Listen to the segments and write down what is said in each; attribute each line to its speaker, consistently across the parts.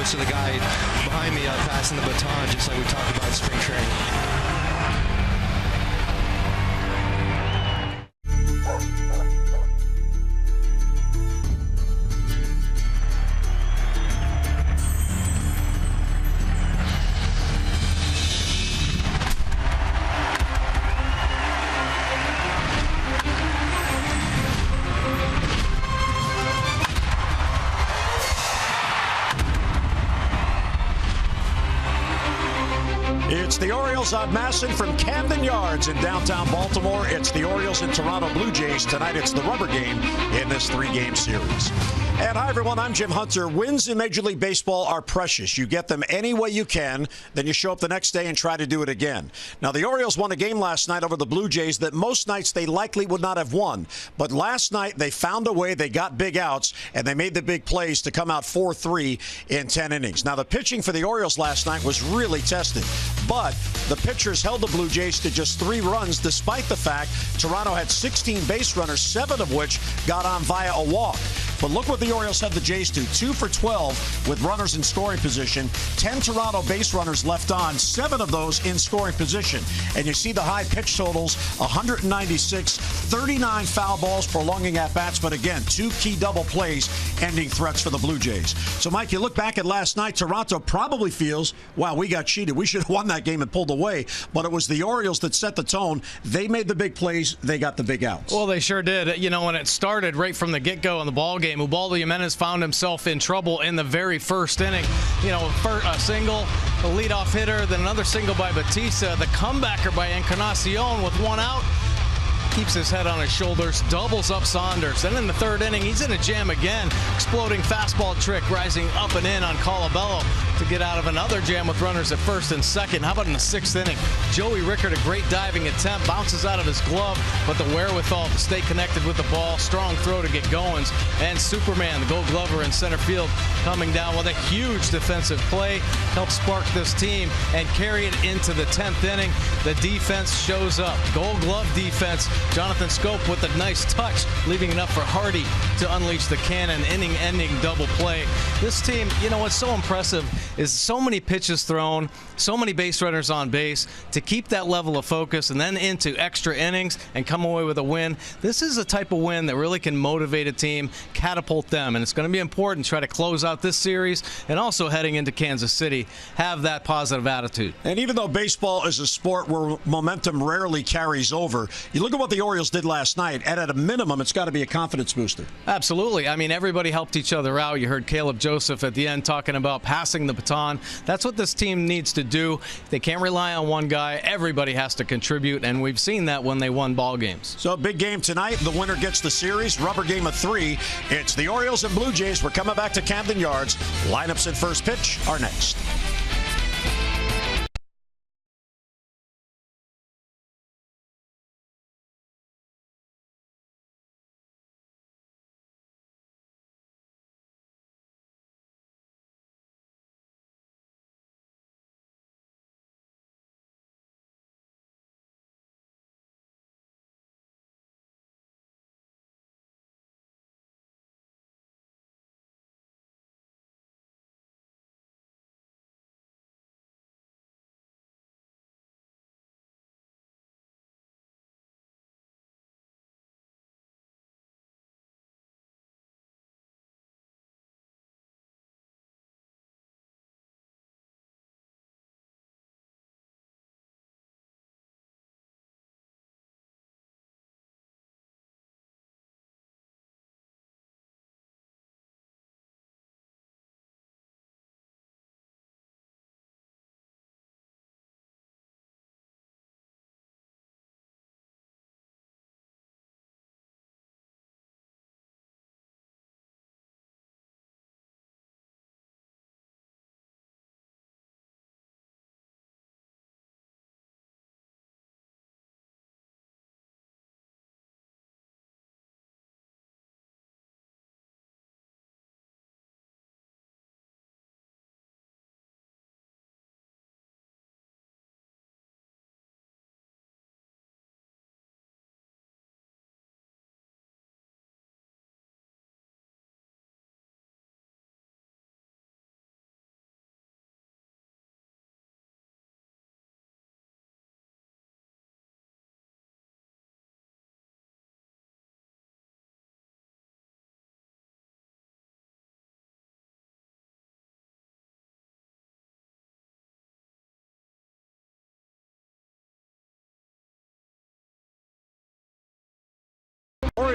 Speaker 1: goes to the guy behind me passing the baton, just like we talked about in spring training.
Speaker 2: It's the Orioles on Masson from Camden Yards in downtown Baltimore. It's the Orioles and Toronto Blue Jays. Tonight it's the rubber game in this three-game series. And hi, everyone. I'm Jim Hunter. Wins in Major League Baseball are precious. You get them any way you can, then you show up the next day and try to do it again. Now, the Orioles won a game last night over the Blue Jays that most nights they likely would not have won. But last night they found a way, they got big outs, and they made the big plays to come out 4-3 in 10 innings. Now, the pitching for the Orioles last night was really tested. But the pitchers held the Blue Jays to just 3 runs, despite the fact Toronto had 16 base runners, 7 of which got on via a walk. But look what the Orioles had the Jays do. 2 for 12 with runners in scoring position. 10 Toronto base runners left on, 7 of those in scoring position. And you see the high pitch totals, 196, 39 foul balls, prolonging at-bats. But again, 2 key double plays, ending threats for the Blue Jays. So, Mike, you look back at last night, Toronto probably feels, wow, we got cheated. We should have won that game and pulled away. But it was the Orioles that set the tone. They made the big plays. They got the big outs.
Speaker 3: Well, they sure did. You know, when it started right from the get-go in the ball game, Ubaldo Jimenez found himself in trouble in the very first inning. You know, a single, a leadoff hitter, then another single by Batista. The comebacker by Encarnacion with 1 out. Keeps his head on his shoulders, doubles up Saunders. Then in the third inning, he's in a jam again. Exploding fastball trick, rising up and in on Colabello to get out of another jam with runners at first and second. How about in the 6th inning? Joey Rickard, a great diving attempt, bounces out of his glove, but the wherewithal to stay connected with the ball, strong throw to get Goins. And Superman, the Gold Glover in center field, coming down with a huge defensive play, helps spark this team and carry it into the 10th inning. The defense shows up. Gold Glove defense. Jonathan Scope with a nice touch, leaving it up for Hardy to unleash the cannon, inning-ending double play. This team, you know what's so impressive is so many pitches thrown, so many base runners on base. To keep that level of focus and then into extra innings and come away with a win, this is a type of win that really can motivate a team, catapult them, and it's going to be important to try to close out this series and also heading into Kansas City, have that positive attitude.
Speaker 2: And even though baseball is a sport where momentum rarely carries over, you look at what the Orioles did last night, and at a minimum, it's got to be a confidence booster.
Speaker 3: Absolutely. I mean, everybody helped each other out. You heard Caleb Joseph at the end talking about passing the baton. That's what this team needs to do. They can't rely on one guy. Everybody has to contribute, and we've seen that when they won ball games.
Speaker 2: So, big game tonight. The winner gets the series. Rubber game of 3. It's the Orioles and Blue Jays. We're coming back to Camden Yards. Lineups at first pitch are next.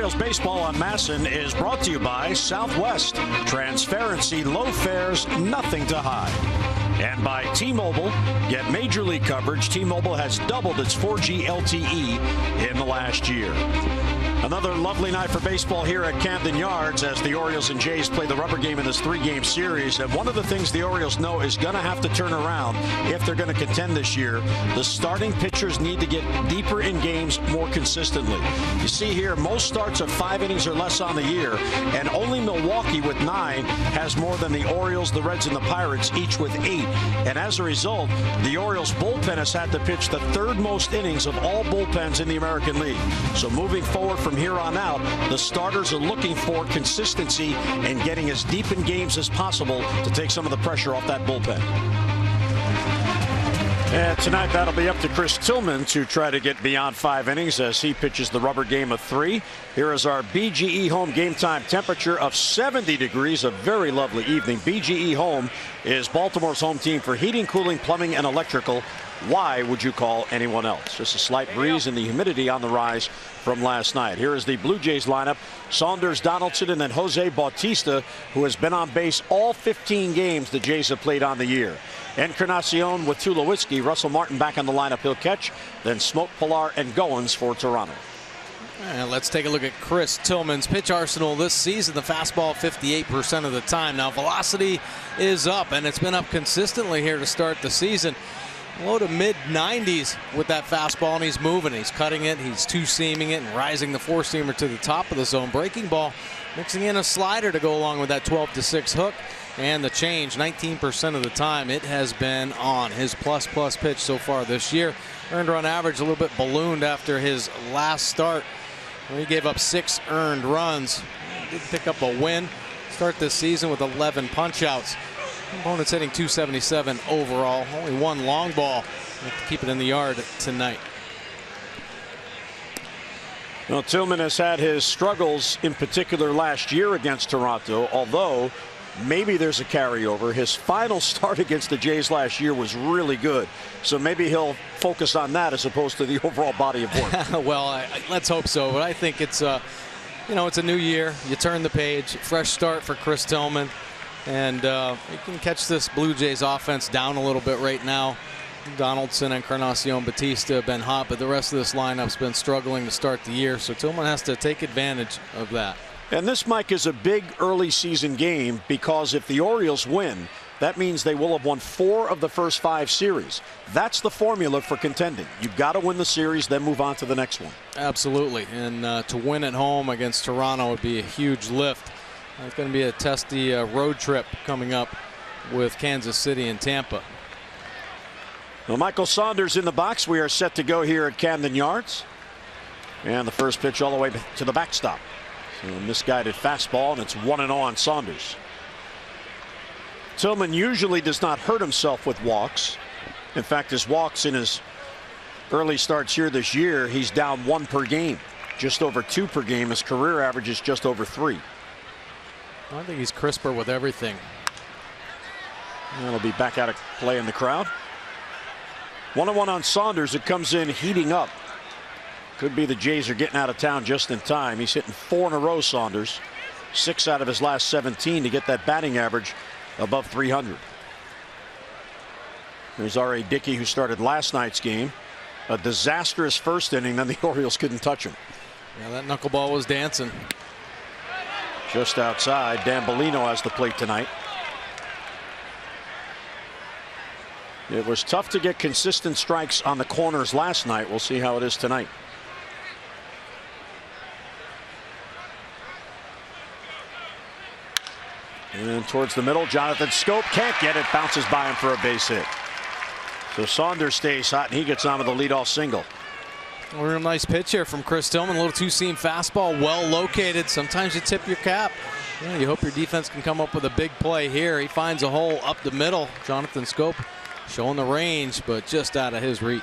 Speaker 2: Orioles baseball on Masson is brought to you by Southwest. Transparency, low fares, nothing to hide. And by T-Mobile. Get Major League coverage. T-Mobile has doubled its 4G LTE in the last year. Another lovely night for baseball here at Camden Yards as the Orioles and Jays play the rubber game in this three-game series. And one of the things the Orioles know is going to have to turn around if they're going to contend this year. The starting pitchers need to get deeper in games more consistently. You see here, most starts are 5 innings or less on the year, and only Milwaukee with 9 has more than the Orioles, the Reds, and the Pirates, each with 8. And as a result, the Orioles bullpen has had to pitch the 3rd most innings of all bullpens in the American League. So moving forward from here on out, the starters are looking for consistency and getting as deep in games as possible to take some of the pressure off that bullpen. And tonight that'll be up to Chris Tillman to try to get beyond 5 innings as he pitches the rubber game of 3. Here is our BGE Home game time temperature of 70 degrees, a very lovely evening. BGE Home is Baltimore's home team for heating, cooling, plumbing, and electrical. Why would you call anyone else? Just a slight breeze and the humidity on the rise from last night. Here is the Blue Jays lineup. Saunders, Donaldson, and then Jose Bautista, who has been on base all 15 games the Jays have played on the year. Encarnacion with Tulowitzki. Russell Martin back on the lineup. He'll catch. Then Smoke, Pilar, and Goins for Toronto.
Speaker 3: And let's take a look at Chris Tillman's pitch arsenal this season. The fastball 58% of the time. Now velocity is up, and it's been up consistently here to start the season. Low to mid 90s with that fastball, and he's moving. He's cutting it. He's two-seaming it and rising the four-seamer to the top of the zone. Breaking ball, mixing in a slider to go along with that 12-6 hook. And the change, 19% of the time, it has been on. His plus pitch so far this year. Earned run average a little bit ballooned after his last start, when he gave up 6 earned runs. He did pick up a win. Start this season with 11 punch-outs. Opponent's hitting 277 overall. Only 1 long ball. Have to keep it in the yard tonight.
Speaker 2: Well, Tillman has had his struggles, in particular last year against Toronto, although maybe there's a carryover. His final start against the Jays last year was really good. So maybe he'll focus on that as opposed to the overall body of work.
Speaker 3: Well, let's hope so. But I think it's, it's a new year. You turn the page. Fresh start for Chris Tillman. And you can catch this Blue Jays offense down a little bit right now. Donaldson, Encarnacion, Bautista have been hot, but the rest of this lineup's been struggling to start the year. So Tillman has to take advantage of that.
Speaker 2: And this, Mike, is a big early season game because if the Orioles win, that means they will have won 4 of the first 5 series. That's the formula for contending. You've got to win the series, then move on to the next one.
Speaker 3: Absolutely. And to win at home against Toronto would be a huge lift. It's going to be a testy road trip coming up with Kansas City and Tampa.
Speaker 2: Well, Michael Saunders in the box. We are set to go here at Camden Yards. And the first pitch all the way to the backstop. So a misguided fastball, and it's 1-0 on Saunders. Tillman usually does not hurt himself with walks. In fact, his walks in his early starts here this year, he's down 1 per game. Just over 2 per game. His career average is just over 3.
Speaker 3: I think he's crisper with everything.
Speaker 2: He'll be back out of play in the crowd. 1-1 on Saunders. It comes in heating up. Could be the Jays are getting out of town just in time. He's hitting 4 in a row, Saunders. 6 out of his last 17 to get that batting average above 300. There's R.A. Dickey, who started last night's game. A disastrous first inning, then the Orioles couldn't touch him.
Speaker 3: Yeah, that knuckleball was dancing.
Speaker 2: Just outside. Dan Bellino has the plate tonight. It was tough to get consistent strikes on the corners last night. We'll see how it is tonight. And towards the middle, Jonathan Schoop can't get it. Bounces by him for a base hit. So Saunders stays hot, and he gets on with a leadoff single.
Speaker 3: A real nice pitch here from Chris Tillman. A little two-seam fastball, well located. Sometimes you tip your cap. Yeah, you hope your defense can come up with a big play here. He finds a hole up the middle. Jonathan Schoop showing the range, but just out of his reach.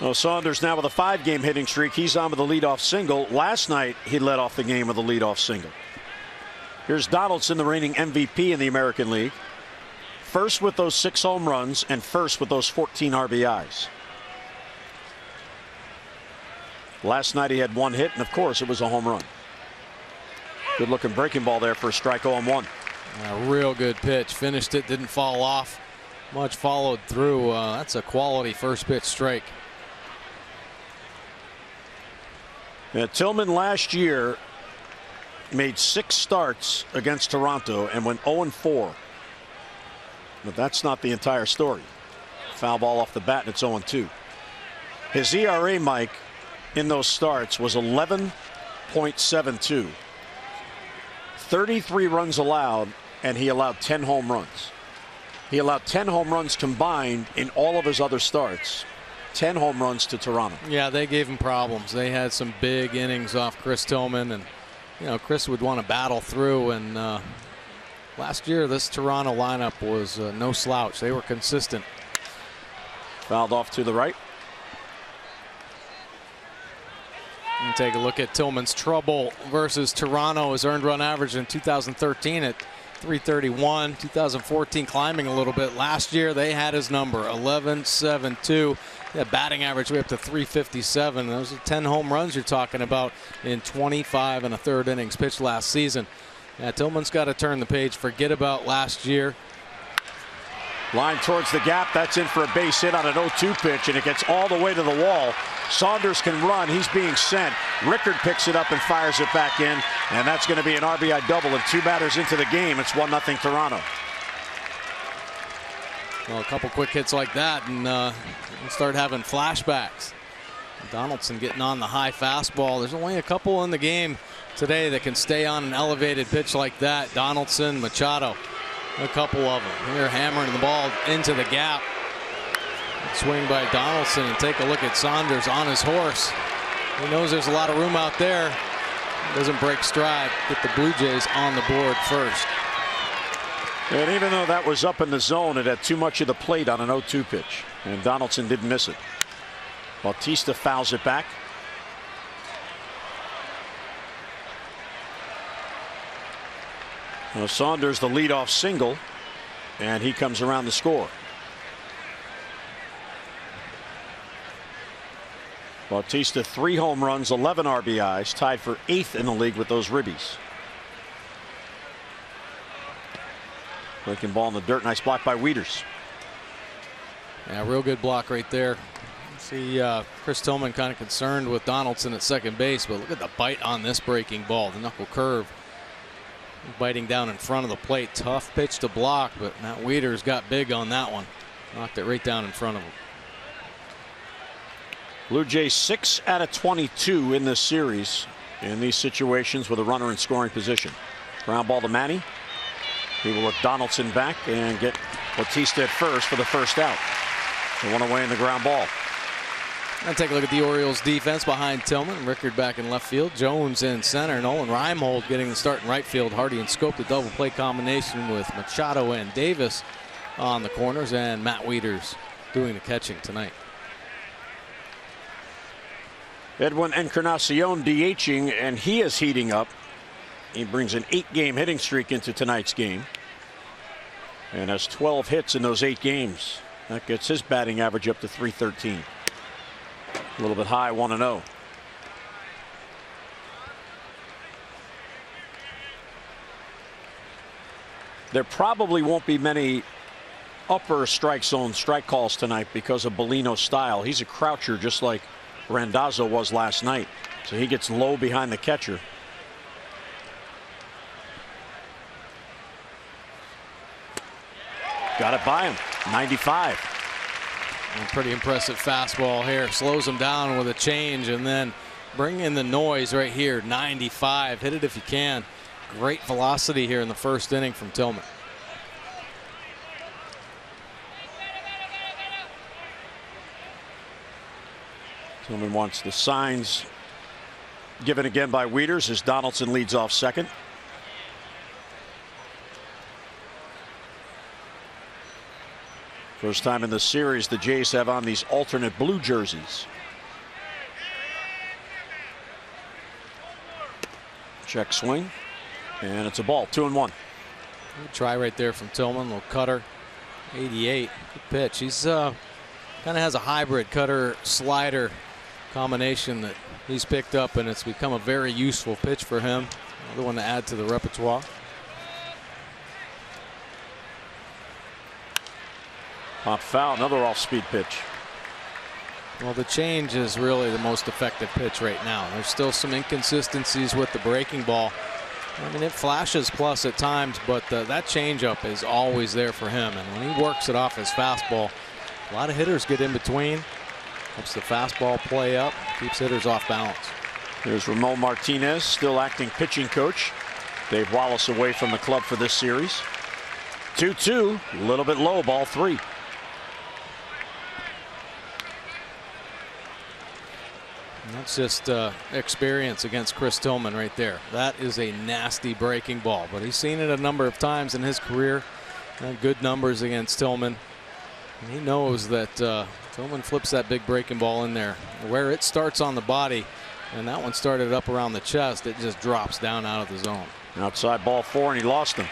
Speaker 2: Well, Saunders now with a 5-game hitting streak. He's on with a leadoff single. Last night, he led off the game with a leadoff single. Here's Donaldson, the reigning MVP in the American League. First with those 6 home runs and first with those 14 RBIs. Last night he had 1 hit, and of course it was a home run. Good looking breaking ball there for a strike 0-1.
Speaker 3: A real good pitch. Finished it, didn't fall off. Much followed through. That's a quality first pitch strike.
Speaker 2: Now, Tillman last year made 6 starts against Toronto and went 0-4. But that's not the entire story. Foul ball off the bat, and it's 0-2. His ERA, Mike, in those starts was 11.72. 33 runs allowed, and he allowed 10 home runs. He allowed 10 home runs combined in all of his other starts. 10 home runs to Toronto.
Speaker 3: Yeah, they gave him problems. They had some big innings off Chris Tillman, and Chris would want to battle through. And last year, this Toronto lineup was no slouch. They were consistent.
Speaker 2: Fouled off to the right.
Speaker 3: And take a look at Tillman's trouble versus Toronto. His earned run average in 2013 at 331. 2014 climbing a little bit. Last year they had his number 11.72. That batting average way up to 357. Those are 10 home runs you're talking about in 25 and a third innings pitched last season. Yeah, Tillman's got to turn the page. Forget about last year.
Speaker 2: Line towards the gap. That's in for a base hit on an 0-2 pitch, and it gets all the way to the wall. Saunders can run. He's being sent. Rickard picks it up and fires it back in, and that's going to be an RBI double. And 2 batters into the game, it's 1-0 Toronto.
Speaker 3: Well, a couple quick hits like that, and we'll start having flashbacks. Donaldson getting on the high fastball. There's only a couple in the game today that can stay on an elevated pitch like that. Donaldson, Machado. A couple of them. They're hammering the ball into the gap. Swing by Donaldson, and take a look at Saunders on his horse. He knows there's a lot of room out there. Doesn't break stride. Get the Blue Jays on the board first.
Speaker 2: And even though that was up in the zone, it had too much of the plate on an 0-2 pitch, and Donaldson didn't miss it. Bautista fouls it back. Now Saunders, the leadoff single, and he comes around to score. Bautista 3 home runs, 11 RBIs, tied for 8th in the league with those ribbies. Breaking ball in the dirt, nice block by Wieters.
Speaker 3: Yeah, real good block right there. See Chris Tillman kind of concerned with Donaldson at second base, but look at the bite on this breaking ball, the knuckle curve. Biting down in front of the plate. Tough pitch to block, but Matt Wieters got big on that one. Knocked it right down in front of him.
Speaker 2: Blue Jays 6 out of 22 in this series in these situations with a runner in scoring position. Ground ball to Manny. He will look Donaldson back and get Bautista at first for the first out. They want away in the ground ball.
Speaker 3: And take a look at the Orioles defense behind Tillman. Rickard back in left field. Jones in center. Nolan Reimold getting the start in right field. Hardy and Scope, the double play combination with Machado and Davis on the corners, and Matt Wieters doing the catching tonight.
Speaker 2: Edwin Encarnacion DHing, and he is heating up. He brings an 8-game hitting streak into tonight's game and has 12 hits in those 8 games. That gets his batting average up to 313. A little bit high, 1-0. There probably won't be many upper strike zone strike calls tonight because of Bellino's style. He's a croucher just like Randazzo was last night. So he gets low behind the catcher. Got it by him. 95.
Speaker 3: And pretty impressive fastball here. Slows him down with a change and then bring in the noise right here. 95. Hit it if you can. Great velocity here in the first inning from Tillman.
Speaker 2: Tillman wants the signs given again by Wieters as Donaldson leads off second. First time in the series the Jays have on these alternate blue jerseys. Check swing, and it's a ball. 2-1.
Speaker 3: Good try right there from Tillman. Little cutter. 88. Good pitch. He's kind of has a hybrid cutter slider combination that he's picked up, and it's become a very useful pitch for him. Another one to add to the repertoire.
Speaker 2: Pop foul, another off-speed pitch.
Speaker 3: Well, the change is really the most effective pitch right now. There's still some inconsistencies with the breaking ball. I mean, it flashes plus at times, but that changeup is always there for him. And when he works it off his fastball, a lot of hitters get in between. Helps the fastball play up, keeps hitters off balance.
Speaker 2: Here's Ramon Martinez, still acting pitching coach. Dave Wallace away from the club for this series. 2-2, a little bit low, ball 3.
Speaker 3: And that's just experience against Chris Tillman right there. That is a nasty breaking ball, but he's seen it a number of times in his career. Good numbers against Tillman. And he knows that Tillman flips that big breaking ball in there. Where it starts on the body, and that one started up around the chest, it just drops down out of the zone.
Speaker 2: Outside ball 4, and he lost him.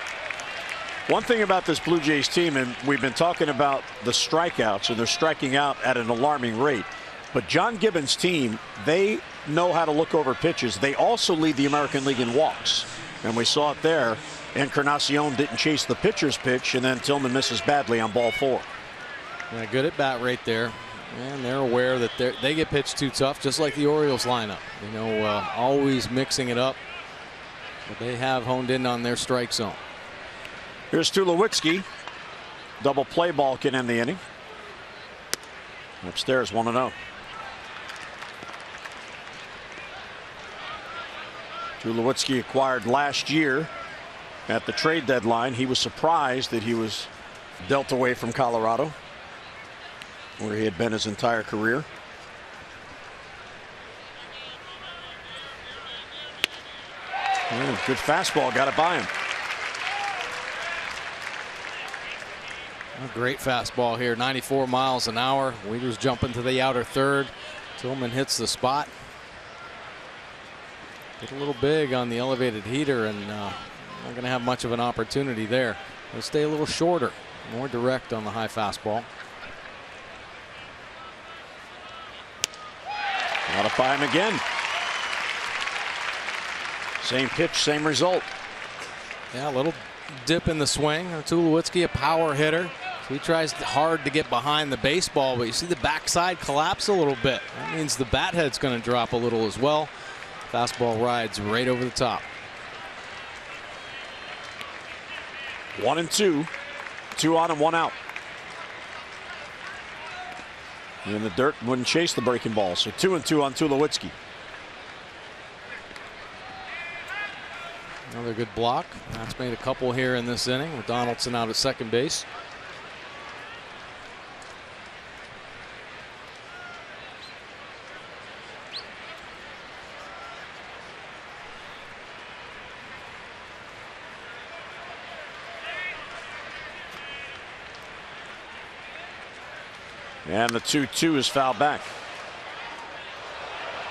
Speaker 2: One thing about this Blue Jays team, and we've been talking about the strikeouts, and they're striking out at an alarming rate. But John Gibbons' team, they know how to look over pitches. They also lead the American League in walks. And we saw it there. Encarnacion didn't chase the pitcher's pitch, and then Tillman misses badly on ball 4.
Speaker 3: Yeah, good at bat right there. And they're aware that they get pitched too tough, just like the Orioles lineup. You know, always mixing it up. But they have honed in on their strike zone.
Speaker 2: Here's Tulowitzki. Double play ball can end the inning. Upstairs 1-0. Tulowitzki acquired last year at the trade deadline. He was surprised that he was dealt away from Colorado, where he had been his entire career. Good fastball, got it by him.
Speaker 3: A great fastball here, 94 miles an hour. Wieters jumping to the outer third. Tillman hits the spot. Get a little big on the elevated heater, and not going to have much of an opportunity there. They'll stay a little shorter, more direct on the high fastball.
Speaker 2: Got it by him again. Same pitch, same result.
Speaker 3: Yeah, a little dip in the swing. Tulowitzki, a power hitter. So he tries hard to get behind the baseball, but you see the backside collapse a little bit. That means the bat head's going to drop a little as well. Fastball rides right over the top.
Speaker 2: 1-2. 2 on and 1 out. In the dirt, wouldn't chase the breaking ball. So 2-2 on Tulowitzki.
Speaker 3: Another good block. That's made a couple here in this inning with Donaldson out at second base.
Speaker 2: And the 2-2 is fouled back.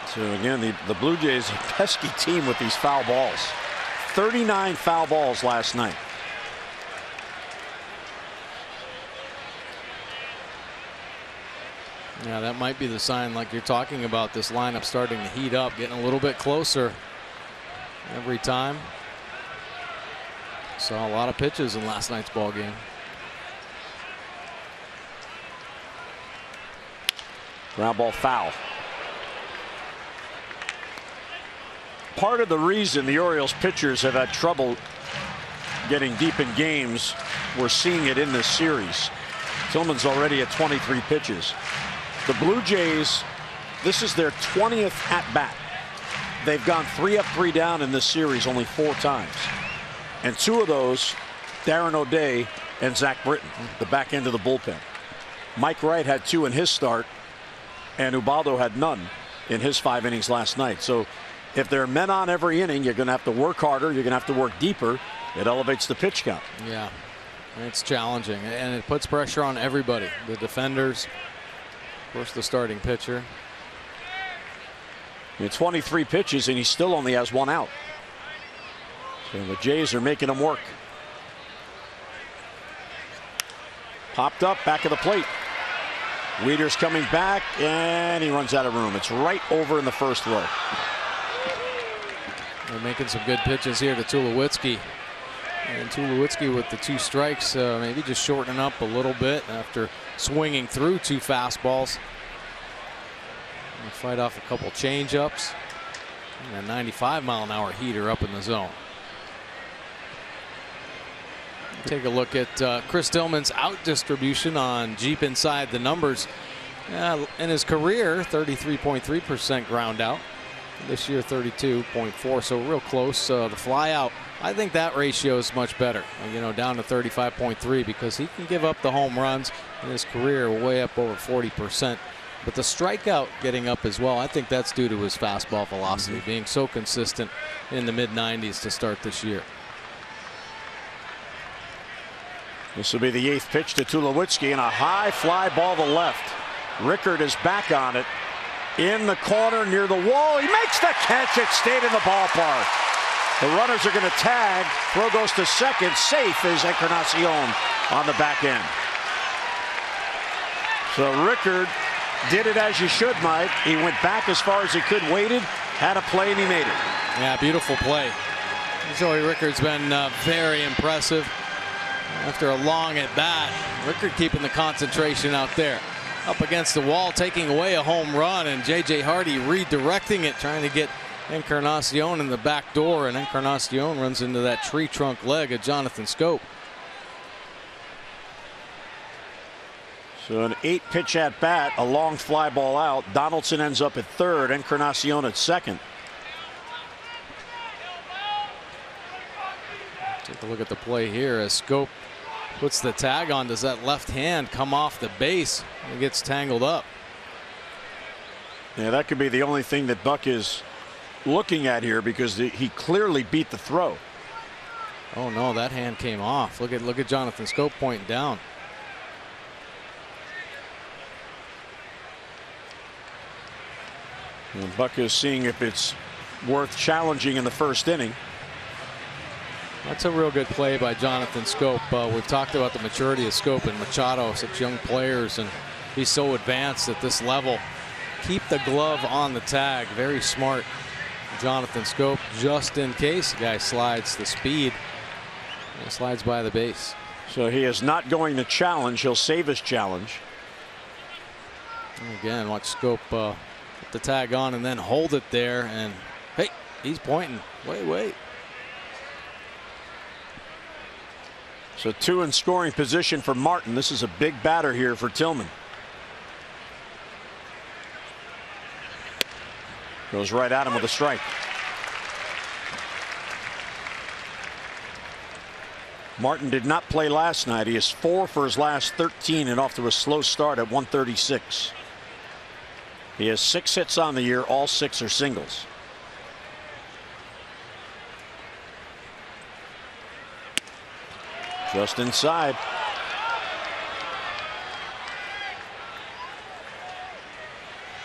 Speaker 2: So again, the Blue Jays, a pesky team with these foul balls. 39 foul balls last night.
Speaker 3: Yeah, that might be the sign, like you're talking about, this lineup starting to heat up, getting a little bit closer every time. Saw a lot of pitches in last night's ball game.
Speaker 2: Ground ball foul. Part of the reason the Orioles pitchers have had trouble getting deep in games, we're seeing it in this series. Tillman's already at 23 pitches. The Blue Jays, this is their 20th at bat. They've gone 3 up, 3 down in this series only 4 times. And 2 of those, Darren O'Day and Zach Britton, the back end of the bullpen. Mike Wright had 2 in his start, and Ubaldo had none in his 5 innings last night. So if there are men on every inning, you're going to have to work harder. You're going to have to work deeper. It elevates the pitch count.
Speaker 3: Yeah, it's challenging, and it puts pressure on everybody. The defenders, of course, the starting pitcher.
Speaker 2: 23 pitches, and he still only has 1 out. So the Jays are making him work. Popped up, back of the plate. Wieters coming back, and he runs out of room. It's right over in the first row.
Speaker 3: They're making some good pitches here to Tulowitzki. And Tulowitzki with the 2 strikes, maybe just shortening up a little bit after swinging through 2 fastballs. And fight off a couple change-ups. And a 95-mile-an-hour heater up in the zone. Take a look at Chris Tillman's out distribution on Jeep Inside the Numbers. In his career, 33.3% ground out. This year, 32.4, so real close. The fly out, I think that ratio is much better, down to 35.3, because he can give up the home runs in his career way up over 40%. But the strikeout getting up as well, I think that's due to his fastball velocity being so consistent in the mid-90s to start this year.
Speaker 2: This will be the 8th pitch to Tulowitzki, and a high fly ball to left. Rickard is back on it. In the corner near the wall. He makes the catch. It stayed in the ballpark. The runners are going to tag. Throw goes to second. Safe is Encarnacion on the back end. So Rickard did it as you should, Mike. He went back as far as he could, waited, had a play, and he made it.
Speaker 3: Yeah, beautiful play. Joey Rickard's been very impressive. After a long at bat, Rickard keeping the concentration out there. Up against the wall, taking away a home run, and J.J. Hardy redirecting it, trying to get Encarnacion in the back door, and Encarnacion runs into that tree trunk leg of Jonathan Schoop.
Speaker 2: So an 8-pitch at bat, a long fly ball out. Donaldson ends up at third, Encarnacion at second.
Speaker 3: Take a look at the play here as Schoop puts the tag on. Does that left hand come off the base? It gets tangled up.
Speaker 2: Yeah, that could be the only thing that Buck is looking at here, because he clearly beat the throw.
Speaker 3: Oh no, that hand came off. Look at Jonathan Schoop pointing down.
Speaker 2: And Buck is seeing if it's worth challenging in the first inning.
Speaker 3: That's a real good play by Jonathan Schoop. We've talked about the maturity of Schoop and Machado, such young players, and he's so advanced at this level. Keep the glove on the tag. Very smart, Jonathan Schoop, just in case the guy slides the speed and slides by the base.
Speaker 2: So he is not going to challenge. He'll save his challenge.
Speaker 3: And again, watch Schoop put the tag on and then hold it there, and hey, he's pointing. Wait.
Speaker 2: So 2 in scoring position for Martin. This is a big batter here for Tillman. Goes right at him with a strike. Martin did not play last night. He is 4 for his last 13 and off to a slow start at 136. He has 6 hits on the year. All 6 are singles. Just inside.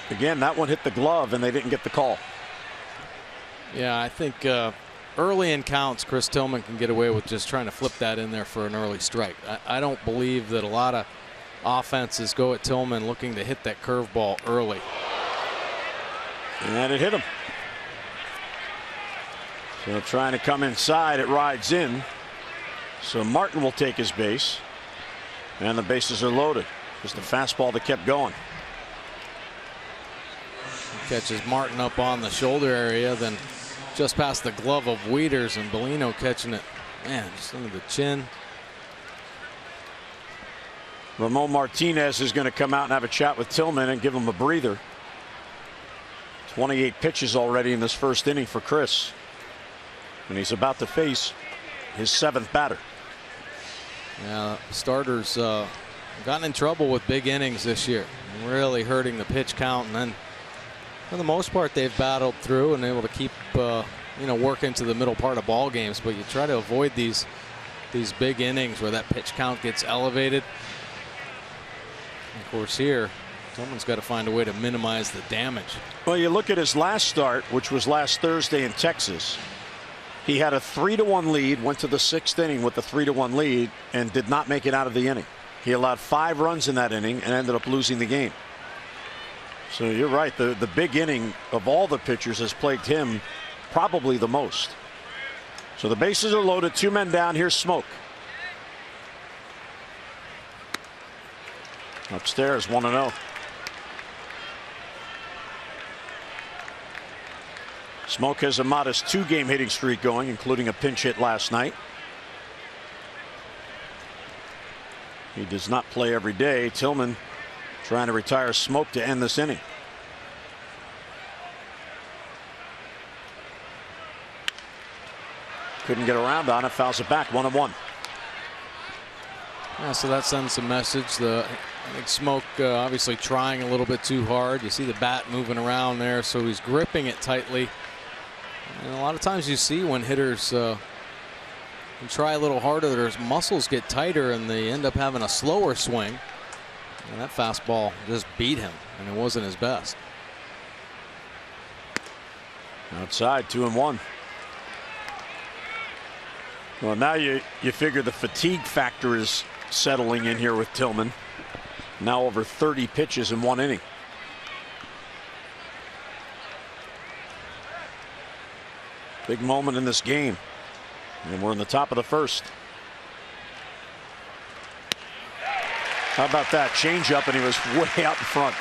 Speaker 2: Again, that one hit the glove and they didn't get the call.
Speaker 3: Yeah, I think early in counts, Chris Tillman can get away with just trying to flip that in there for an early strike. I don't believe that a lot of offenses go at Tillman looking to hit that curveball early.
Speaker 2: And it hit him. So trying to come inside, it rides in. So Martin will take his base. And the bases are loaded. Just the fastball that kept going.
Speaker 3: Catches Martin up on the shoulder area, then just past the glove of Wieters, and Bellino catching it. Man, just under the chin.
Speaker 2: Ramon Martinez is going to come out and have a chat with Tillman and give him a breather. 28 pitches already in this first inning for Chris. And he's about to face his 7th batter.
Speaker 3: Yeah, starters gotten in trouble with big innings this year. Really hurting the pitch count, and then for the most part they've battled through and able to keep work into the middle part of ball games. But you try to avoid these big innings where that pitch count gets elevated. And of course here, someone's got to find a way to minimize the damage.
Speaker 2: Well, you look at his last start, which was last Thursday in Texas. He had a 3-1 lead, went to the 6th inning with the 3-1 lead, and did not make it out of the inning. He allowed 5 runs in that inning and ended up losing the game. So you're right. The big inning of all the pitchers has plagued him probably the most. So the bases are loaded. 2 men down. Here's Smoke. Upstairs, 1-0. Smoke has a modest 2-game hitting streak going, including a pinch hit last night. He does not play every day. Tillman trying to retire Smoke to end this inning. Couldn't get around on it. Fouls it back. 1-1.
Speaker 3: Yeah, so that sends a message. I think Smoke obviously trying a little bit too hard. You see the bat moving around there, so he's gripping it tightly. And a lot of times you see when hitters try a little harder, their muscles get tighter and they end up having a slower swing. And that fastball just beat him, and it wasn't his best.
Speaker 2: Outside, 2-1. Well, now you figure the fatigue factor is settling in here with Tillman. Now over 30 pitches in 1 inning. Big moment in this game. And we're in the top of the first. How about that change up, and he was way out in front.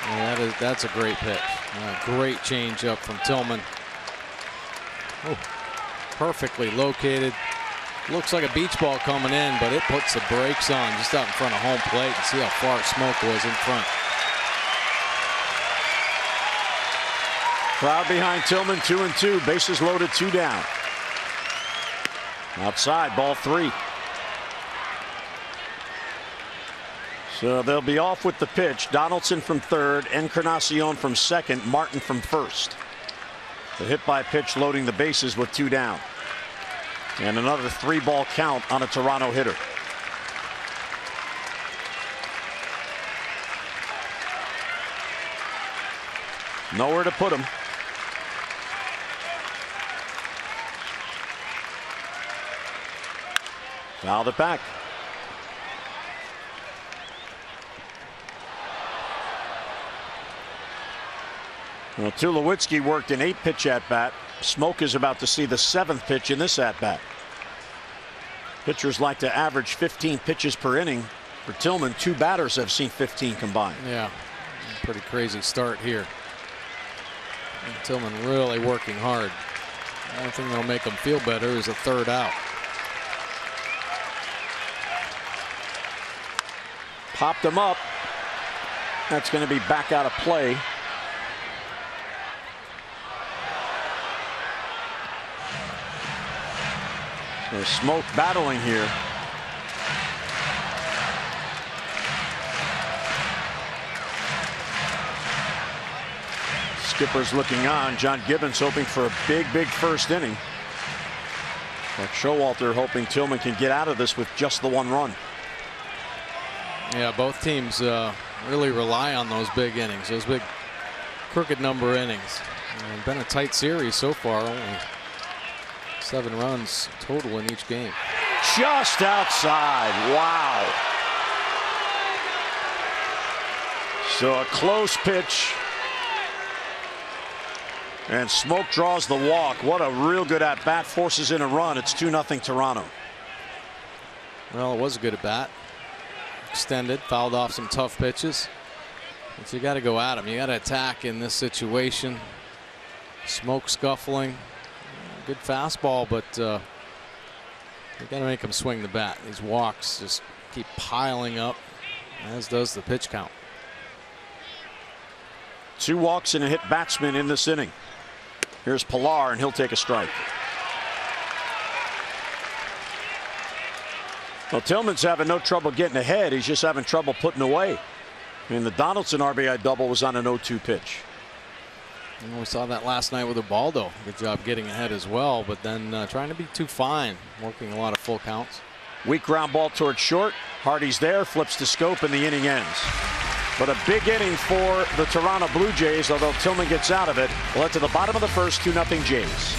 Speaker 3: Yeah, that's a great pitch. Great change up from Tillman. Oh, perfectly located. Looks like a beach ball coming in, but it puts the brakes on just out in front of home plate. And see how far Smoke was in front.
Speaker 2: Crowd behind Tillman, 2-2. Bases loaded, 2 down. Outside, ball 3. So they'll be off with the pitch. Donaldson from third, Encarnacion from second, Martin from first. The hit by pitch loading the bases with 2 down. And another 3-ball count on a Toronto hitter. Nowhere to put him. Fouled it back. Well, Tulowitzki worked an 8-pitch at bat. Smoke is about to see the 7th pitch in this at bat. Pitchers like to average 15 pitches per inning. For Tillman, 2 batters have seen 15 combined.
Speaker 3: Yeah, pretty crazy start here. And Tillman really working hard. The only thing that'll make him feel better is a 3rd out.
Speaker 2: Popped him up. That's going to be back out of play. So Smoke battling here. Skipper's looking on. John Gibbons hoping for a big first inning. But Showalter hoping Tillman can get out of this with just the 1 run.
Speaker 3: Yeah, both teams really rely on those big innings, those big crooked number innings. Been a tight series so far. Only 7 runs total in each game.
Speaker 2: Just outside. Wow. So a close pitch. And Smoke draws the walk. What a real good at bat. Forces in a run. It's 2-0 Toronto.
Speaker 3: Well, it was a good at bat. Extended, fouled off some tough pitches. But you got to go at him. You got to attack in this situation. Smoke scuffling. Good fastball, but you got to make him swing the bat. These walks just keep piling up, as does the pitch count.
Speaker 2: 2 walks and a hit batsman in this inning. Here's Pilar, and he'll take a strike. Well, Tillman's having no trouble getting ahead. He's just having trouble putting away. And the Donaldson RBI double was on an 0-2 pitch.
Speaker 3: And we saw that last night with Ubaldo. Good job getting ahead as well, but then trying to be too fine, working a lot of full counts.
Speaker 2: Weak ground ball towards short. Hardy's there, flips the scope, and the inning ends. But a big inning for the Toronto Blue Jays, although Tillman gets out of it. Led to the bottom of the first, 2-0 Jays.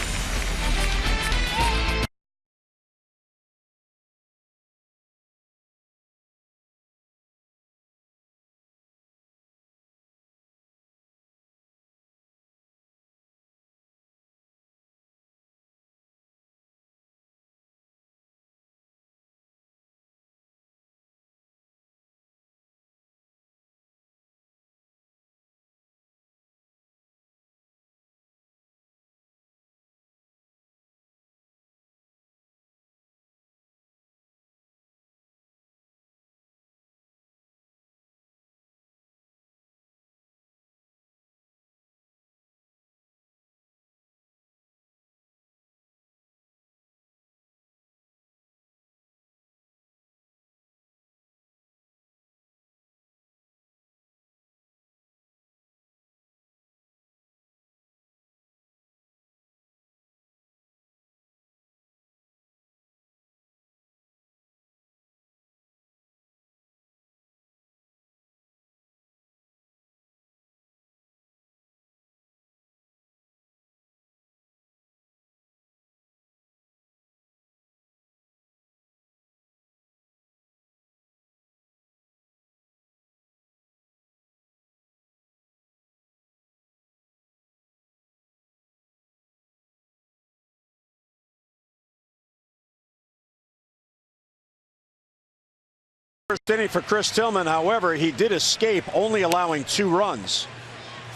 Speaker 2: First inning for Chris Tillman. However, he did escape, only allowing 2 runs.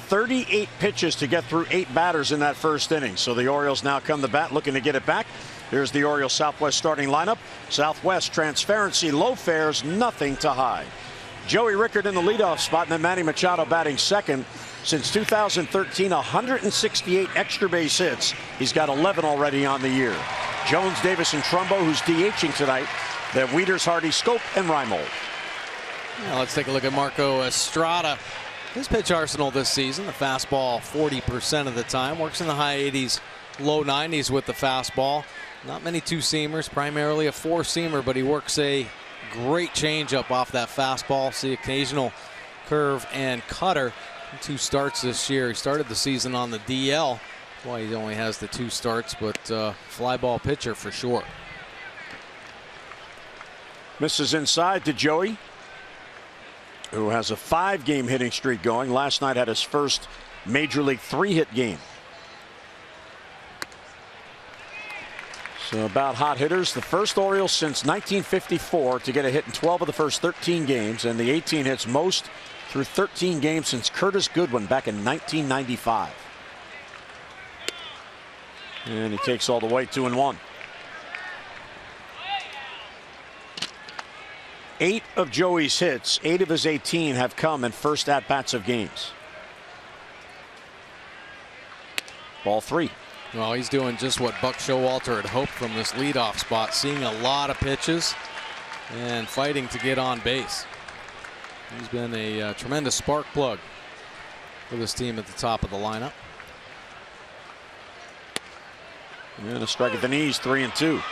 Speaker 2: 38 pitches to get through 8 batters in that first inning. So the Orioles now come to bat, looking to get it back. Here's the Orioles Southwest starting lineup. Southwest, transparency, low fares, nothing to hide. Joey Rickard in the leadoff spot, and then Manny Machado batting second. Since 2013, 168 extra base hits. He's got 11 already on the year. Jones, Davis, and Trumbo, who's DHing tonight. Then Wieters, Hardy, Scope, and Reimold.
Speaker 3: Now let's take a look at Marco Estrada. His pitch arsenal this season: the fastball 40% of the time, works in the high 80s, low 90s with the fastball. Not many two-seamers, primarily a four-seamer, but he works a great changeup off that fastball. See occasional curve and cutter. 2 starts this year. He started the season on the DL. That's why he only has the 2 starts, but fly ball pitcher for sure.
Speaker 2: Misses inside to Joey, who has a 5-game hitting streak going. Last night had his first Major League 3-hit game. So about hot hitters, the first Orioles since 1954 to get a hit in 12 of the first 13 games, and the 18 hits most through 13 games since Curtis Goodwin back in 1995. And he takes all the way, 2-1. 8 of Joey's hits, 8 of his 18 have come in first at-bats of games. Ball 3.
Speaker 3: Well, he's doing just what Buck Showalter had hoped from this leadoff spot, seeing a lot of pitches and fighting to get on base. He's been a tremendous spark plug for this team at the top of the lineup.
Speaker 2: And a strike at the knees, 3-2.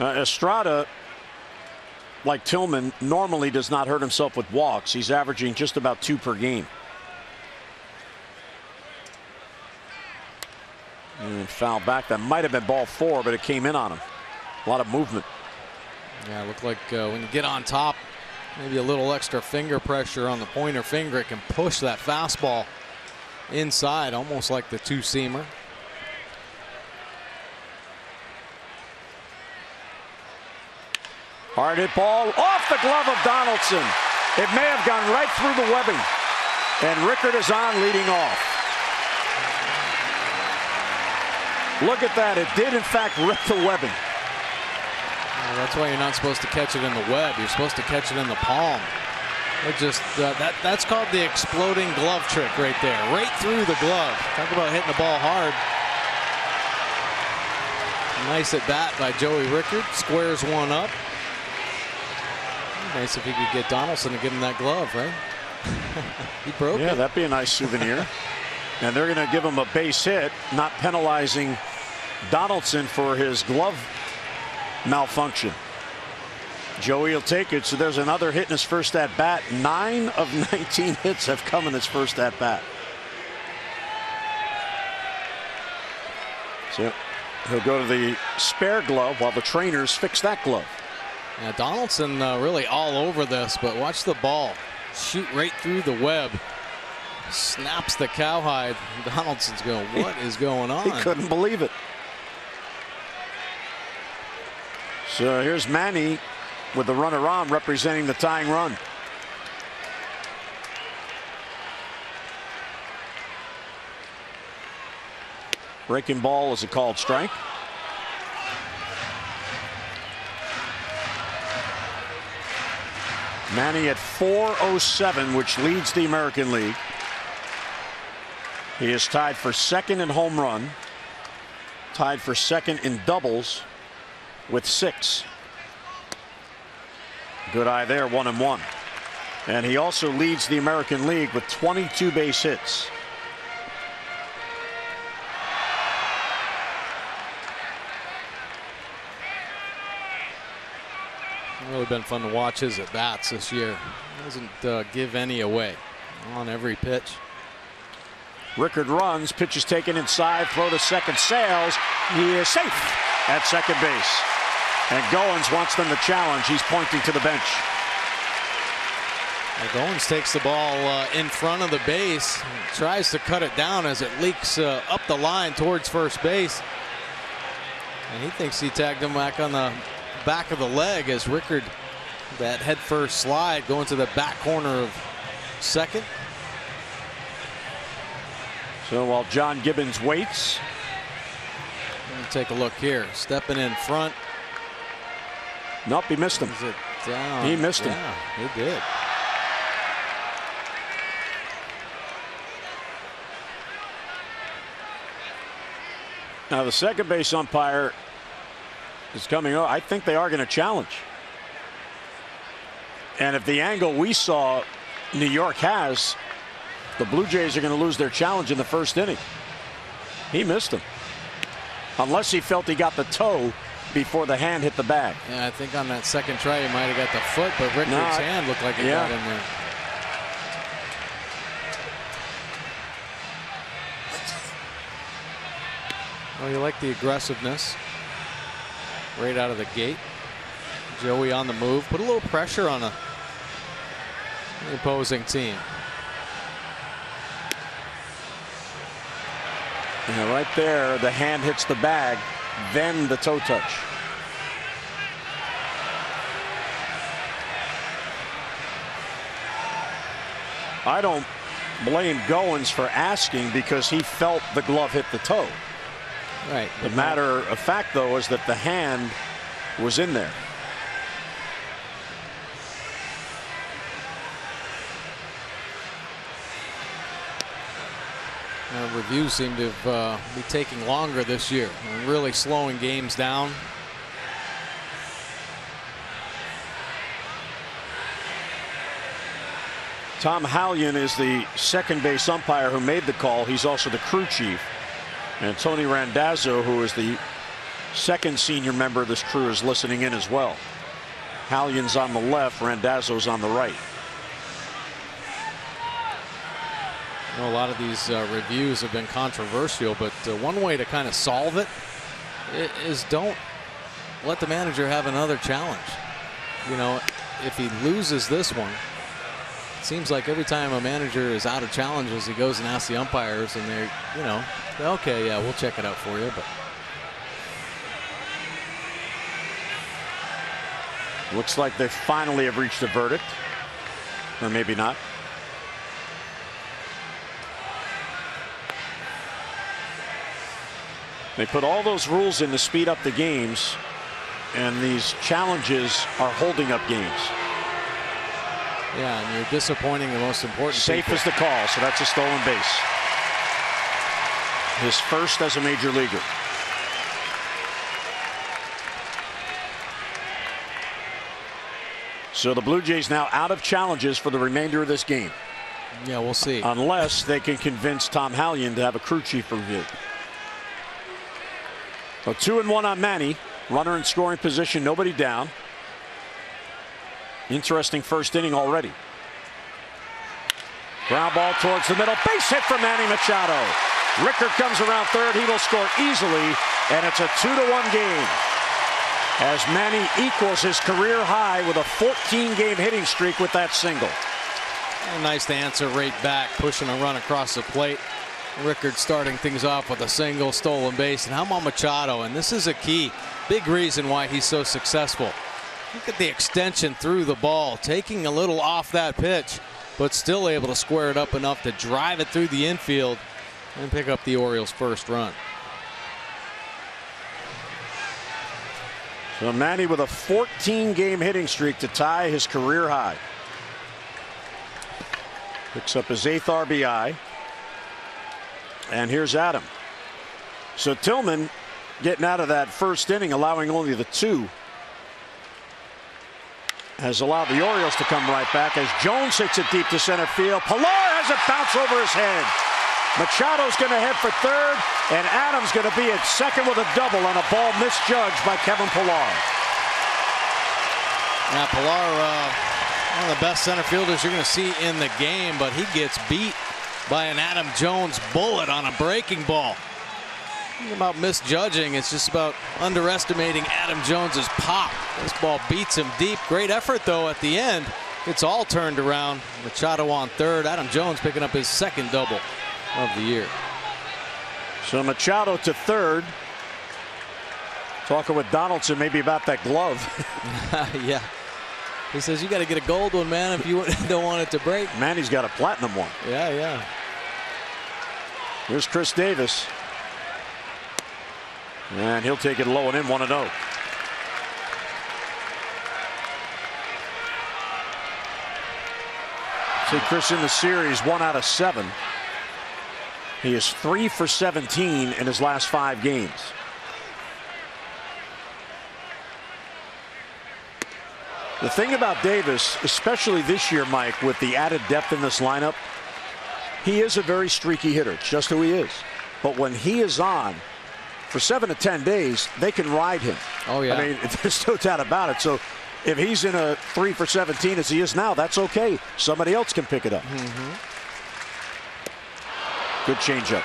Speaker 2: Estrada, like Tillman, normally does not hurt himself with walks. He's averaging just about 2 per game. And foul back. That might have been ball 4, but it came in on him. A lot of movement.
Speaker 3: Yeah, it looked like when you get on top, maybe a little extra finger pressure on the pointer finger, it can push that fastball inside, almost like the two-seamer.
Speaker 2: Hard hit ball off the glove of Donaldson. It may have gone right through the webbing. And Rickard is on, leading off. Look at that. It did, in fact, rip the webbing.
Speaker 3: Well, that's why you're not supposed to catch it in the web. You're supposed to catch it in the palm. It just that's called the exploding glove trick right there. Right through the glove. Talk about hitting the ball hard. Nice at bat by Joey Rickard. Squares one up. Nice if he could get Donaldson to give him that glove, right? He broke it.
Speaker 2: Yeah, that'd be a nice souvenir. And they're going to give him a base hit, not penalizing Donaldson for his glove malfunction. Joey will take it. So there's another hit in his first at bat. 9 of 19 hits have come in his first at bat. So he'll go to the spare glove while the trainers fix that glove.
Speaker 3: Yeah, Donaldson really all over this, but watch the ball shoot right through the web. Snaps the cowhide. Donaldson's going, what is going on?
Speaker 2: He couldn't believe it. So here's Manny with the runner on, representing the tying run. Breaking ball is a called strike. Manny at .407, which leads the American League. He is tied for second in home run, tied for second in doubles with 6. Good eye there, 1-1. And he also leads the American League with 22 base hits.
Speaker 3: Really been fun to watch his at bats this year. Doesn't give any away on every pitch.
Speaker 2: Rickard runs, pitch is taken inside, throw to second, sails. He is safe at second base. And Goins wants them to challenge. He's pointing to the bench.
Speaker 3: Well, Goins takes the ball in front of the base, tries to cut it down as it leaks up the line towards first base. And he thinks he tagged him back on the back of the leg as Rickard, that head first slide going to the back corner of second.
Speaker 2: So while John Gibbons waits.
Speaker 3: Take a look here. Stepping in front.
Speaker 2: Nope, he missed him.
Speaker 3: Is it down?
Speaker 2: He missed him.
Speaker 3: Yeah, he did.
Speaker 2: Now the second base umpire is coming over. I think they are going to challenge. And if the angle we saw New York has, the Blue Jays are going to lose their challenge in the first inning. He missed him. Unless he felt he got the toe before the hand hit the bag.
Speaker 3: Yeah, I think on that second try he might have got the foot, but Rickard's hand looked like it got in there. Well, you like the aggressiveness right out of the gate. Joey on the move, put a little pressure on the opposing team.
Speaker 2: Yeah, right there, the hand hits the bag, then the toe touch. I don't blame Goins for asking because he felt the glove hit the toe.
Speaker 3: Right.
Speaker 2: The matter of fact, though, is that the hand was in there.
Speaker 3: Reviews seem to be taking longer this year, really slowing games down.
Speaker 2: Tom Hallion is the second base umpire who made the call. He's also the crew chief. And Tony Randazzo, who is the second senior member of this crew, is listening in as well. Hallion's on the left, Randazzo's on the right.
Speaker 3: You know, a lot of these reviews have been controversial, but one way to kind of solve it is don't let the manager have another challenge. You know, if he loses this one, it seems like every time a manager is out of challenges, he goes and asks the umpires, and they're, you know, okay, yeah, we'll check it out for you. But
Speaker 2: looks like they finally have reached a verdict, or maybe not. They put all those rules in to speed up the games, and these challenges are holding up games.
Speaker 3: Yeah, and you're disappointing the most important
Speaker 2: Safe
Speaker 3: people.
Speaker 2: is the call, so that's a stolen base. His first as a major leaguer. So the Blue Jays now out of challenges for the remainder of this game.
Speaker 3: Yeah, we'll see.
Speaker 2: Unless they can convince Tom Hallion to have a crew chief review. So 2-1 on Manny. Runner in scoring position, nobody down. Interesting first inning already. Ground ball towards the middle. Base hit for Manny Machado. Rickard comes around third. He will score easily, and it's a 2-1 game. As Manny equals his career high with a 14-game hitting streak with that single.
Speaker 3: Nice to answer right back, pushing a run across the plate. Rickard starting things off with a single, stolen base, and how about Machado? And this is a key, big reason why he's so successful. Look at the extension through the ball, taking a little off that pitch, but still able to square it up enough to drive it through the infield and pick up the Orioles' first run.
Speaker 2: So Manny with a 14-game hitting streak to tie his career high. Picks up his 8th RBI. And here's Adam. So Tillman getting out of that first inning, allowing only the 2, has allowed the Orioles to come right back as Jones hits it deep to center field. Pilar has it bounce over his head. Machado's going to head for third, and Adams going to be at second with a double on a ball misjudged by Kevin Pilar.
Speaker 3: Now Pilar, one of the best center fielders you're going to see in the game, but he gets beat by an Adam Jones bullet on a breaking ball. It's about misjudging. It's just about underestimating Adam Jones's pop. This ball beats him deep. Great effort, though, at the end. It's all turned around. Machado on third. Adam Jones picking up his second double of the year.
Speaker 2: So Machado to third. Talking with Donaldson maybe about that glove.
Speaker 4: Yeah. He says you got to get a gold one, man, if you don't want it to break.
Speaker 2: Manny's got a platinum one.
Speaker 4: Yeah, yeah.
Speaker 2: Here's Chris Davis. And he'll take it low and in, 1-0. See Chris in the series, 1 out of 7. He is 3 for 17 in his last 5 games. The thing about Davis, especially this year, Mike, with the added depth in this lineup, he is a very streaky hitter. It's just who he is. But when he is on, for 7 to 10 days, they can ride him. Oh, yeah. I mean, there's no doubt about it. So if he's in a 3 for 17 as he is now, that's okay. Somebody else can pick it up. Good changeup.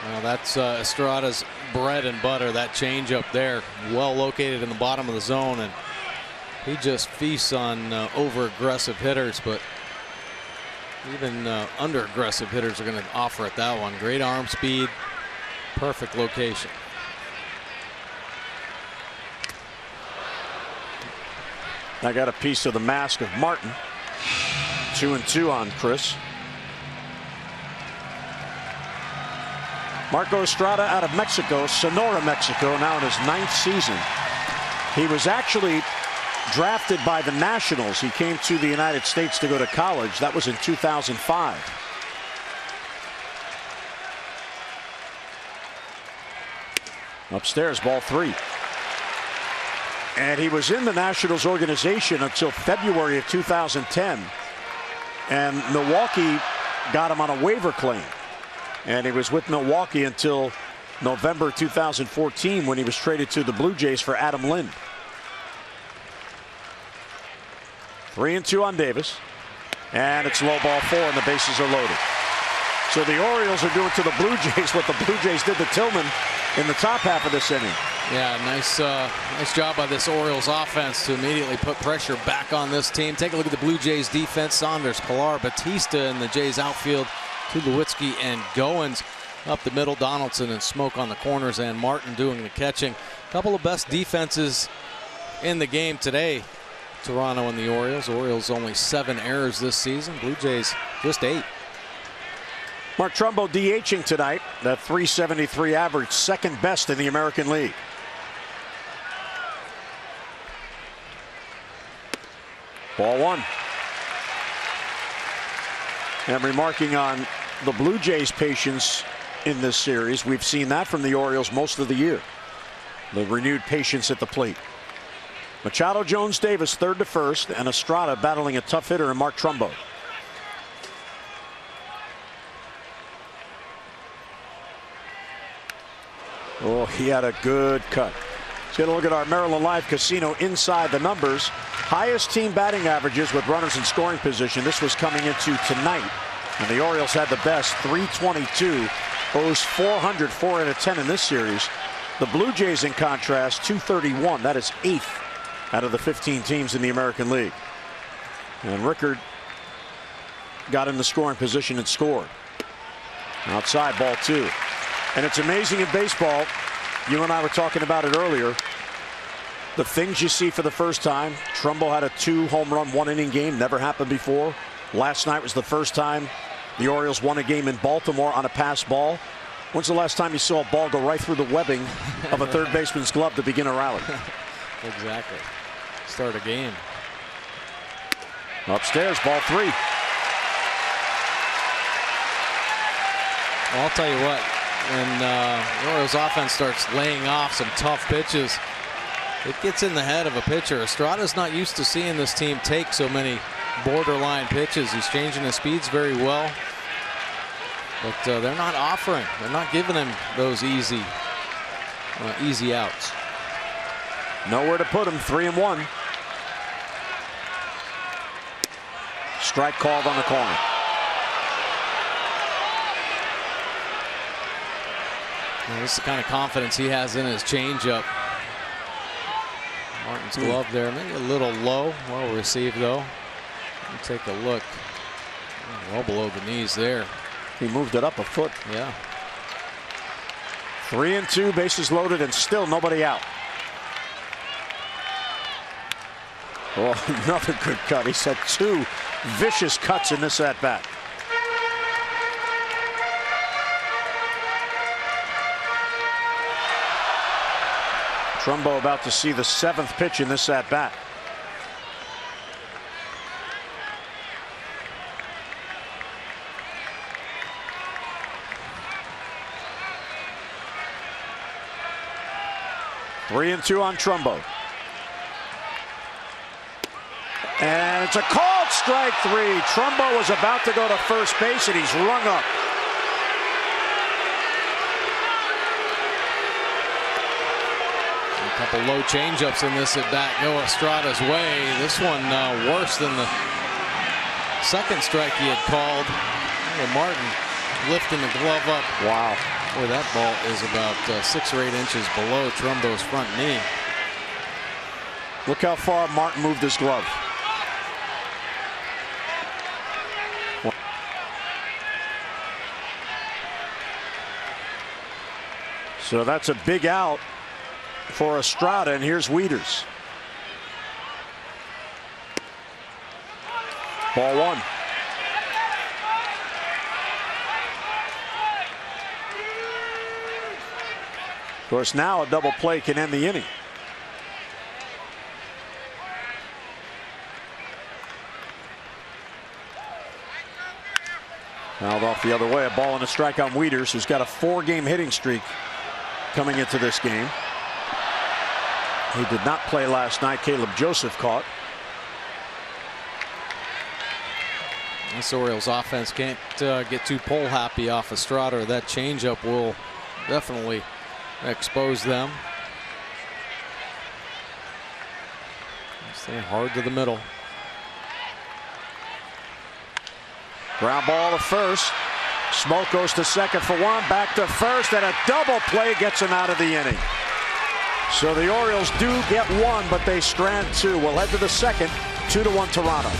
Speaker 4: Well, that's Estrada's bread and butter, that changeup there. Well located in the bottom of the zone, and he just feasts on over-aggressive hitters, but even under-aggressive hitters are going to offer at that one. Great arm speed, perfect location.
Speaker 2: I got a piece of the mask of Martin. 2-2 on Chris. Marco Estrada out of Mexico, Sonora, Mexico, now in his 9th season. He was actually drafted by the Nationals. He came to the United States to go to college. That was in 2005. Upstairs, ball 3. And he was in the Nationals organization until February of 2010. And Milwaukee got him on a waiver claim. And he was with Milwaukee until November 2014 when he was traded to the Blue Jays for Adam Lind. 3-2 on Davis. And it's low ball 4 and the bases are loaded. So the Orioles are doing to the Blue Jays what the Blue Jays did to Tillman in the top half of this inning.
Speaker 4: Yeah, nice job by this Orioles offense to immediately put pressure back on this team. Take a look at the Blue Jays defense. Saunders, Pilar, Batista in the Jays outfield. Tulowitzki and Goins up the middle. Donaldson and Smoke on the corners, and Martin doing the catching. A couple of best defenses in the game today. Toronto and the Orioles. Orioles only 7 errors this season. Blue Jays just 8.
Speaker 2: Mark Trumbo DHing tonight. That .373 average, second best in the American League. Ball 1. And remarking on the Blue Jays' patience in this series, we've seen that from the Orioles most of the year. The renewed patience at the plate. Machado, Jones, Davis, third to first, and Estrada battling a tough hitter in Mark Trumbo. Oh, he had a good cut. Let's get a look at our Maryland Live Casino inside the numbers. Highest team batting averages with runners in scoring position. This was coming into tonight. And the Orioles had the best, 322. Owes 400, 4 out of 10 in this series. The Blue Jays, in contrast, 231. That is 8th out of the 15 teams in the American League. And Rickard got in the scoring position and scored. Outside, ball 2. And it's amazing in baseball. You and I were talking about it earlier. The things you see for the first time. Trumbo had a 2-home run, 1-inning game. Never happened before. Last night was the first time the Orioles won a game in Baltimore on a pass ball. When's the last time you saw a ball go right through the webbing of a third baseman's glove to begin a rally?
Speaker 4: Exactly. Start a game.
Speaker 2: Upstairs, ball 3.
Speaker 4: Well, I'll tell you what. When the Orioles offense starts laying off some tough pitches, it gets in the head of a pitcher. Estrada's not used to seeing this team take so many borderline pitches. He's changing his speeds very well, but they're not offering. They're not giving him those easy outs.
Speaker 2: Nowhere to put him. 3-1. Strike called on the corner.
Speaker 4: Well, this is the kind of confidence he has in his changeup. Martin's glove there, maybe a little low. Well received though. Take a look. Well below the knees there.
Speaker 2: He moved it up a foot.
Speaker 4: Yeah.
Speaker 2: 3-2, bases loaded, and still nobody out. Oh, another good cut. He's had 2 vicious cuts in this at-bat. Trumbo about to see the 7th pitch in this at-bat. 3-2 on Trumbo. And it's a called strike 3. Trumbo was about to go to first base, and he's rung up.
Speaker 4: A couple low changeups in this at bat go Estrada's way. This one worse than the second strike he had called. Martin lifting the glove up.
Speaker 2: Wow.
Speaker 4: Boy, that ball is about 6 or 8 inches below Trumbo's front knee.
Speaker 2: Look how far Martin moved his glove. So that's a big out for Estrada, and here's Wieters. Ball 1. Of course, now a double play can end the inning. Fouled off the other way. A ball and a strike on Wieters, who's got a 4-game hitting streak coming into this game. He did not play last night. Caleb Joseph caught.
Speaker 4: This Orioles offense can't get too pole happy off Estrada. That changeup will definitely expose them. Stay hard to the middle.
Speaker 2: Ground ball to first. Smoke goes to second for 1, back to first, and a double play gets him out of the inning. So the Orioles do get 1, but they strand 2. We'll head to the second. 2-1 Toronto.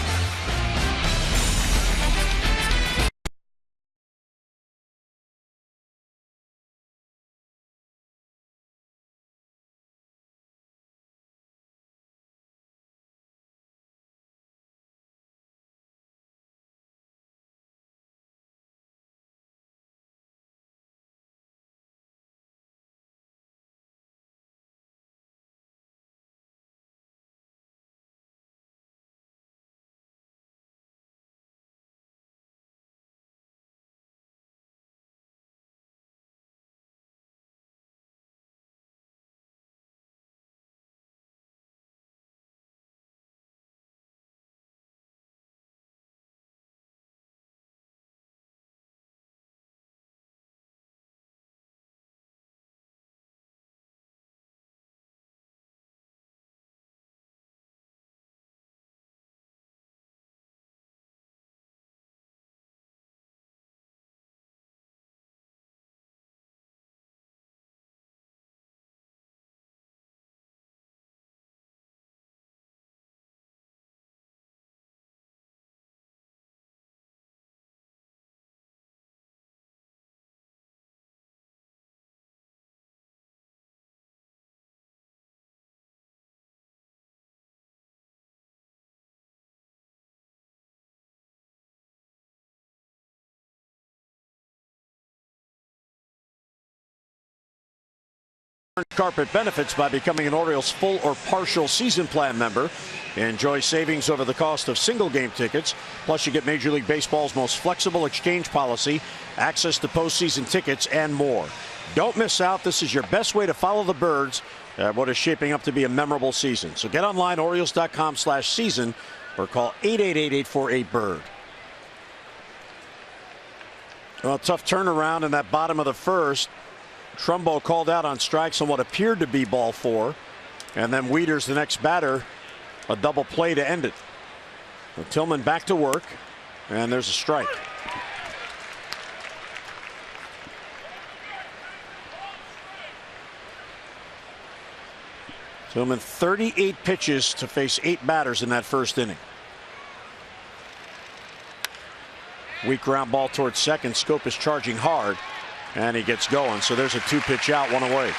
Speaker 2: Carpet benefits by becoming an Orioles full or partial season plan member. Enjoy savings over the cost of single game tickets. Plus, you get Major League Baseball's most flexible exchange policy, access to postseason tickets, and more. Don't miss out. This is your best way to follow the Birds at what is shaping up to be a memorable season. So get online, Orioles.com/season, or call 888-848-BIRD. Well, tough turnaround in that bottom of the first. Trumbo called out on strikes on what appeared to be ball 4. And then Wieters, the next batter, a double play to end it. So Tillman back to work, and there's a strike. Tillman 38 pitches to face 8 batters in that first inning. Weak ground ball towards second. Schoop is charging hard. And he gets going. So there's a 2-pitch out, 1 away.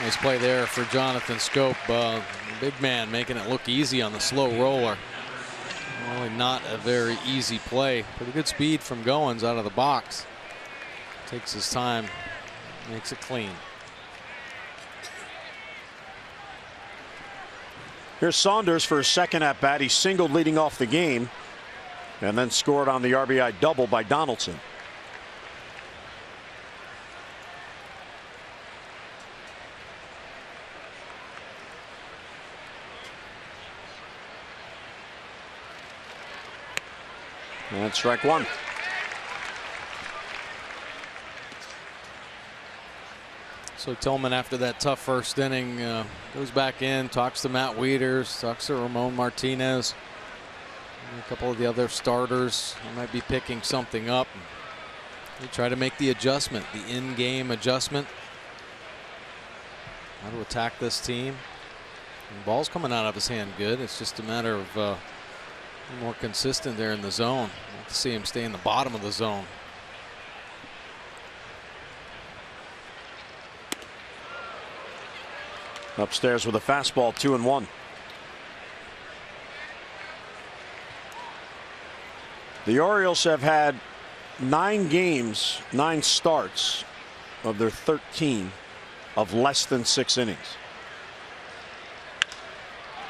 Speaker 4: Nice play there for Jonathan Schoop. Big man making it look easy on the slow roller. Really not a very easy play. Pretty good speed from Goins out of the box. Takes his time, makes it clean.
Speaker 2: Here's Saunders for his second at bat. He singled leading off the game and then scored on the RBI double by Donaldson. And strike one.
Speaker 4: So Tillman, after that tough first inning, goes back in, talks to Matt Wieters, talks to Ramon Martinez, and a couple of the other starters. He might be picking something up. They try to make the adjustment, the in-game adjustment. How to attack this team. And the ball's coming out of his hand good. It's just a matter of more consistent there in the zone. I'd like to see him stay in the bottom of the zone.
Speaker 2: Upstairs with a fastball, 2-1. The Orioles have had 9 games, 9 starts of their 13 of less than 6 innings.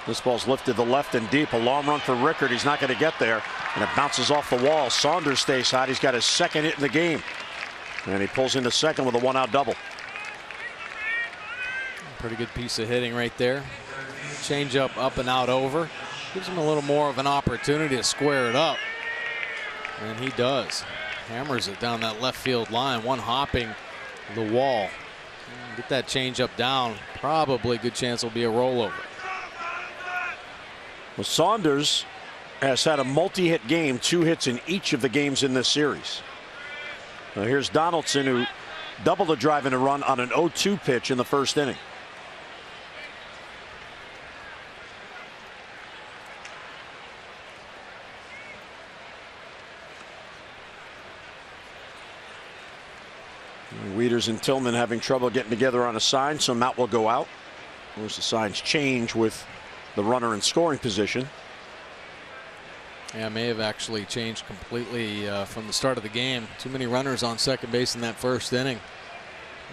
Speaker 2: This ball's lifted to left and deep. A long run for Rickard. He's not going to get there. And it bounces off the wall. Saunders stays hot. He's got his second hit in the game. And he pulls into second with a 1-out double.
Speaker 4: Pretty good piece of hitting right there. Change up and out over. Gives him a little more of an opportunity to square it up. And he does. Hammers it down that left field line. One hopping the wall. Get that change up down. Probably a good chance it'll be a rollover.
Speaker 2: Well, Saunders has had a multi-hit game, 2 hits in each of the games in this series. Now here's Donaldson, who doubled a drive and a run on an 0-2 pitch in the first inning. Wieters and Tillman having trouble getting together on a sign, so Matt will go out. Of course, the signs change with the runner in scoring position.
Speaker 4: Yeah, may have actually changed completely from the start of the game. Too many runners on second base in that first inning.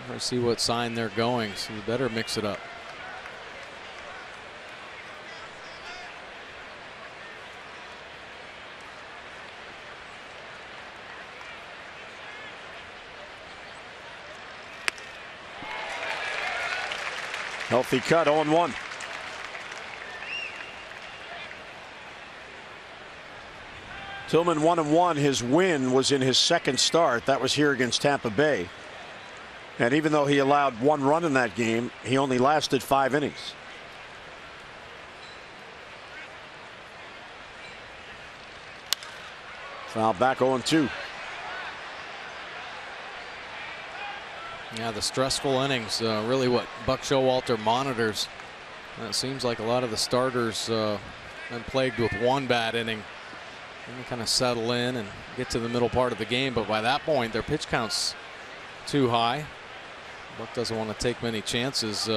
Speaker 4: Let's see what sign they're going, so you better mix it up.
Speaker 2: Healthy cut, 0-1. Tillman 1-1. His win was in his second start. That was here against Tampa Bay. And even though he allowed 1 run in that game, he only lasted 5 innings. Foul back, 0-2.
Speaker 4: Yeah, the stressful innings, really what Buck Showalter monitors. It seems like a lot of the starters been plagued with 1 bad inning. And they kind of settle in and get to the middle part of the game, but by that point their pitch count's too high. Buck doesn't want to take many chances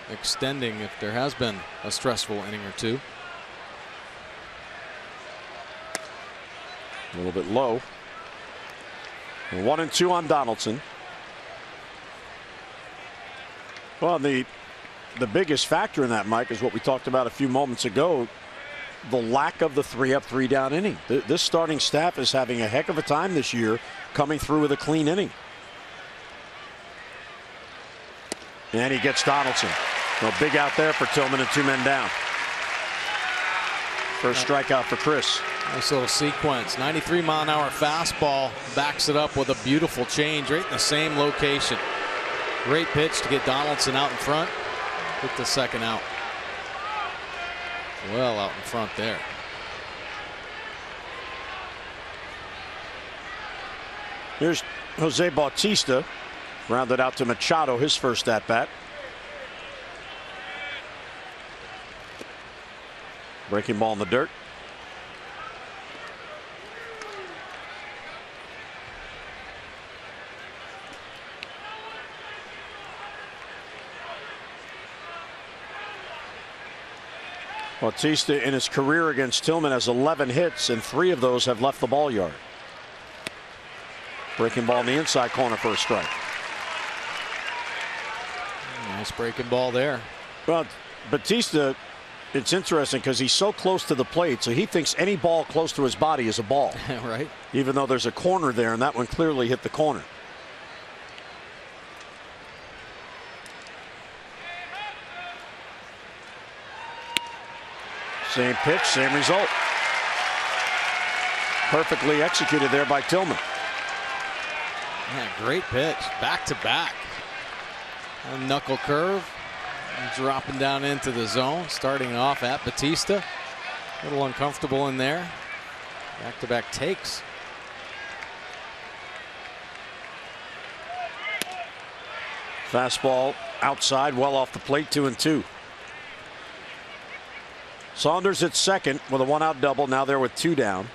Speaker 4: extending if there has been a stressful inning or 2.
Speaker 2: A little bit low. And 1-2 on Donaldson. Well, the biggest factor in that, Mike, is what we talked about a few moments ago. The lack of the 3-up, 3-down inning. This starting staff is having a heck of a time this year coming through with a clean inning. And he gets Donaldson. No big out there for Tillman and 2 men down. First strikeout for Chris.
Speaker 4: Nice little sequence. 93-mile-an-hour fastball backs it up with a beautiful change right in the same location. Great pitch to get Donaldson out in front. Get the second out. Well out in front there.
Speaker 2: Here's Jose Bautista. Rounded out to Machado, his first at bat. Breaking ball in the dirt. Bautista in his career against Tillman has 11 hits, and 3 of those have left the ball yard. Breaking ball in the inside corner for a strike.
Speaker 4: Nice breaking ball there.
Speaker 2: Well, Bautista, it's interesting because he's so close to the plate, so he thinks any ball close to his body is a ball.
Speaker 4: Right.
Speaker 2: Even though there's a corner there, and that one clearly hit the corner. Same pitch, same result. Perfectly executed there by Tillman.
Speaker 4: Yeah, great pitch. Back to back. A knuckle curve. And dropping down into the zone. Starting off at Bautista. A little uncomfortable in there. Back to back takes.
Speaker 2: Fastball outside, well off the plate, 2-2. Saunders at second with a 1-out double. Now they're with 2 down.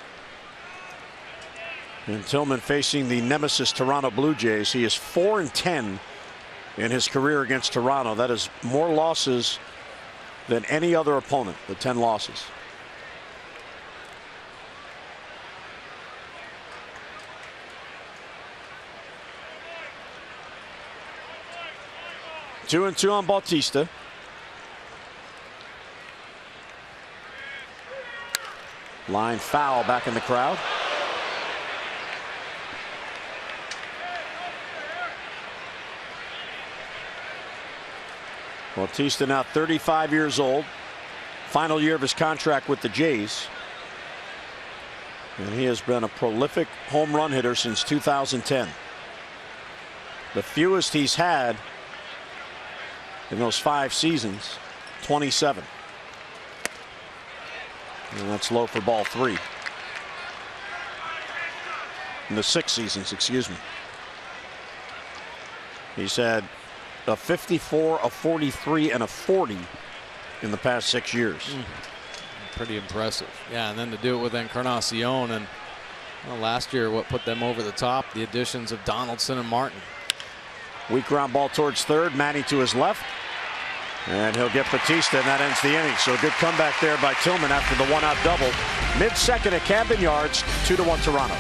Speaker 2: And Tillman facing the nemesis Toronto Blue Jays. He is 4-10 in his career against Toronto. That is more losses than any other opponent, the 10 losses. Two and two on Bautista. Line foul back in the crowd. Bautista now 35 years old. Final year of his contract with the Jays. And he has been a prolific home run hitter since 2010. The fewest he's had in those 5 seasons, 27. And that's low for ball 3. In the 6 seasons, excuse me. He's had a 54, a 43, and a 40 in the past 6 years.
Speaker 4: Pretty impressive. Yeah, and then to do it with Encarnacion, and well, last year what put them over the top, the additions of Donaldson and Martin.
Speaker 2: Weak ground ball towards third. Manny to his left. And he'll get Bautista, and that ends the inning. So a good comeback there by Tillman after the 1-out double. Mid-second at Camden Yards, 2-1 Toronto.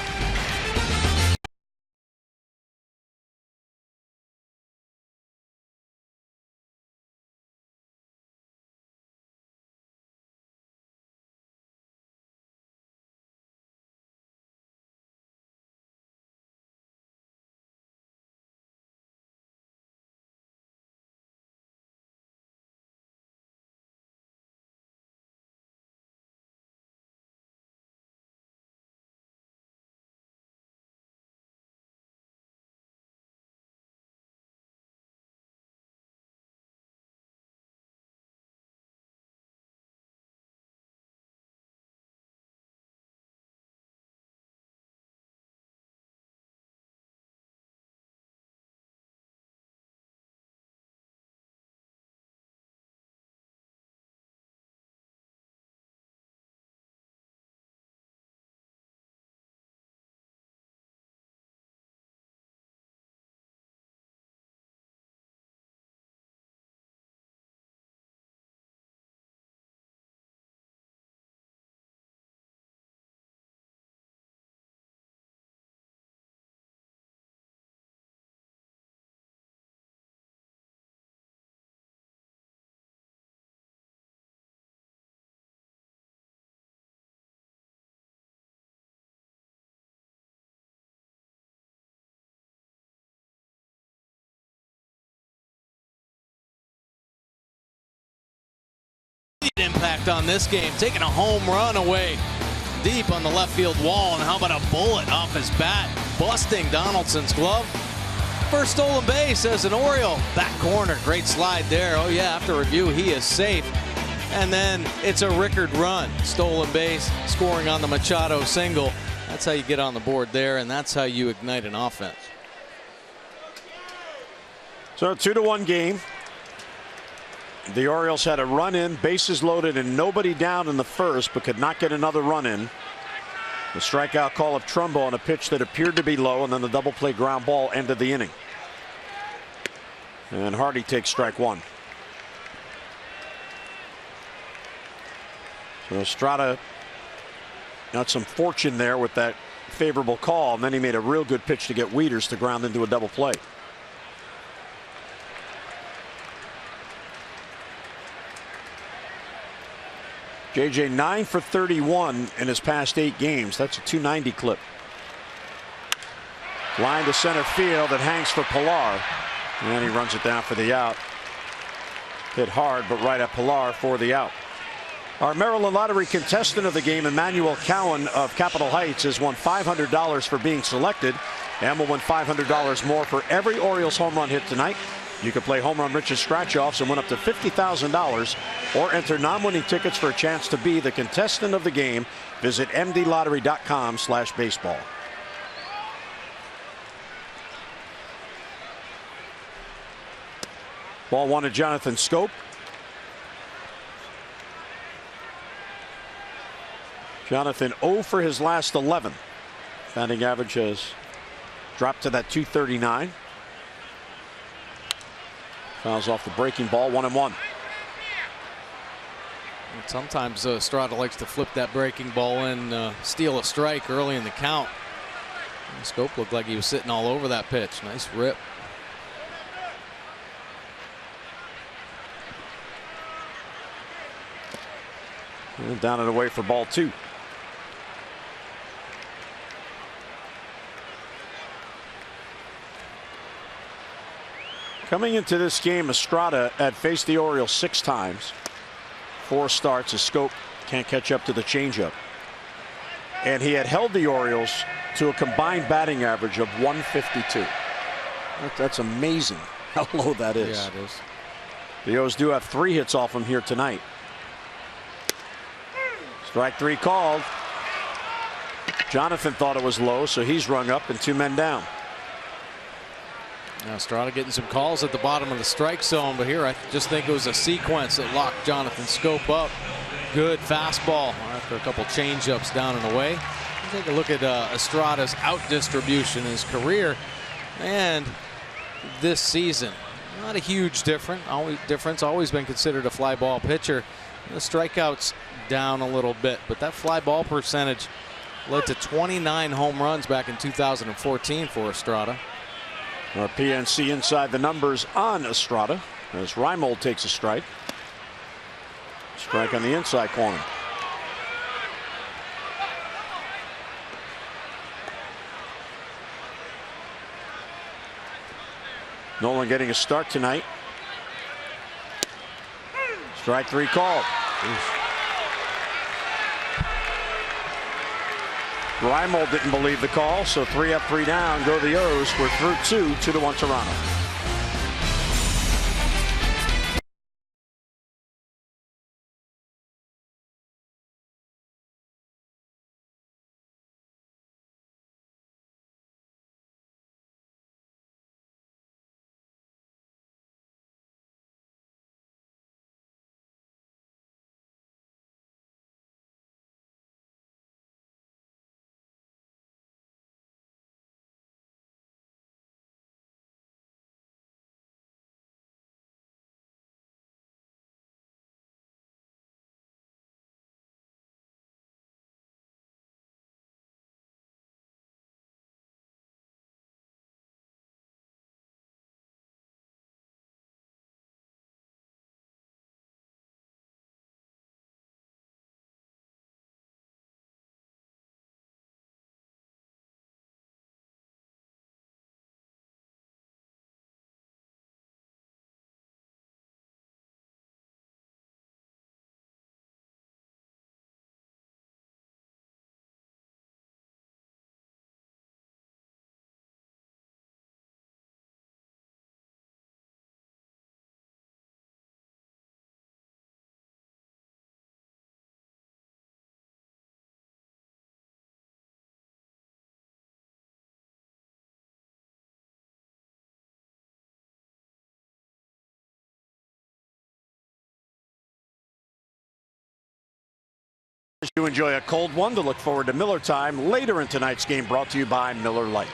Speaker 4: Impact on this game, taking a home run away deep on the left field wall, and how about a bullet off his bat, busting Donaldson's glove. First stolen base as an Oriole. Back corner, great slide there. Oh yeah, after review he is safe. And then it's a Rickard run, stolen base, scoring on the Machado single. That's how you get on the board there, and that's how you ignite an offense.
Speaker 2: So a 2-1 game. The Orioles had a run in, bases loaded, and nobody down in the first, but could not get another run in. The strikeout call of Trumbo on a pitch that appeared to be low, and then the double play ground ball ended the inning. And Hardy takes strike 1. So Estrada got some fortune there with that favorable call, and then he made a real good pitch to get Wieters to ground into a double play. JJ 9 for 31 in his past 8 games. That's a .290 clip. Line to center field, that hangs for Pilar, and he runs it down for the out. Hit hard, but right at Pilar for the out. Our Maryland Lottery contestant of the game, Emmanuel Cowan of Capitol Heights, has won $500 for being selected and will win $500 more for every Orioles home run hit tonight. You can play Home Run Rich's scratch-offs and win up to $50,000 or enter non-winning tickets for a chance to be the contestant of the game. Visit mdlottery.com/baseball. Ball 1 to Jonathan Schoop. Jonathan 0 for his last 11. Batting average has dropped to that .239. Fouls off the breaking ball, 1-1.
Speaker 4: Sometimes Estrada likes to flip that breaking ball and steal a strike early in the count. And Schoop looked like he was sitting all over that pitch. Nice rip.
Speaker 2: And down and away for ball 2. Coming into this game, Estrada had faced the Orioles 6 times. 4 starts as Schoop can't catch up to the changeup. And he had held the Orioles to a combined batting average of 152. That's amazing how low that is.
Speaker 4: Yeah, it is.
Speaker 2: The O's do have 3 hits off him here tonight. Strike 3 called. Jonathan thought it was low, so he's rung up and 2 men down.
Speaker 4: Now Estrada getting some calls at the bottom of the strike zone, but here I just think it was a sequence that locked Jonathan Schoop up. Good fastball after a couple change-ups down and away. Take a look at Estrada's out distribution in his career and this season. Not a huge difference. Always been considered a fly ball pitcher. The strikeouts down a little bit, but that fly ball percentage led to 29 home runs back in 2014 for Estrada.
Speaker 2: Our PNC inside the numbers on Estrada as Reimold takes a strike. Strike on the inside corner. Nolan getting a start tonight. Strike 3 called. Reimold didn't believe the call, so 3 up, 3 down go the O's. We're through 2-1 Toronto. You enjoy a cold one to look forward to Miller time later in tonight's game, brought to you by Miller Lite.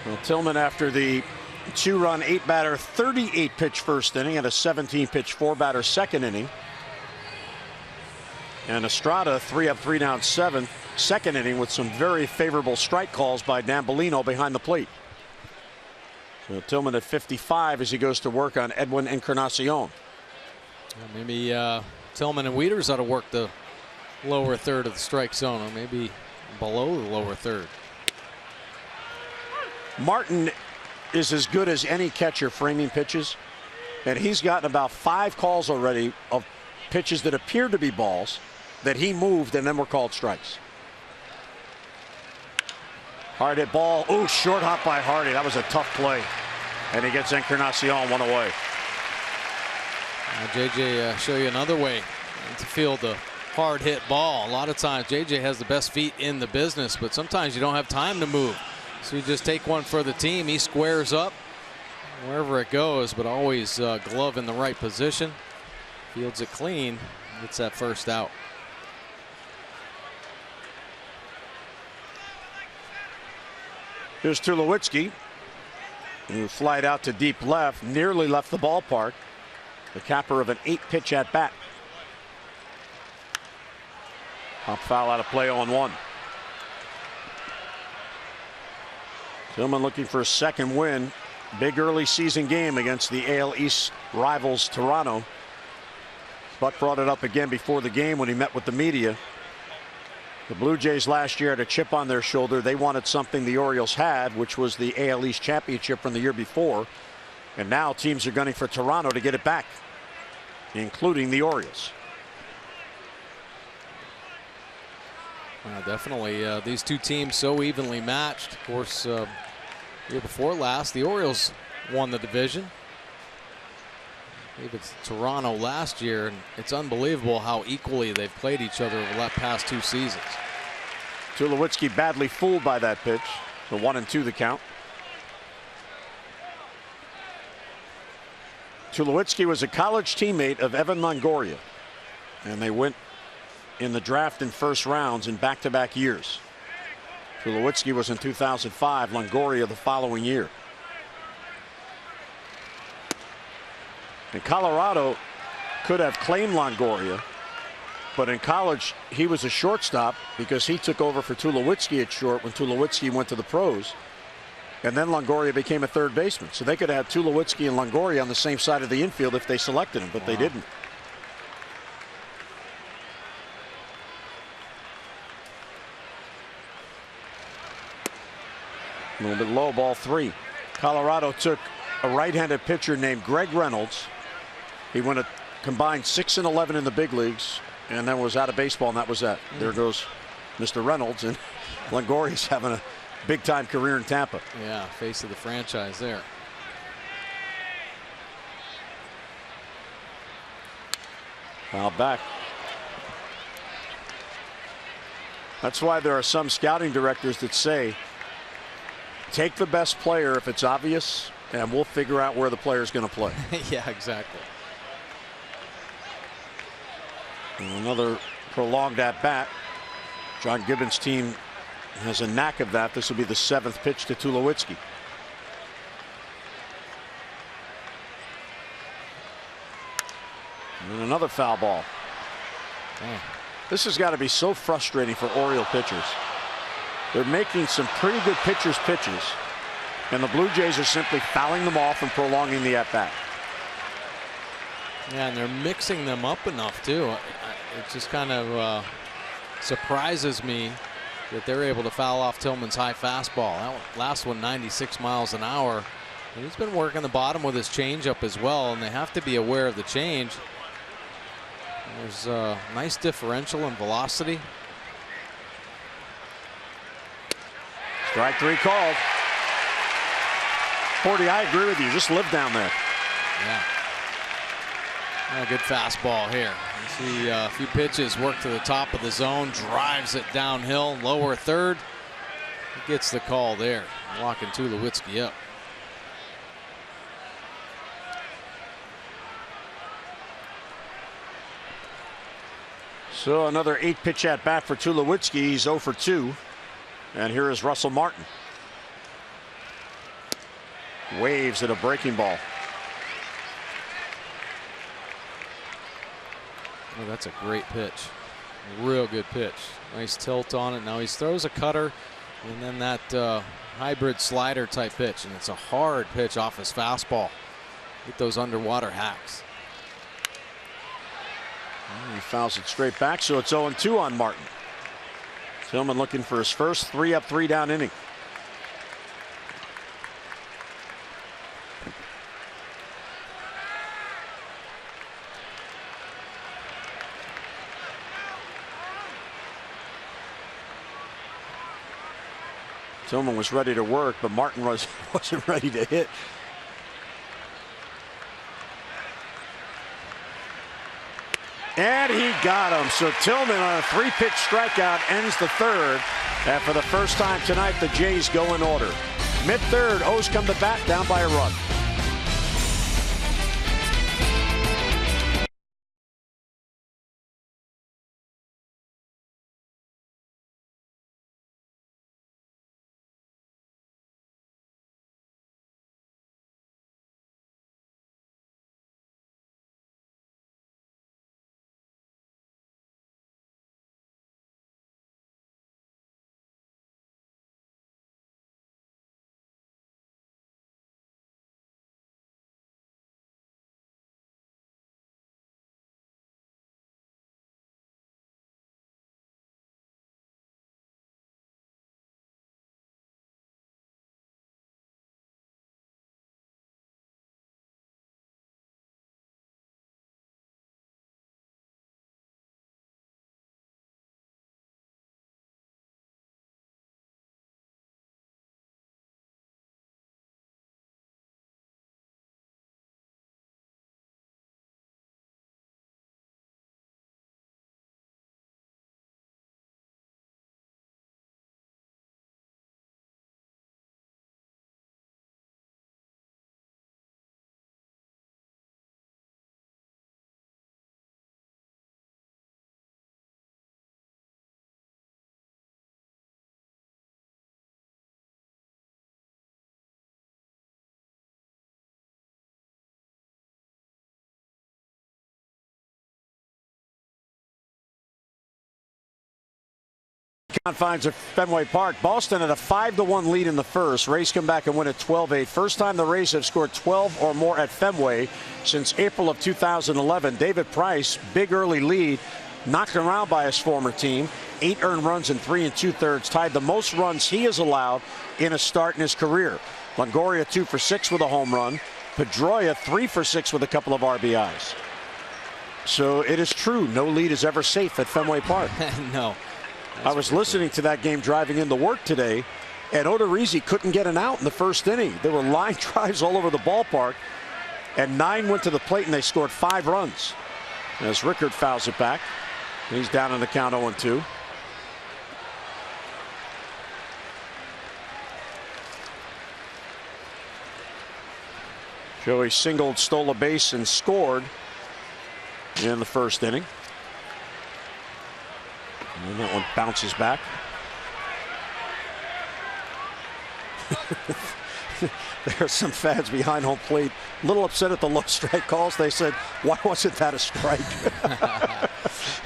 Speaker 2: Well, Tillman, after the 2-run 8-batter 38-pitch first inning and a 17-pitch 4-batter second inning, And Estrada 3 up, 3 down, 7. Second inning with some very favorable strike calls by Dan Bellino behind the plate. So Tillman at 55 as he goes to work on Edwin Encarnacion.
Speaker 4: Maybe Tillman and Wieters ought to work the lower third of the strike zone, or maybe below the lower third.
Speaker 2: Martin is as good as any catcher framing pitches, and he's gotten about 5 calls already of pitches that appeared to be balls that he moved and then were called strikes. Hard hit ball. Ooh, short hop by Hardy. That was a tough play. And he gets Encarnacion one away.
Speaker 4: JJ show you another way to field a hard hit ball. A lot of times JJ has the best feet in the business, but sometimes you don't have time to move. So you just take one for the team. He squares up wherever it goes, but always glove in the right position. Fields it clean, gets that first out.
Speaker 2: Here's Tulowitzki, who flied out to deep left, nearly left the ballpark. The capper of an 8-pitch at bat. Pop foul out of play on 1. Tillman looking for a second win. Big early season game against the AL East rivals Toronto. Buck brought it up again before the game when he met with the media. The Blue Jays last year had a chip on their shoulder. They wanted something the Orioles had, which was the AL East championship from the year before. And now teams are gunning for Toronto to get it back, including the Orioles.
Speaker 4: Definitely these two teams so evenly matched. Of course, year before last, the Orioles won the division. I believe it's Toronto last year, and it's unbelievable how equally they've played each other over the past 2 seasons.
Speaker 2: Tulowitzki badly fooled by that pitch. So 1-2 the count. Tulowitzki was a college teammate of Evan Longoria, and they went in the draft in first rounds in back-to-back years. Tulowitzki was in 2005, Longoria the following year. And Colorado could have claimed Longoria, but in college he was a shortstop because he took over for Tulowitzki at short when Tulowitzki went to the pros. And then Longoria became a third baseman. So they could have had Tulowitzki and Longoria on the same side of the infield if they selected him, but they didn't. A little bit low, ball 3. Colorado took a right-handed pitcher named Greg Reynolds. He went a combined 6-11 in the big leagues and then was out of baseball, and that was that. There goes Mr. Reynolds, and Longoria's having a big-time career in Tampa.
Speaker 4: Yeah, face of the franchise there.
Speaker 2: Foul back. That's why there are some scouting directors that say, take the best player if it's obvious, and we'll figure out where the player's going to play.
Speaker 4: Yeah, exactly.
Speaker 2: And another prolonged at-bat. John Gibbons' team has a knack of that. This will be the 7th pitch to Tulowitzki. And another foul ball. This has got to be so frustrating for Oriole pitchers. They're making some pretty good pitchers pitches, and the Blue Jays are simply fouling them off and prolonging the at-bat.
Speaker 4: Yeah, and they're mixing them up enough too. It just kind of surprises me that they're able to foul off Tillman's high fastball. That last one 96 miles an hour. And he's been working the bottom with his changeup as well, and they have to be aware of the change. There's a nice differential in velocity.
Speaker 2: Strike 3 called. Forty, I agree with you. Just live down there.
Speaker 4: Yeah. A good fastball here. You see a few pitches work to the top of the zone, drives it downhill, lower third. He gets the call there, locking Tulowitzki up.
Speaker 2: So another 8-pitch at bat for Tulowitzki. He's 0 for 2. And here is Russell Martin. Waves at a breaking ball.
Speaker 4: Oh, that's a great pitch. Real good pitch. Nice tilt on it. Now he throws a cutter and then that hybrid slider type pitch, and it's a hard pitch off his fastball. Get those underwater hacks.
Speaker 2: He fouls it straight back, so it's 0-2 on Martin. Tillman looking for his first 3-up, 3-down inning. Tillman was ready to work, but Martin wasn't ready to hit. And he got him. So Tillman on a 3-pitch strikeout ends the third. And for the first time tonight, the Jays go in order. Mid-third, O's come to bat, down by a run. Confines of Fenway Park. Boston had a 5-1 lead in the first. Rays come back and win at 12-8. First time the Rays have scored 12 or more at Fenway since April of 2011. David Price, big early lead, knocked around by his former team. 8 earned runs in 3 2/3, tied the most runs he has allowed in a start in his career. Longoria 2 for 6 with a home run. Pedroia 3 for 6 with a couple of RBIs. So it is true, no lead is ever safe at Fenway Park.
Speaker 4: No.
Speaker 2: I was listening to that game driving into work today, and Odorizzi couldn't get an out in the first inning. There were line drives all over the ballpark, and 9 went to the plate, and they scored 5 runs. As Rickard fouls it back, he's down in the count 0-2. Joey singled, stole a base, and scored in the first inning. And that one bounces back. There are some fans behind home plate a little upset at the low strike calls. They said, why wasn't that a strike?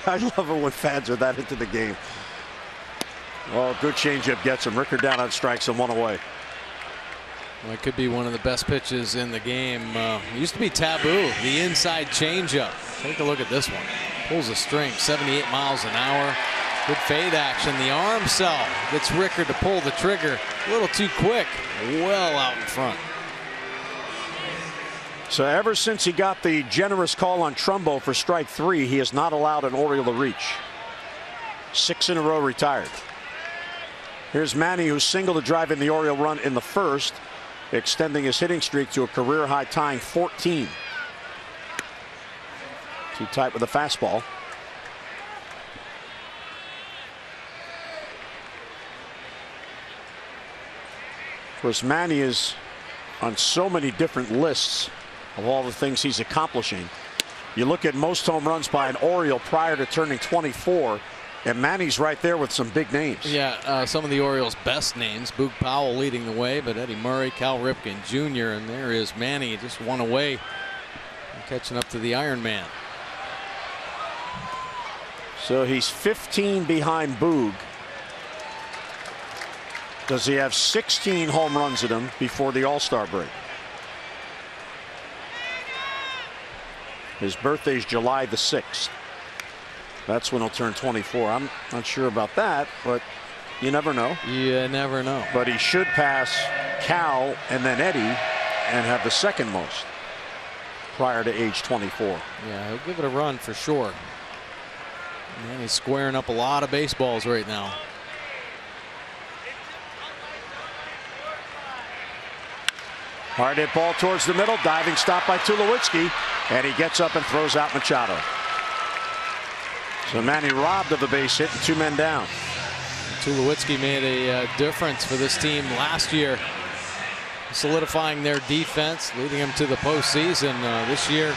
Speaker 2: I love it when fans are that into the game. Well, good changeup gets him. Rickard down on strikes and 1 away.
Speaker 4: Well, it could be one of the best pitches in the game. It used to be taboo, the inside changeup. Take a look at this one. Pulls a string, 78 miles an hour. Good fade action. The arm cell gets Rickard to pull the trigger a little too quick. Well out in front.
Speaker 2: So ever since he got the generous call on Trumbo for strike 3, he has not allowed an Oriole to reach. 6 in a row retired. Here's Manny, who singled to drive in the Oriole run in the first, extending his hitting streak to a career high tying 14. Too tight with the fastball. Of course, Manny is on so many different lists of all the things he's accomplishing. You look at most home runs by an Oriole prior to turning 24, and Manny's right there with some big names.
Speaker 4: Yeah, some of the Orioles' best names. Boog Powell leading the way, but Eddie Murray, Cal Ripken Jr., and there is Manny, just 1 away, catching up to the Iron Man.
Speaker 2: So he's 15 behind Boog. Does he have 16 home runs in him before the All-Star break? His birthday's July the 6th. That's when he'll turn 24. I'm not sure about that, but you never know.
Speaker 4: You never know.
Speaker 2: But he should pass Cal and then Eddie and have the second most prior to age 24.
Speaker 4: Yeah, he'll give it a run for sure. And he's squaring up a lot of baseballs right now.
Speaker 2: Hard hit ball towards the middle. Diving stop by Tulowitzki. And he gets up and throws out Machado. So Manny robbed of the base hit and 2 men down.
Speaker 4: Tulowitzki made a difference for this team last year, solidifying their defense, leading them to the postseason. This year,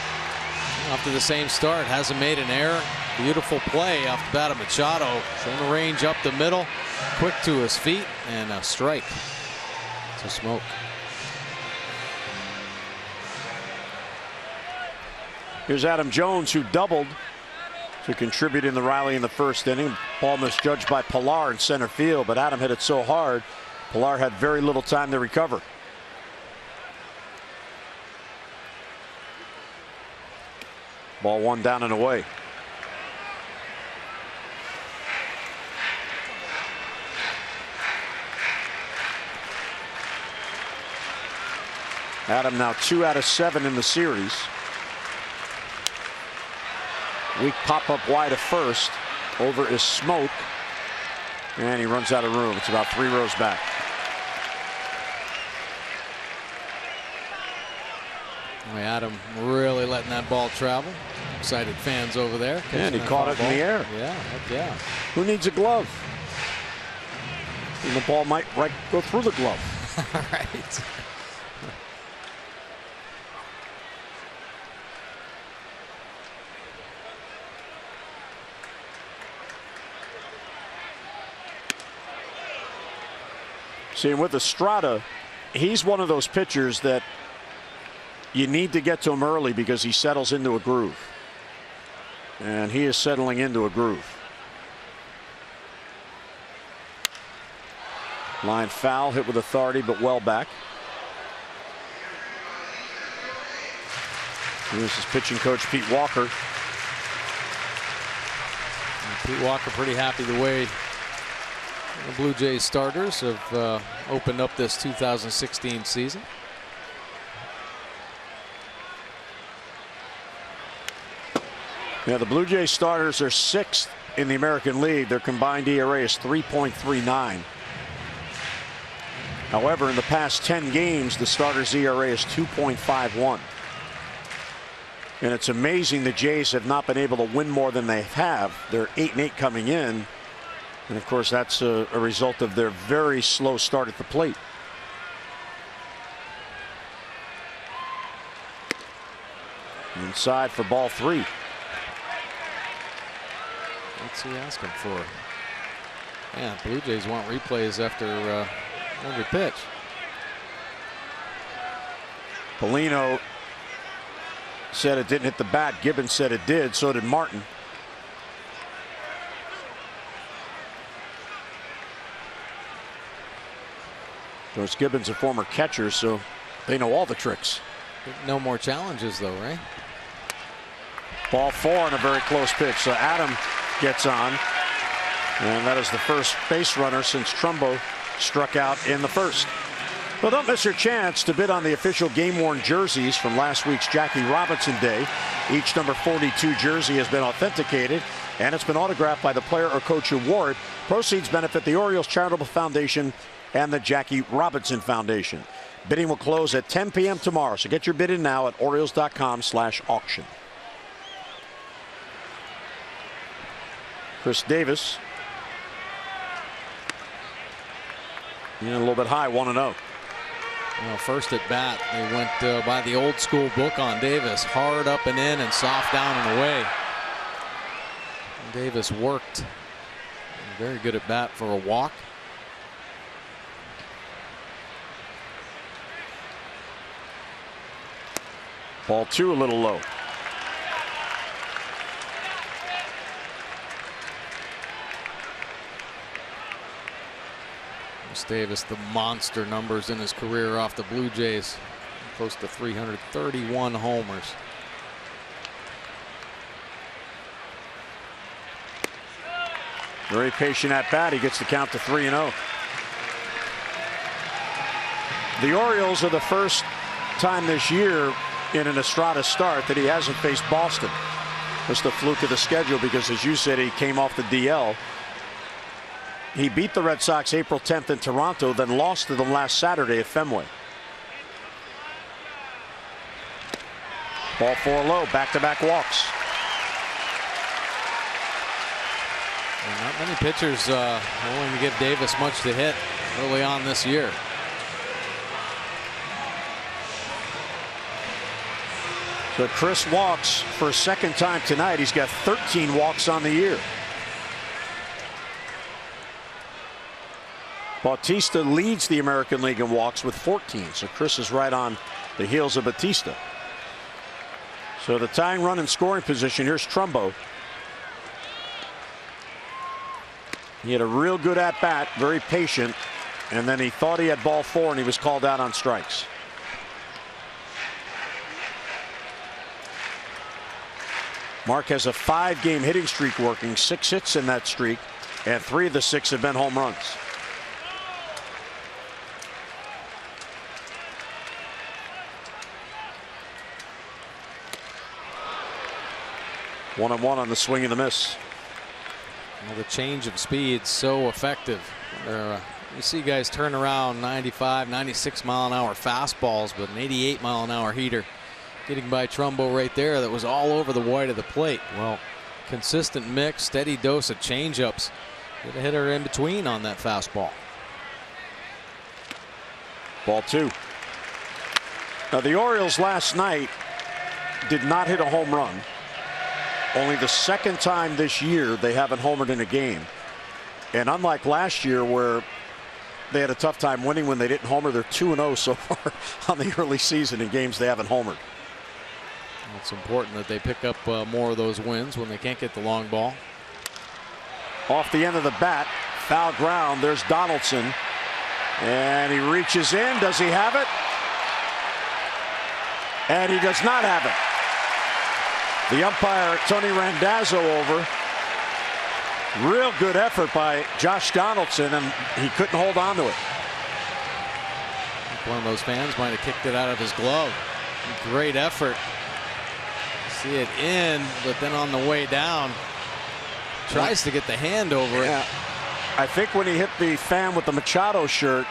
Speaker 4: off to the same start, hasn't made an error. Beautiful play off the bat of Machado, showing the range up the middle, quick to his feet, and a strike to Smoke.
Speaker 2: Here's Adam Jones, who doubled to contribute in the rally in the first inning. Ball misjudged by Pilar in center field, but Adam hit it so hard, Pilar had very little time to recover. Ball 1 down and away. Adam now 2 out of 7 in the series. Weak pop up wide of first. Over is Smoke. And he runs out of room. It's about 3 rows back.
Speaker 4: Adam really letting that ball travel. Excited fans over there.
Speaker 2: And he caught it in the air.
Speaker 4: Yeah, heck yeah.
Speaker 2: Who needs a glove? And the ball might go through the glove.
Speaker 4: Right.
Speaker 2: See, with Estrada, he's one of those pitchers that you need to get to him early because he settles into a groove. And he is settling into a groove. Line foul, hit with authority, but well back. Here's his pitching coach, Pete Walker.
Speaker 4: And Pete Walker pretty happy the way the Blue Jays starters have opened up this 2016 season.
Speaker 2: Yeah, the Blue Jays starters are 6th in the American League. Their combined ERA is 3.39. However, in the past 10 games, the starters' ERA is 2.51. And it's amazing the Jays have not been able to win more than they have. They're 8-8 coming in. And of course, that's a result of their very slow start at the plate. Inside for ball 3.
Speaker 4: What's he asking for? Yeah, Blue Jays want replays after every pitch.
Speaker 2: Polino said it didn't hit the bat. Gibbons said it did. So did Martin. Of course, Gibbons a former catcher, so they know all the tricks.
Speaker 4: No more challenges, though, right?
Speaker 2: Ball 4 on a very close pitch. So Adam gets on. And that is the first base runner since Trumbo struck out in the first. Well, don't miss your chance to bid on the official game-worn jerseys from last week's Jackie Robinson Day. Each number 42 jersey has been authenticated, and it's been autographed by the player or coach who wore it. Proceeds benefit the Orioles Charitable Foundation and the Jackie Robinson Foundation. Bidding will close at 10 p.m. tomorrow, so get your bid in now at Orioles.com/auction. Chris Davis. Yeah, a little bit high, 1-0.
Speaker 4: Well, first at bat, they went by the old school book on Davis. Hard up and in and soft down and away. And Davis worked. Very good at bat for a walk.
Speaker 2: Ball 2 a little low.
Speaker 4: Chris Davis, the monster numbers in his career off the Blue Jays. Close to 331 homers.
Speaker 2: Very patient at bat. He gets the count to 3-0. The Orioles are the first time this year in an Estrada start that he hasn't faced Boston. Just a fluke of the schedule because, as you said, he came off the DL. He beat the Red Sox April 10th in Toronto, then lost to them last Saturday at Fenway. Ball 4 low, back-to-back walks.
Speaker 4: And not many pitchers willing to give Davis much to hit early on this year.
Speaker 2: So Chris walks for a second time tonight. He's got 13 walks on the year. Bautista leads the American League in walks with 14. So Chris is right on the heels of Bautista. So the tying run in scoring position. Here's Trumbo. He had a real good at bat, very patient, and then he thought he had ball 4 and he was called out on strikes. Mark has a 5-game hitting streak working, 6 hits in that streak, and 3 of the 6 have been home runs. One and one on the swing and the miss.
Speaker 4: Well, the change of speed so effective. You see guys turn around 95, 96 mile an hour fastballs, but an 88 mile an hour heater getting by Trumbo right there that was all over the white of the plate. Well, consistent mix, steady dose of changeups. Get a hitter in between on that fastball.
Speaker 2: Ball 2. Now the Orioles last night did not hit a home run. Only the second time this year they haven't homered in a game. And unlike last year where they had a tough time winning when they didn't homer, they're 2-0 so far on the early season in games they haven't homered.
Speaker 4: It's important that they pick up more of those wins when they can't get the long ball.
Speaker 2: Off the end of the bat, foul ground. There's Donaldson. And he reaches in. Does he have it? And he does not have it. The umpire, Tony Randazzo, over. Real good effort by Josh Donaldson, and he couldn't hold on to it.
Speaker 4: One of those fans might have kicked it out of his glove. Great effort. See it in, but then on the way down, tries to get the hand over it.
Speaker 2: I think when he hit the fan with the Machado shirt,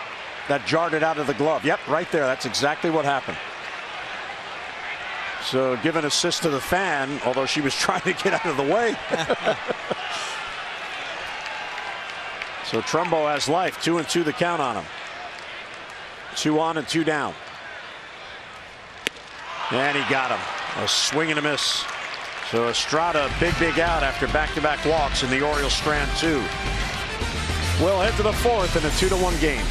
Speaker 2: that jarred it out of the glove. Yep, right there. That's exactly what happened. So give an assist to the fan, although she was trying to get out of the way. So Trumbo has life. 2-2 the count on him. 2 on and 2 down. And he got him. A swing and a miss. So Estrada, big out after back-to-back walks, and the Orioles strand 2. We'll head to the 4th in a 2-1 game.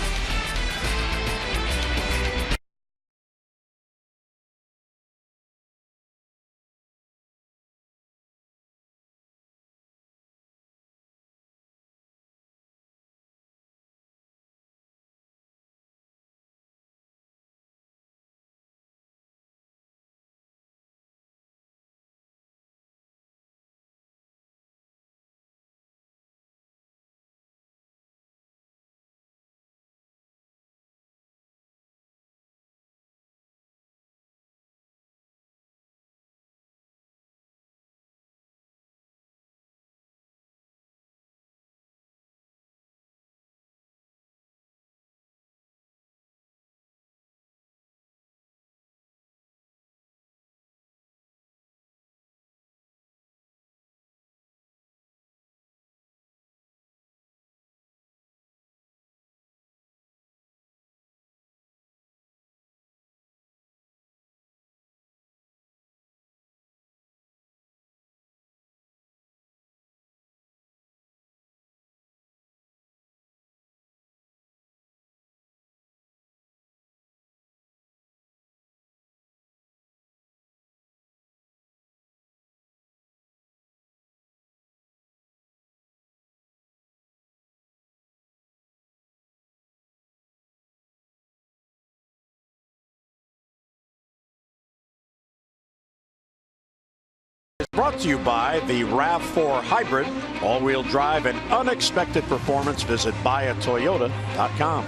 Speaker 2: brought to you by the RAV4 Hybrid, all-wheel drive and unexpected performance. Visit buyatoyota.com.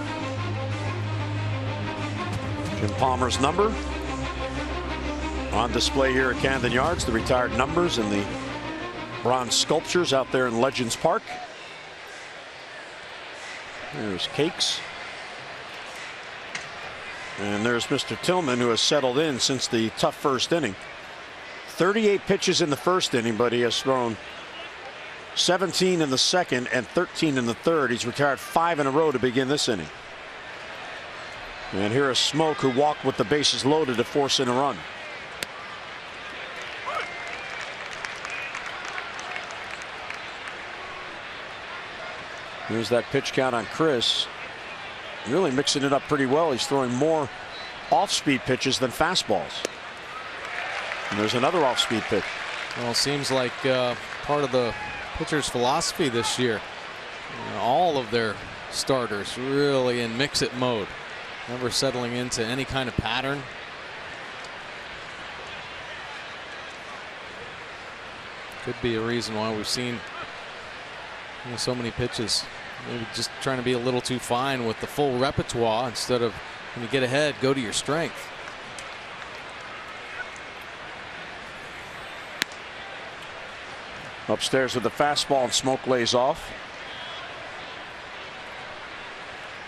Speaker 2: Jim Palmer's number on display here at Camden Yards. The retired numbers and the bronze sculptures out there in Legends Park. There's Cakes. And there's Mr. Tillman, who has settled in since the tough first inning. 38 pitches in the first inning, but he has thrown 17 in the second and 13 in the third. He's retired 5 in a row to begin this inning. And here is Smoke, who walked with the bases loaded to force in a run. Here's that pitch count on Chris. Really mixing it up pretty well. He's throwing more off-speed pitches than fastballs. And there's another off-speed pitch.
Speaker 4: Well, it seems like part of the pitcher's philosophy this year. All of their starters really in mix-it mode. Never settling into any kind of pattern. Could be a reason why we've seen so many pitches. Maybe just trying to be a little too fine with the full repertoire instead of, when you get ahead, go to your strength.
Speaker 2: Upstairs with the fastball, and Smoke lays off.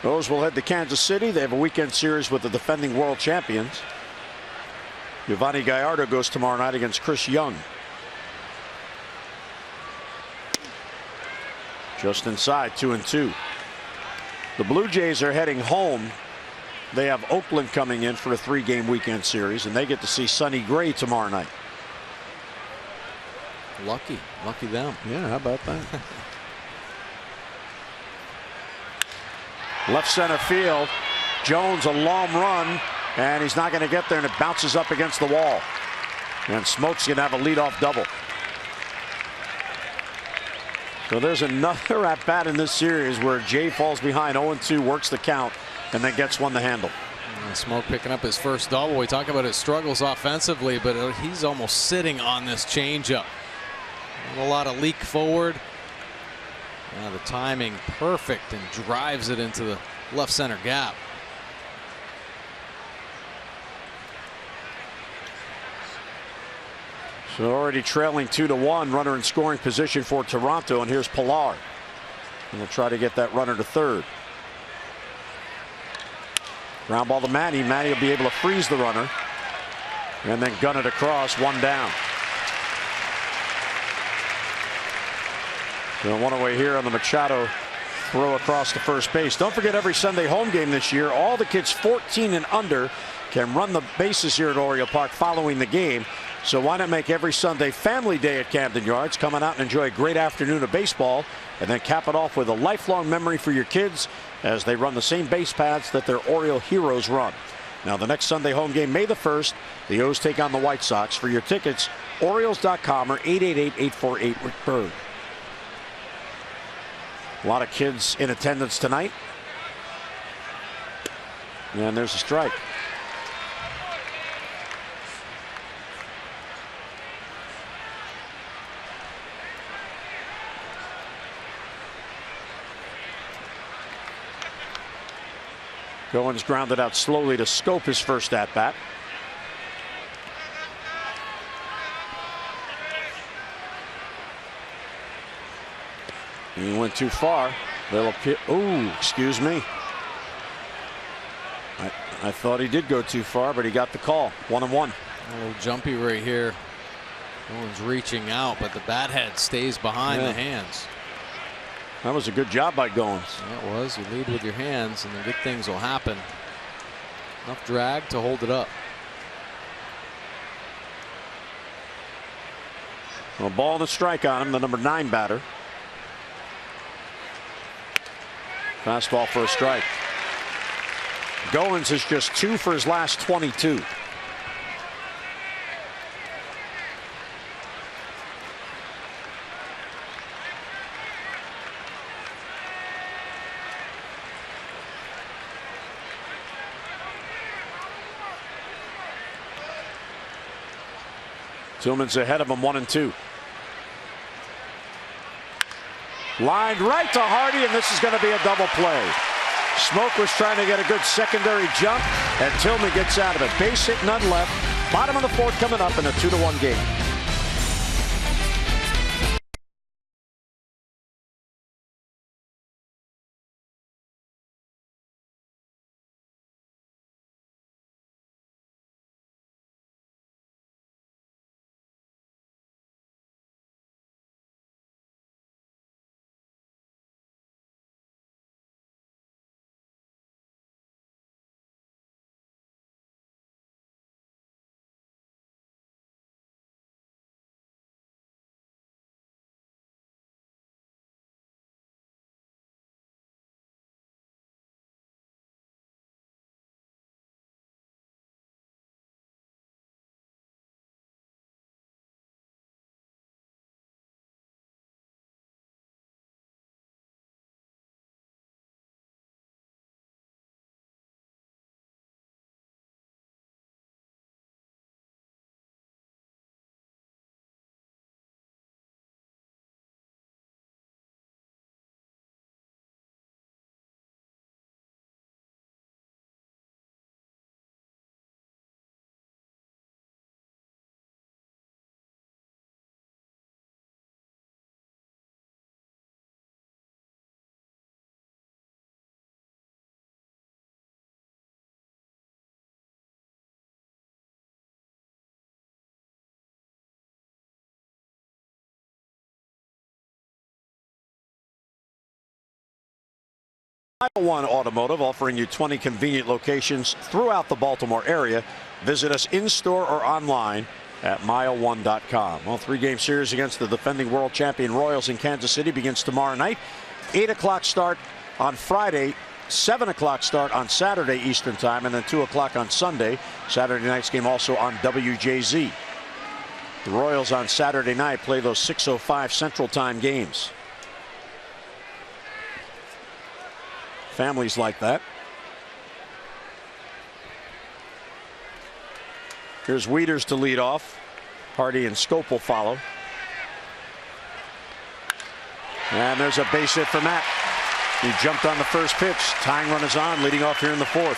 Speaker 2: Those will head to Kansas City. They have a weekend series with the defending world champions. Giovanni Gallardo goes tomorrow night against Chris Young. Just inside, 2-2. The Blue Jays are heading home. They have Oakland coming in for a 3-game weekend series, and they get to see Sonny Gray tomorrow night.
Speaker 4: Lucky them.
Speaker 2: Yeah, how about that? Left center field. Jones, a long run, and he's not going to get there, and it bounces up against the wall. And Smoke's going to have a leadoff double. So there's another at bat in this series where Jay falls behind 0-2, works the count, and then gets one to handle.
Speaker 4: And Smoke picking up his first double. We talk about his struggles offensively, but he's almost sitting on this changeup. A lot of leak forward. The timing perfect, and drives it into the left center gap.
Speaker 2: So already trailing 2-1, runner in scoring position for Toronto, and here's Pilar. And they'll try to get that runner to third. Ground ball to Manny. Manny will be able to freeze the runner and then gun it across, one down. So one away here on the Machado throw across to first base. Don't forget, every Sunday home game this year, all the kids 14 and under can run the bases here at Oriole Park following the game. So why not make every Sunday family day at Camden Yards? Come on out and enjoy a great afternoon of baseball, and then cap it off with a lifelong memory for your kids as they run the same base paths that their Oriole heroes run. Now the next Sunday home game, May the 1st, the O's take on the White Sox. For your tickets, Orioles.com or 888-848-RICK-BIRD. A lot of kids in attendance tonight. And there's a strike. Goins grounded out slowly to Schoop, his first at bat. He went too far. They'll appear. Oh, excuse me. I thought he did go too far, but he got the call. 1-1.
Speaker 4: A little jumpy right here. No one's reaching out, but the bat head stays behind the hands.
Speaker 2: That was a good job by Goins.
Speaker 4: That was. You lead with your hands, and then good things will happen. Enough drag to hold it up.
Speaker 2: A ball and a strike on him, the number 9 batter. Fastball for a strike. Goins is just 2 for his last 22. Tillman's ahead of him 1-2. Lined right to Hardy, and this is going to be a double play. Smoke was trying to get a good secondary jump, and Tillman gets out of it. Base hit, none left. Bottom of the fourth coming up in a 2-1 game. Mile One Automotive, offering you 20 convenient locations throughout the Baltimore area. Visit us in-store or online at mile1.com. Well, 3-game series against the defending world champion Royals in Kansas City begins tomorrow night. 8 o'clock start on Friday, 7 o'clock start on Saturday Eastern time, and then 2 o'clock on Sunday. Saturday night's game also on WJZ. The Royals on Saturday night play those 6:05 Central Time games. Families like that. Here's Wieters to lead off. Hardy and Schoop will follow. And there's a base hit for Matt. He jumped on the first pitch. Tying run is on, leading off here in the fourth.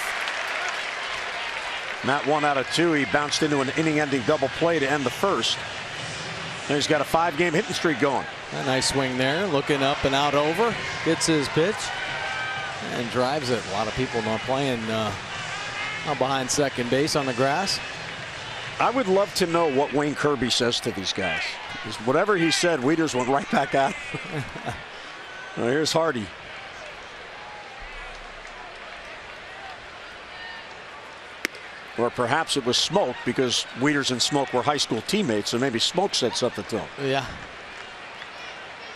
Speaker 2: Matt 1 out of 2. He bounced into an inning-ending double play to end the first. And he's got a 5-game hitting streak going.
Speaker 4: A nice swing there, looking up and out over. Gets his pitch and drives it. A lot of people not playing out behind second base on the grass.
Speaker 2: I would love to know what Wayne Kirby says to these guys. Because whatever he said, Wieters went right back out. Well, here's Hardy. Or perhaps it was Smoke, because Wieters and Smoke were high school teammates, so maybe Smoke said something to him.
Speaker 4: Yeah.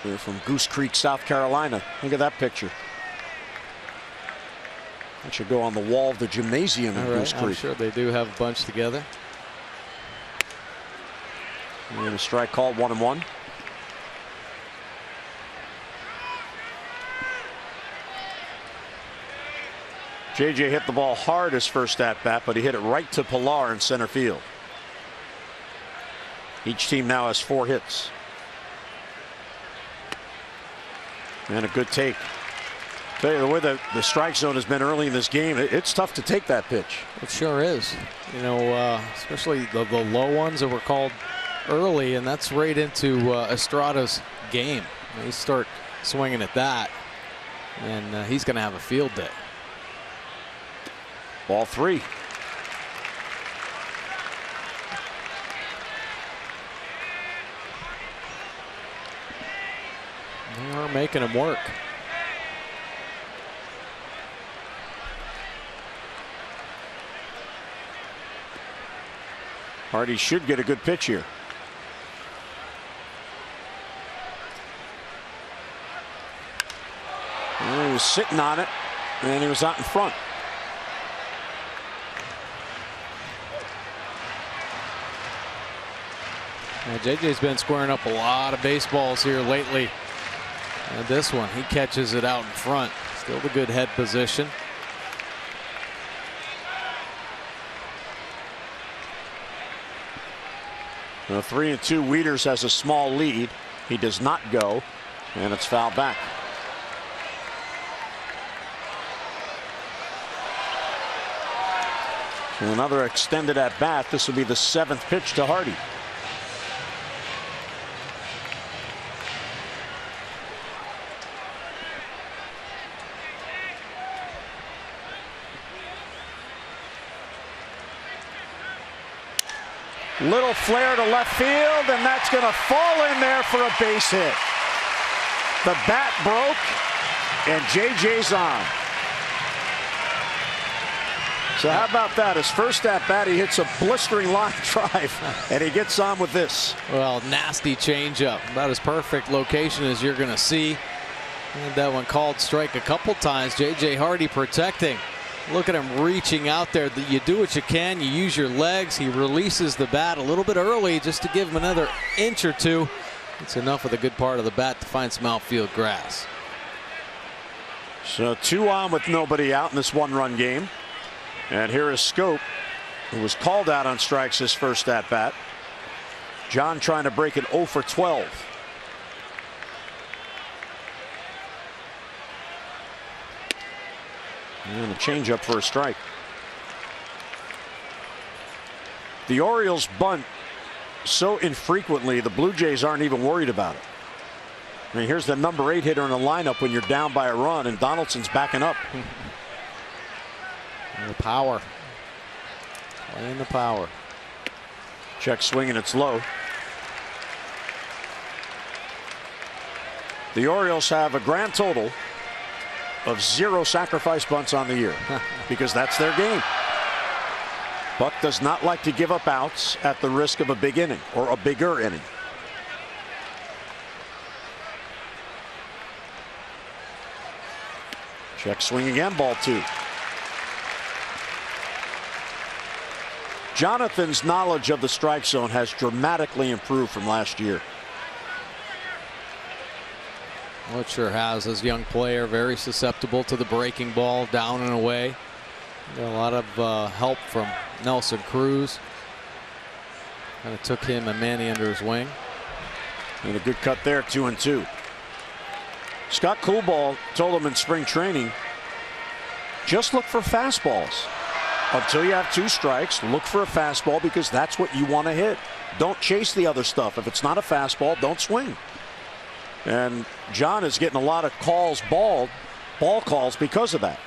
Speaker 2: They're from Goose Creek, South Carolina. Look at that picture. That should go on the wall of the gymnasium in Goose Creek.
Speaker 4: I'm sure they do have a bunch together.
Speaker 2: And a strike called, 1-1. JJ hit the ball hard his first at bat, but he hit it right to Pilar in center field. Each team now has 4 hits. And a good take. Tell you the way the strike zone has been early in this game, it's tough to take that pitch.
Speaker 4: It sure is. You know, especially the low ones that were called early, and that's right into Estrada's game. He start swinging at that, and he's going to have a field day.
Speaker 2: Ball 3.
Speaker 4: They're making him work.
Speaker 2: Hardy should get a good pitch here. And he was sitting on it, and he was out in front.
Speaker 4: Now, JJ's been squaring up a lot of baseballs here lately. And this one, he catches it out in front. Still the good head position.
Speaker 2: Well, 3-2. Wieters has a small lead. He does not go, and it's fouled back. So another extended at bat. This will be the 7th pitch to Hardy. Little flare to left field, and that's going to fall in there for a base hit. The bat broke, and JJ's on. So how about that? His first at bat, he hits a blistering line drive, and he gets on with this.
Speaker 4: Well, nasty changeup. About as perfect location as you're going to see. And that one called strike a couple times. JJ Hardy protecting. Look at him reaching out there. You do what you can. You use your legs. He releases the bat a little bit early just to give him another inch or two. It's enough of the good part of the bat to find some outfield grass.
Speaker 2: So 2 on with nobody out in this 1-run game. And here is Schoop, who was called out on strikes his first at bat. John trying to break an 0 for 12. And a changeup for a strike. The Orioles bunt so infrequently, the Blue Jays aren't even worried about it. I mean, here's the number 8 hitter in the lineup when you're down by a run, and Donaldson's backing up.
Speaker 4: The power. Playing the power.
Speaker 2: Check swing, and it's low. The Orioles have a grand total of 0 sacrifice bunts on the year because that's their game. Buck does not like to give up outs at the risk of a big inning or a bigger inning. Check swing again, ball 2. Jonathan's knowledge of the strike zone has dramatically improved from last year.
Speaker 4: Well, it sure has. As a young player, very susceptible to the breaking ball down and away. Got a lot of help from Nelson Cruz. Kind of took him and Manny under his wing.
Speaker 2: And a good cut there, 2-2. Scott Coolball told him in spring training, just look for fastballs. Until you have 2 strikes, look for a fastball because that's what you want to hit. Don't chase the other stuff. If it's not a fastball, don't swing. And John is getting a lot of calls, ball calls because of that.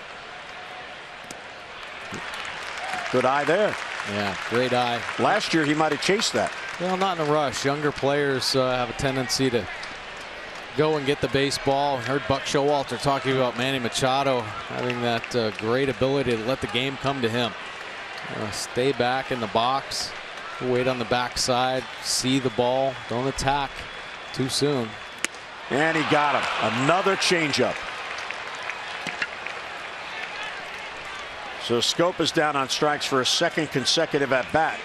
Speaker 2: Good eye there.
Speaker 4: Yeah, great eye.
Speaker 2: Last year he might have chased that.
Speaker 4: Well, not in a rush. Younger players have a tendency to go and get the baseball. I heard Buck Showalter talking about Manny Machado having that great ability to let the game come to him. Stay back in the box, wait on the backside, see the ball, don't attack too soon.
Speaker 2: And he got him. Another changeup. So Schoop is down on strikes for a 2nd consecutive at bat.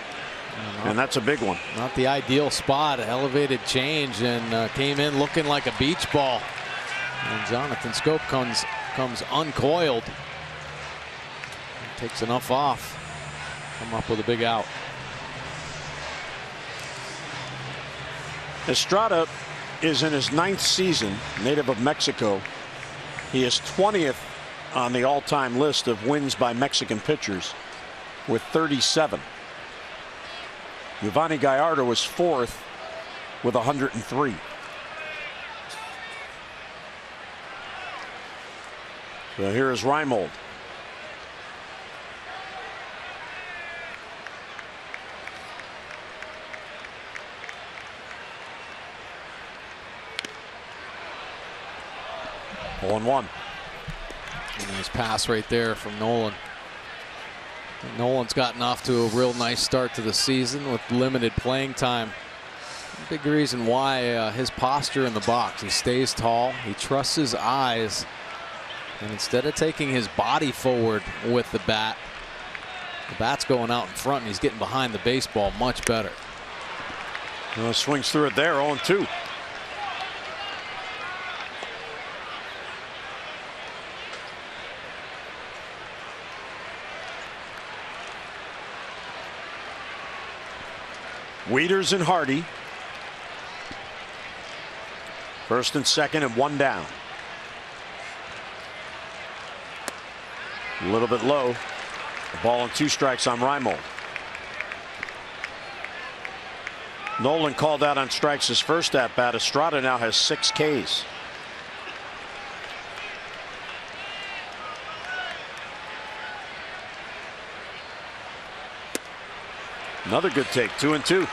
Speaker 2: And that's a big one.
Speaker 4: Not the ideal spot. Elevated change and came in looking like a beach ball. And Jonathan Schoop comes uncoiled. Takes enough off. Come up with a big out.
Speaker 2: Estrada is in his 9th season, native of Mexico. He is 20th on the all-time list of wins by Mexican pitchers with 37. Giovanni Gallardo was 4th with 103. So here is Reimold. On 1.
Speaker 4: Nice pass right there from Nolan. And Nolan's gotten off to a real nice start to the season with limited playing time. A big reason why his posture in the box. He stays tall. He trusts his eyes. And instead of taking his body forward with the bat's going out in front and he's getting behind the baseball much better.
Speaker 2: Well, swings through it there, 0-2. Wieters and Hardy. First and second and one down. A little bit low. The ball and 2 strikes on Reimold. Nolan called out on strikes his first at bat. Estrada now has 6 Ks. Another good take, 2-2.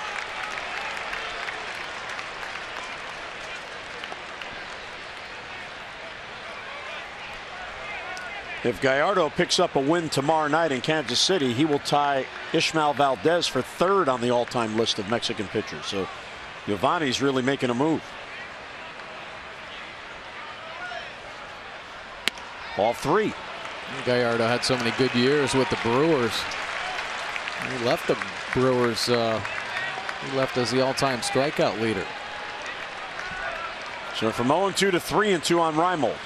Speaker 2: If Gallardo picks up a win tomorrow night in Kansas City, he will tie Ishmael Valdez for 3rd on the all-time list of Mexican pitchers. So Giovanni's really making a move. Ball 3.
Speaker 4: Gallardo had so many good years with the Brewers. He left the Brewers. He left as the all-time strikeout leader.
Speaker 2: So from 0-2 to 3-2 on Reimold.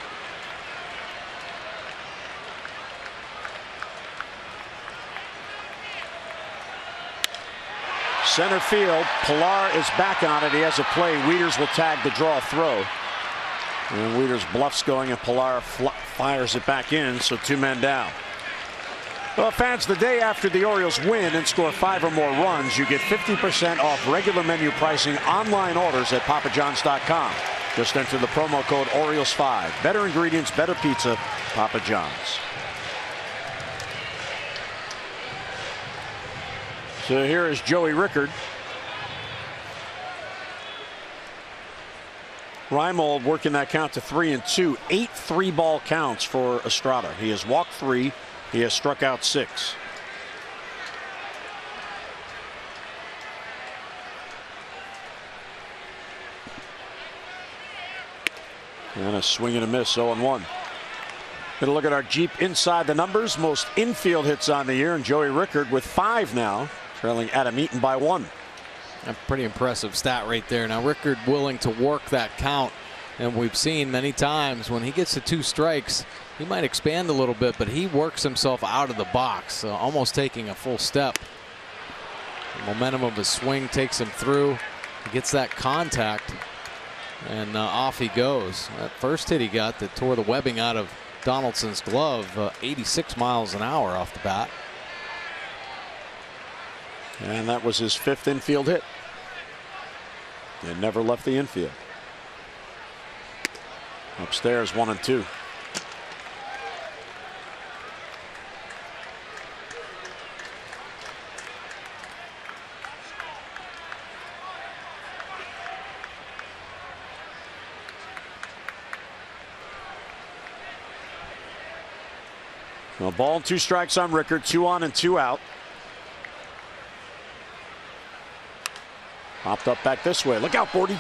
Speaker 2: Center field. Pilar is back on it. He has a play. Wieters will tag the draw throw. And Wieters bluffs going, and Pilar fires it back in. So 2 men down. Well, fans, the day after the Orioles win and score 5 or more runs, you get 50% off regular menu pricing online orders at papajohns.com. Just enter the promo code Orioles5. Better ingredients, better pizza, Papa John's. So here is Joey Rickard. Reimold working that count to 3-2. 8 3-ball counts for Estrada. He has walked 3. He has struck out 6. And a swing and a miss, 0-1. Going to look at our Jeep inside the numbers. Most infield hits on the year, and Joey Rickard with 5 now, trailing Adam Eaton by 1.
Speaker 4: A pretty impressive stat right there. Now Rickard willing to work that count, and we've seen many times when he gets to 2 strikes, he might expand a little bit, but he works himself out of the box, almost taking a full step. The momentum of his swing takes him through. He gets that contact, and off he goes. That first hit he got that tore the webbing out of Donaldson's glove, 86 miles an hour off the bat.
Speaker 2: And that was his 5th infield hit. And never left the infield. Upstairs, 1-2. A ball and 2 strikes on Rickard. 2 on and 2 out. Popped up back this way. Look out, Bordy.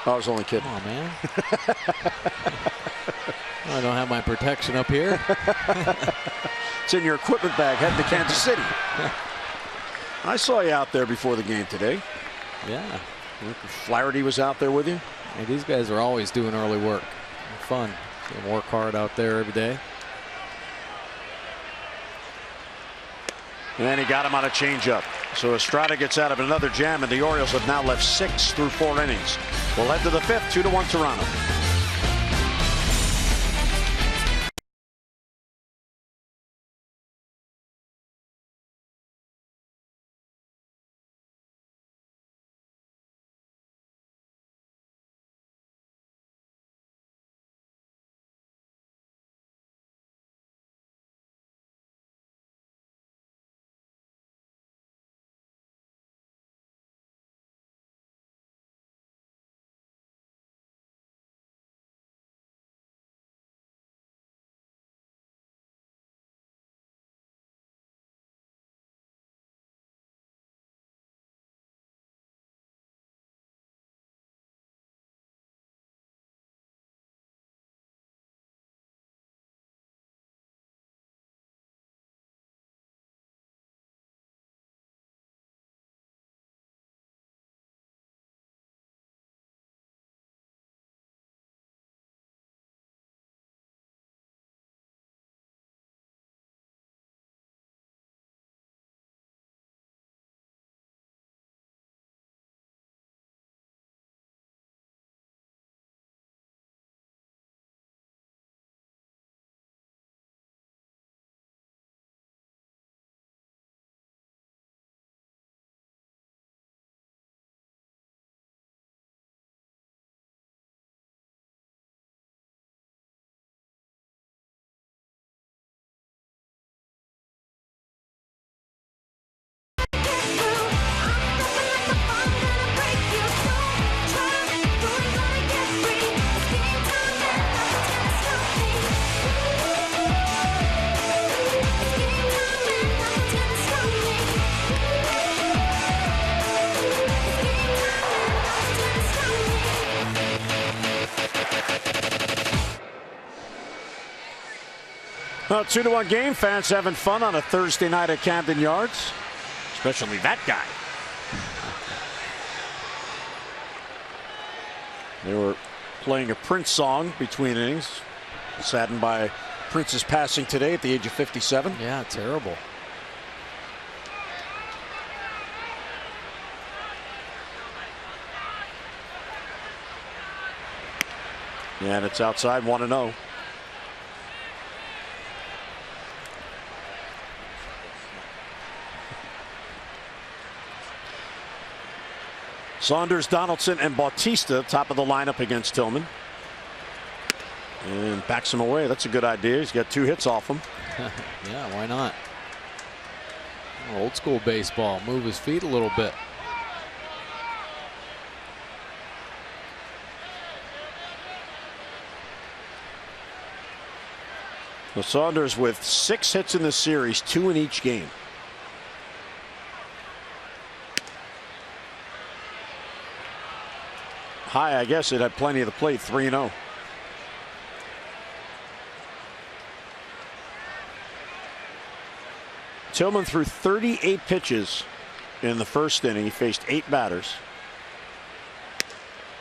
Speaker 2: I was only kidding.
Speaker 4: Come on, man. I don't have my protection up here.
Speaker 2: It's in your equipment bag heading to Kansas City. I saw you out there before the game today.
Speaker 4: Yeah.
Speaker 2: Flaherty was out there with you.
Speaker 4: Hey, these guys are always doing early work. Fun. They work hard out there every day.
Speaker 2: And he got him on a changeup. So Estrada gets out of another jam, and the Orioles have now left 6 through 4 innings. We'll head to the 5th, 2-1 Toronto. Well, 2-1 game. Fans having fun on a Thursday night at Camden Yards, especially that guy. They were playing a Prince song between innings, saddened by Prince's passing today at the age of 57.
Speaker 4: Yeah, terrible.
Speaker 2: And it's outside, 1-0. Saunders, Donaldson, and Bautista top of the lineup against Tillman. And backs him away. That's a good idea. He's got 2 hits off him.
Speaker 4: Yeah, why not? Old school baseball. Move his feet a little bit.
Speaker 2: Well, Saunders with 6 hits in the series, 2 in each game. High, I guess it had plenty of the plate, 3-0. Tillman threw 38 pitches in the first inning. He faced 8 batters.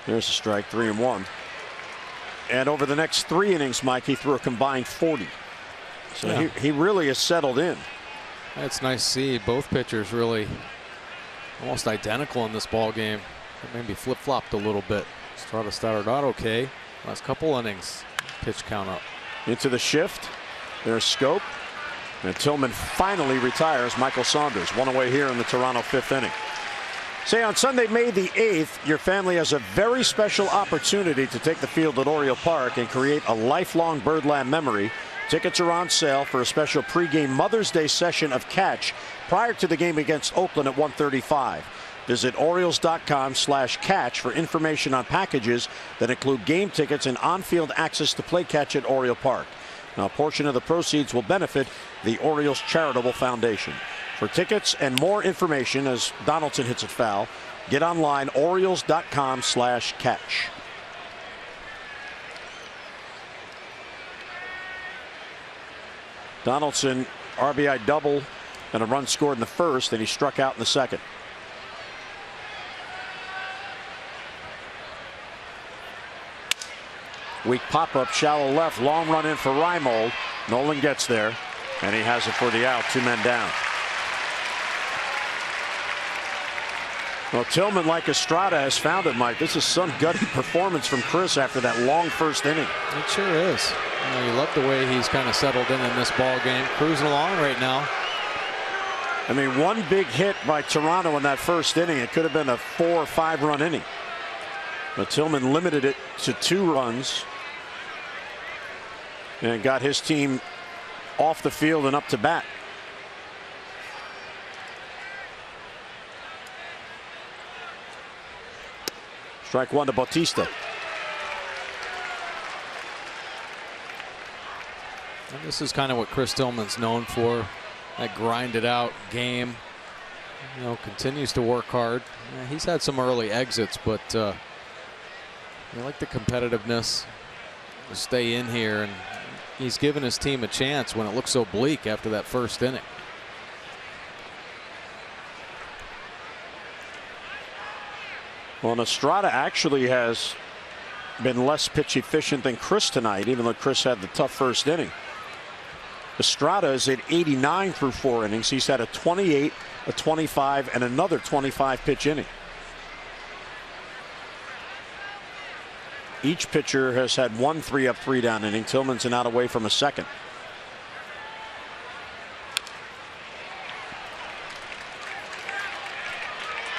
Speaker 2: There's a strike, 3-1. And over the next 3 innings, Mike, he threw a combined 40. So
Speaker 4: yeah,
Speaker 2: he really has settled in.
Speaker 4: It's nice to see both pitchers really almost identical in this ball game. Maybe flip-flopped a little bit. Estrada started out okay. Last couple innings, pitch count up.
Speaker 2: Into the shift. There's Schoop. And Tillman finally retires Michael Saunders. One away here in the Toronto 5th inning. Say on Sunday, May the 8th, your family has a very special opportunity to take the field at Oriole Park and create a lifelong Birdland memory. Tickets are on sale for a special pregame Mother's Day session of Catch prior to the game against Oakland at 1:35. Visit Orioles.com/catch for information on packages that include game tickets and on-field access to play catch at Oriole Park. Now, a portion of the proceeds will benefit the Orioles Charitable Foundation. For tickets and more information, as Donaldson hits it foul, get online Orioles.com/catch. Donaldson, RBI double and a run scored in the first, and he struck out in the second. Weak pop-up, shallow left, long run in for Reimold. Nolan gets there, and he has it for the out, 2 men down. Well, Tillman, like Estrada, has found it, Mike. This is some gutty performance from Chris after that long first inning.
Speaker 4: It sure is. You love the way he's kind of settled in this ball game, cruising along right now.
Speaker 2: I mean, one big hit by Toronto in that first inning. It could have been a 4 or 5 run inning. But Tillman limited it to 2 runs and got his team off the field and up to bat. Strike 1 to Bautista.
Speaker 4: And this is kind of what Chris Tillman's known for, that grinded out game. You know, continues to work hard. He's had some early exits, but I like the competitiveness to stay in here, and he's given his team a chance when it looks so bleak after that first inning.
Speaker 2: Well, Estrada actually has been less pitch efficient than Chris tonight, even though Chris had the tough first inning. Estrada is at 89 through 4 innings. He's had a 28, a 25, and another 25 pitch inning. Each pitcher has had 1 3-up, 3-down inning. Tillman's an out away from a second.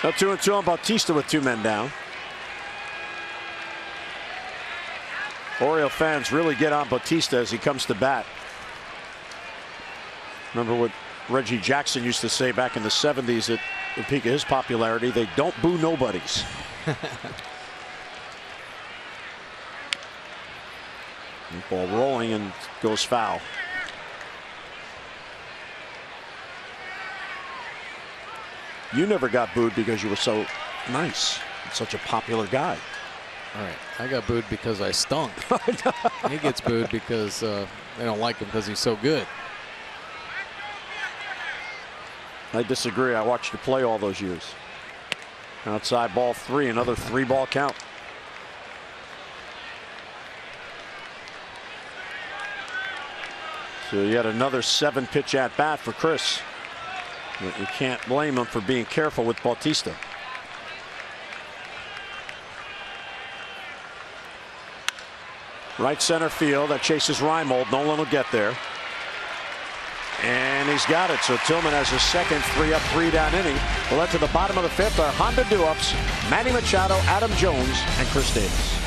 Speaker 2: Now 2-2 on Bautista with 2 men down. Oriole fans really get on Bautista as he comes to bat. Remember what Reggie Jackson used to say back in the 70s at the peak of his popularity: they don't boo nobodies. Ball rolling and goes foul. You never got booed because you were so nice and such a popular guy.
Speaker 4: All right, I got booed because I stunk. He gets booed because they don't like him because he's so good.
Speaker 2: I disagree. I watched you play all those years. Outside ball 3, another 3-ball count. So yet another 7-pitch at bat for Chris. But you can't blame him for being careful with Bautista. Right center field, that chases Reimold. Nolan will get there. And he's got it. So Tillman has his second 3-up, 3-down inning. Well, led to the bottom of the 5th are Honda do-ups, Manny Machado, Adam Jones, and Chris Davis.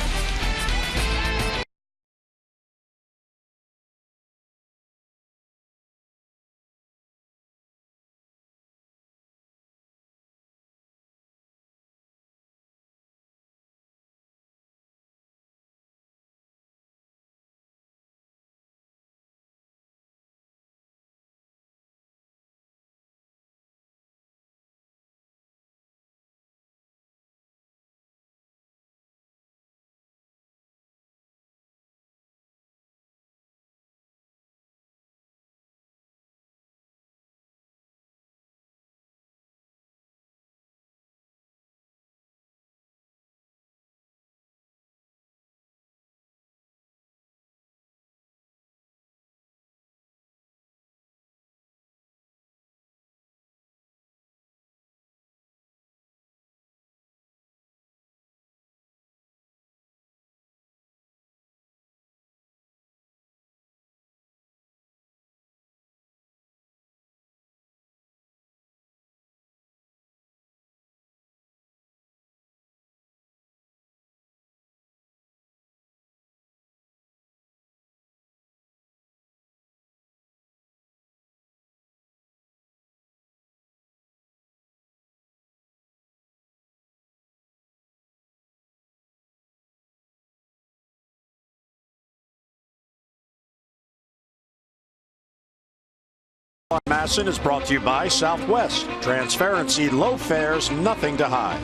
Speaker 2: Masson is brought to you by Southwest. Transparency, low fares, nothing to hide.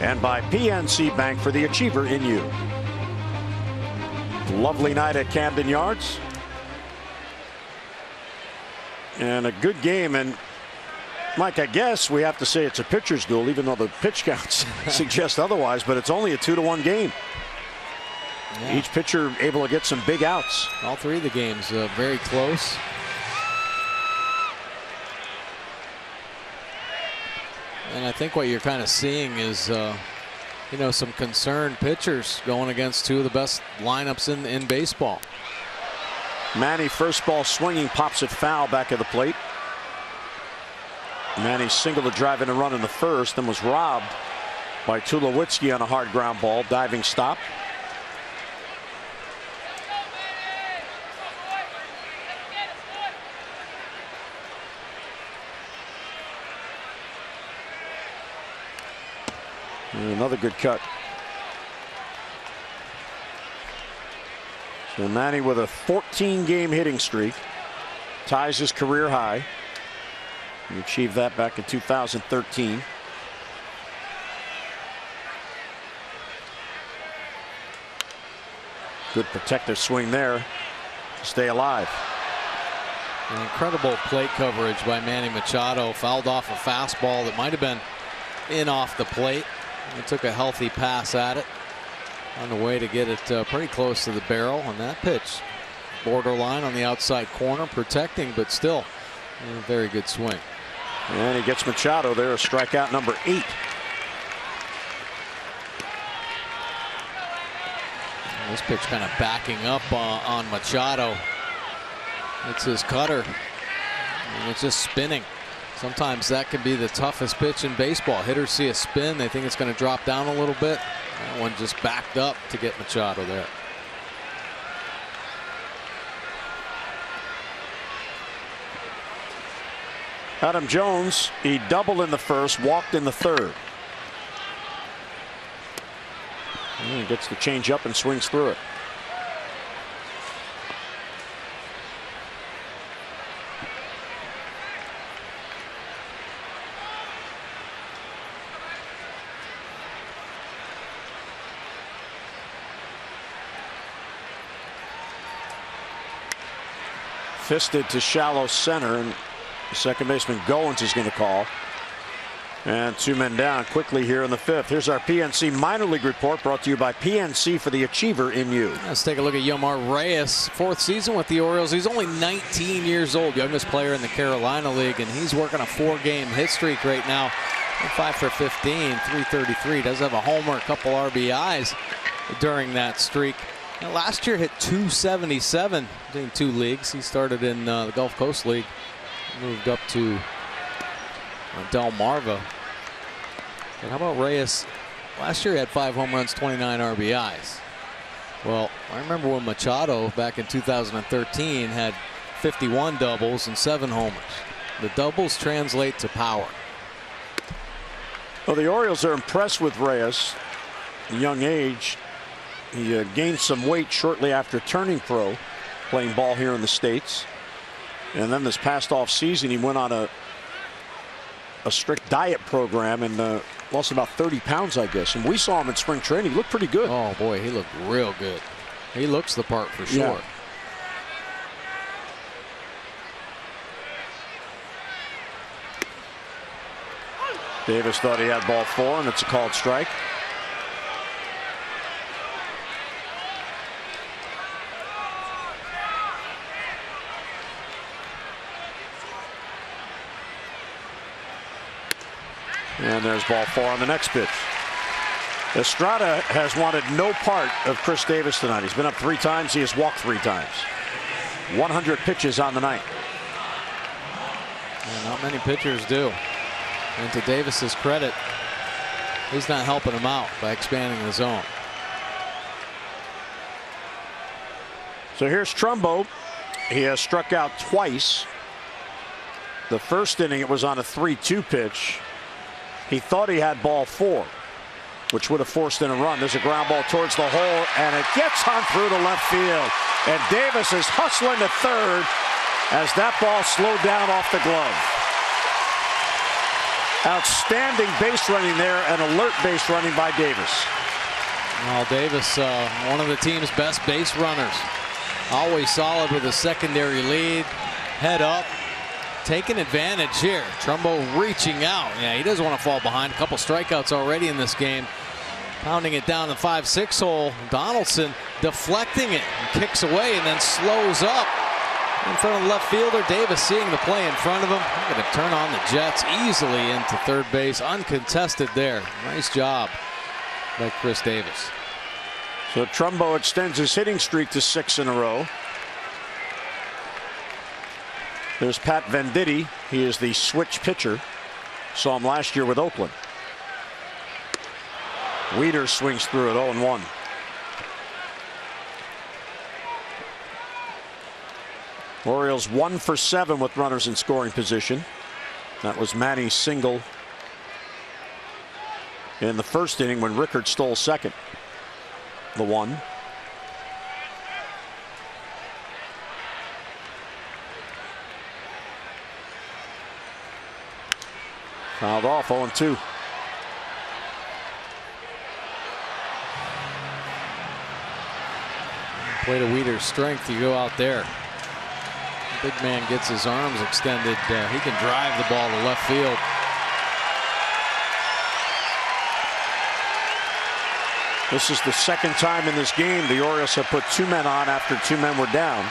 Speaker 2: And by PNC Bank for the achiever in you. Lovely night at Camden Yards. And a good game. And Mike, I guess we have to say it's a pitcher's duel, even though the pitch counts suggest otherwise, but it's only a 2-1 game. Yeah. Each pitcher able to get some big outs.
Speaker 4: All 3 of the games very close. And I think what you're kind of seeing is, you know, some concerned pitchers going against 2 of the best lineups in baseball.
Speaker 2: Manny, first ball swinging, pops it foul back at the plate. Manny singled a drive in a run in the first and was robbed by Tulowitzki on a hard ground ball. Diving stop. And another good cut. So Manny with a 14-game hitting streak, ties his career high. He achieved that back in 2013. Good protective swing there to stay alive.
Speaker 4: An incredible plate coverage by Manny Machado. Fouled off a fastball that might have been in off the plate. He took a healthy pass at it on the way to get it pretty close to the barrel on that pitch. Borderline on the outside corner, protecting, but still a very good swing.
Speaker 2: And he gets Machado there, a strikeout number 8.
Speaker 4: This pitch kind of backing up on Machado. It's his cutter, and it's just spinning. Sometimes that can be the toughest pitch in baseball. Hitters see a spin, they think it's going to drop down a little bit. That one just backed up to get Machado there.
Speaker 2: Adam Jones, he doubled in the first, walked in the third. And he gets the change up and swings through it. Fisted to shallow center, and second baseman Goins is going to call. And 2 men down quickly here in the 5th. Here's our PNC minor league report, brought to you by PNC for the achiever in you.
Speaker 4: Let's take a look at Yomar Reyes, 4th season with the Orioles. He's only 19 years old, youngest player in the Carolina League, and he's working a 4-game hit streak right now. 5 for 15, 333. Does have a homer, a couple RBIs during that streak. Now, last year hit 277 in 2 leagues. He started in the Gulf Coast League, moved up to Delmarva. And how about Reyes? Last year he had 5 home runs, 29 RBIs. Well, I remember when Machado back in 2013 had 51 doubles and 7 homers. The doubles translate to power.
Speaker 2: Well, the Orioles are impressed with Reyes. At a young age, he gained some weight shortly after turning pro, playing ball here in the States. And then this past off season, he went on a strict diet program and lost about 30 pounds, I guess. And we saw him in spring training. He looked pretty good.
Speaker 4: Oh, boy, he looked real good. He looks the part for sure.
Speaker 2: Yeah. Davis thought he had ball 4, and it's a called strike. And there's ball 4 on the next pitch. Estrada has wanted no part of Chris Davis tonight. He's been up 3 times. He has walked 3 times. 100 pitches on the night.
Speaker 4: Yeah, not many pitchers do. And to Davis's credit, he's not helping him out by expanding the zone.
Speaker 2: So here's Trumbo. He has struck out twice. The first inning, it was on a 3-2 pitch. He thought he had ball 4, which would have forced in a run. There's a ground ball towards the hole, and it gets on through to left field. And Davis is hustling to third as that ball slowed down off the glove. Outstanding base running there, and alert base running by Davis.
Speaker 4: Well, Davis, one of the team's best base runners. Always solid with a secondary lead. Head up. Taking advantage here. Trumbo reaching out. Yeah, he doesn't want to fall behind. A couple strikeouts already in this game. Pounding it down the 5-6 hole. Donaldson deflecting it and kicks away and then slows up in front of the left fielder. Davis seeing the play in front of him. Going to turn on the Jets easily into third base. Uncontested there. Nice job by Chris Davis.
Speaker 2: So Trumbo extends his hitting streak to 6 in a row. There's Pat Venditti. He is the switch pitcher. Saw him last year with Oakland. Wieters swings through it 0-1. Orioles 1 for 7 with runners in scoring position. That was Manny's single in the first inning when Rickard stole second. The 1. Fouled off, 0-2.
Speaker 4: Play to Wieters' strength. You go out there. The big man gets his arms extended. He can drive the ball to left field.
Speaker 2: This is the second time in this game the Orioles have put 2 men on after 2 men were down.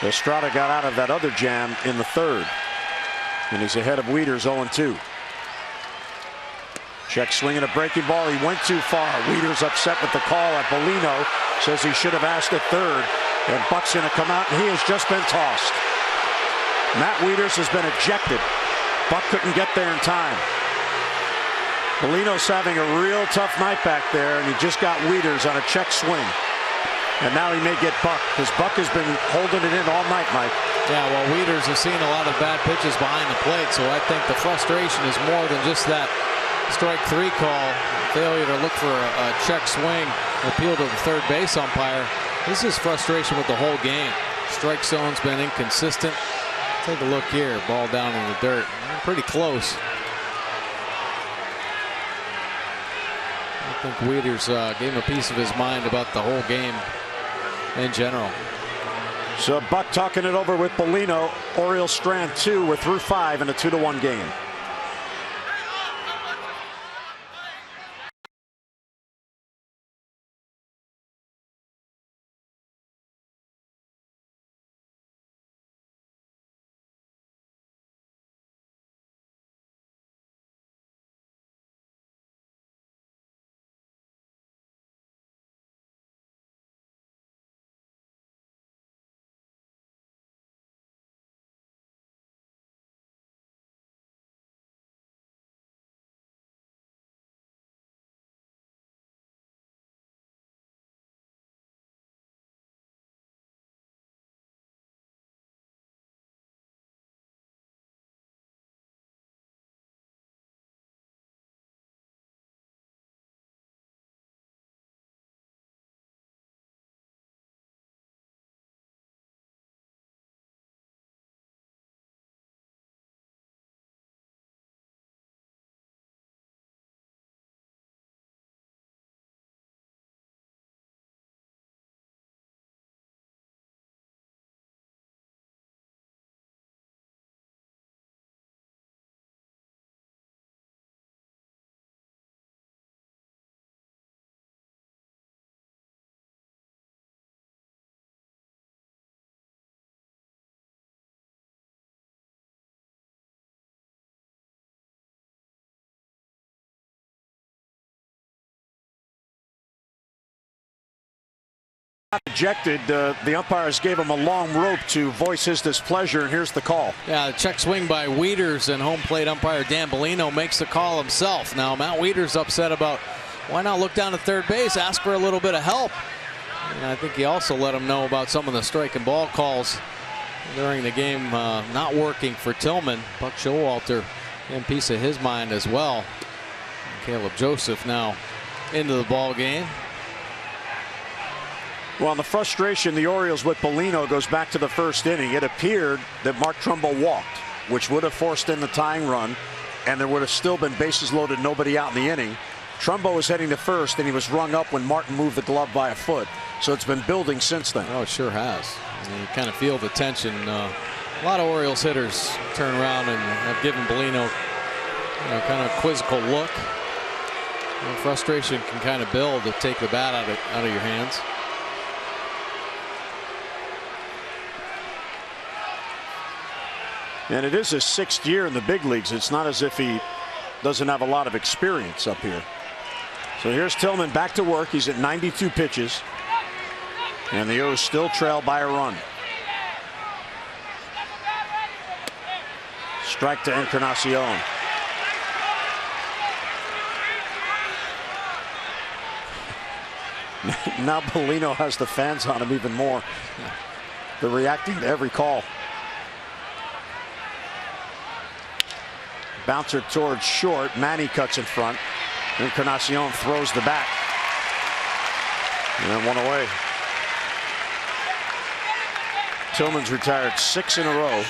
Speaker 2: Estrada got out of that other jam in the 3rd. And he's ahead of Wieters 0-2. Check swinging a breaking ball. He went too far. Wieters upset with the call at Bolino. Says he should have asked at 3rd. And Buck's going to come out, and he has just been tossed. Matt Wieters has been ejected. Buck couldn't get there in time. Bolino's having a real tough night back there, and he just got Wieters on a check swing. And now he may get Buck, because Buck has been holding it in all night, Mike.
Speaker 4: Yeah, well, Wieters has seen a lot of bad pitches behind the plate, so I think the frustration is more than just that strike 3 call. Failure to look for a check swing, appeal to the third base umpire. This is frustration with the whole game. Strike zone's been inconsistent. Take a look here, ball down in the dirt. Pretty close. I think Wieters gave him a piece of his mind about the whole game in general.
Speaker 2: So Buck talking it over with Bellino. Orioles strand 2. We're through 5 in a 2-1 game. Ejected. The umpires gave him a long rope to voice his displeasure, and here's the call.
Speaker 4: Yeah, the check swing by Wieters, and home plate umpire Dan Bellino makes the call himself. Now, Matt Wieters upset about why not look down at third base, ask for a little bit of help. And I think he also let him know about some of the strike and ball calls during the game not working for Tillman. Buck Showalter in a piece of his mind as well. Caleb Joseph now into the ball game.
Speaker 2: Well, the frustration the Orioles with Bellino goes back to the first inning. It appeared that Mark Trumbo walked, which would have forced in the tying run, and there would have still been bases loaded, nobody out in the inning. Trumbo was heading to first, and he was rung up when Martin moved the glove by a foot. So it's been building since then.
Speaker 4: Oh, it sure has. And you kind of feel the tension. A lot of Orioles hitters turn around and have given Bellino kind of a quizzical look. Frustration can kind of build to take the bat out of your hands.
Speaker 2: And it is his 6th year in the big leagues. It's not as if he doesn't have a lot of experience up here. So here's Tillman back to work. He's at 92 pitches. And the O's still trail by a run. Strike to Encarnacion. Now Bellino has the fans on him even more. They're reacting to every call. Bouncer towards short. Manny cuts in front. Encarnacion throws the bat. And then one away. Tillman's retired 6 in a row.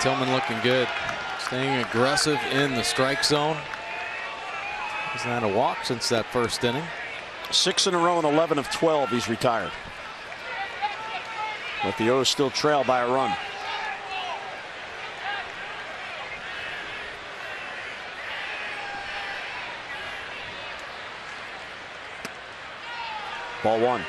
Speaker 4: Tillman looking good. Staying aggressive in the strike zone. Hasn't had a walk since that first inning.
Speaker 2: 6 in a row and 11 of 12 he's retired. But the O's still trail by a run. Ball 1.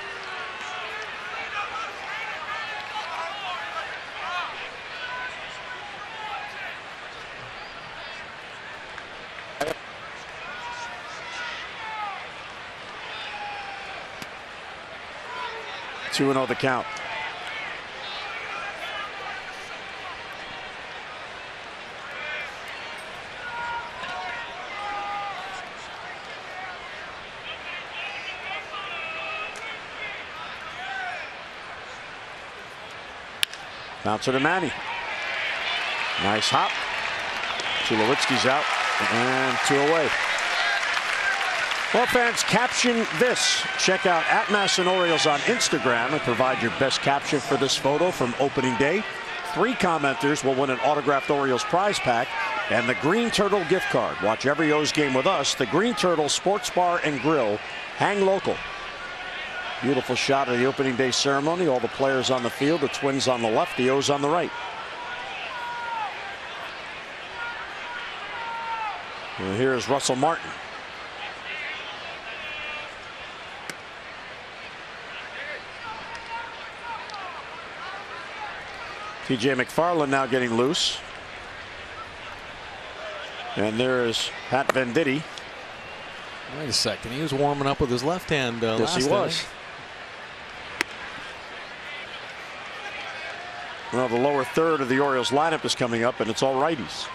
Speaker 2: Two and 0 the count. Bouncer to Manny. Nice hop. Tulowitzki's out and 2 away. Well, fans, caption this. Check out @MASNOrioles on Instagram and provide your best caption for this photo from opening day. 3 commenters will win an autographed Orioles prize pack and the Green Turtle gift card. Watch every O's game with us. The Green Turtle Sports Bar and Grill. Hang local. Beautiful shot of the opening day ceremony. All the players on the field, the Twins on the left, the O's on the right. And here's Russell Martin. TJ McFarland now getting loose. And there is Pat Venditti.
Speaker 4: Wait a second. He was warming up with his left hand
Speaker 2: yes,
Speaker 4: last
Speaker 2: he was. Well, the lower third of the Orioles lineup is coming up, and it's all righties.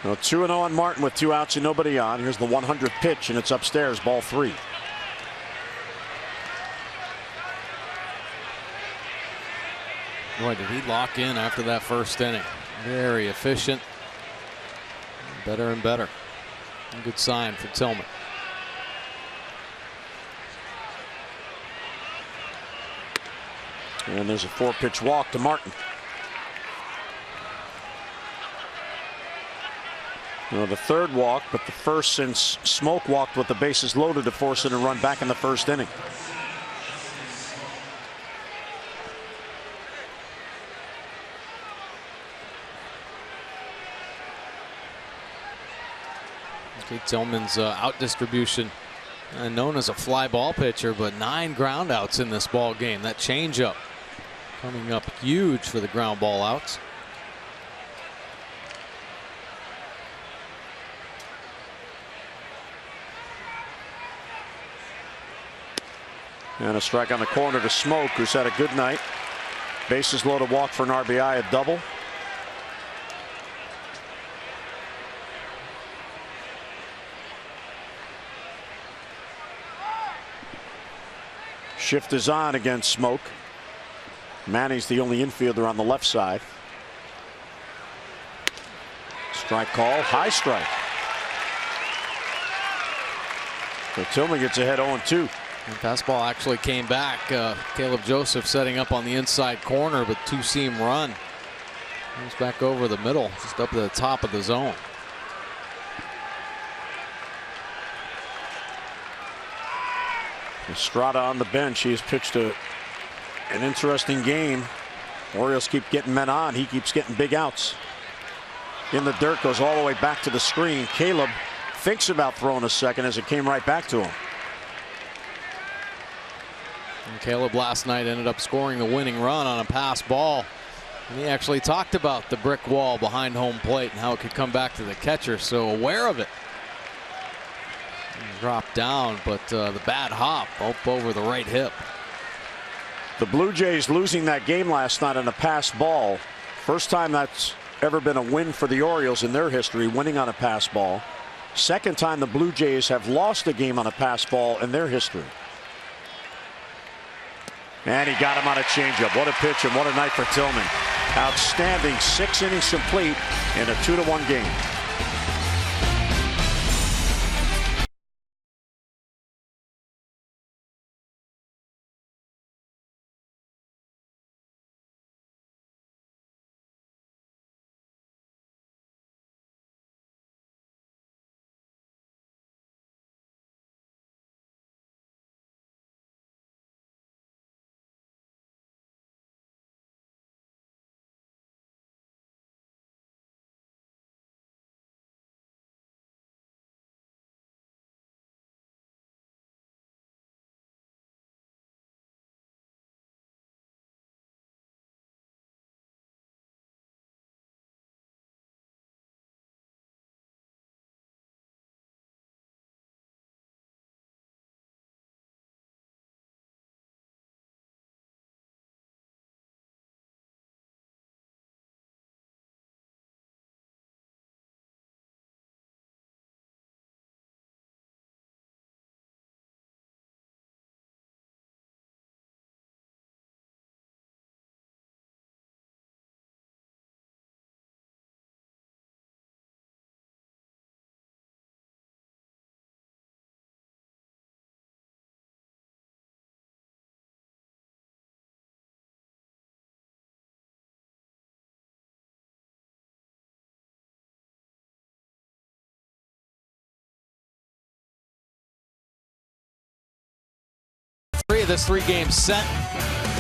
Speaker 2: Well, 2-0 on Martin with 2 outs and nobody on. Here's the 100th pitch, and it's upstairs, ball 3.
Speaker 4: Boy, did he lock in after that first inning. Very efficient. Better and better. A good sign for Tillman.
Speaker 2: And there's a 4-pitch walk to Martin. Well, the third walk, but the first since Smoke walked with the bases loaded to force it and run back in the first inning.
Speaker 4: Okay, Tillman's out distribution, known as a fly ball pitcher, but 9 ground outs in this ball game. That changeup coming up huge for the ground ball outs.
Speaker 2: And a strike on the corner to Smoke, who's had a good night. Bases loaded, walk for an RBI, a double. Shift is on against Smoke. Manny's the only infielder on the left side. Strike call, high strike. So Tillman gets ahead 0-2.
Speaker 4: And fastball actually came back. Caleb Joseph setting up on the inside corner, but 2-seam run. Comes back over the middle, just up to the top of the zone.
Speaker 2: Estrada on the bench. He has pitched an interesting game. Orioles keep getting men on. He keeps getting big outs. In the dirt, goes all the way back to the screen. Caleb thinks about throwing a second as it came right back to him.
Speaker 4: And Caleb last night ended up scoring the winning run on a pass ball. And he actually talked about the brick wall behind home plate and how it could come back to the catcher, so aware of it. Dropped down, but the bad hop up over the right hip.
Speaker 2: The Blue Jays losing that game last night on a pass ball. First time that's ever been a win for the Orioles in their history, winning on a pass ball. Second time the Blue Jays have lost a game on a pass ball in their history. And he got him on a changeup. What a pitch and what a night for Tillman. Outstanding 6 innings complete in a 2-1 game.
Speaker 4: this 3-game set.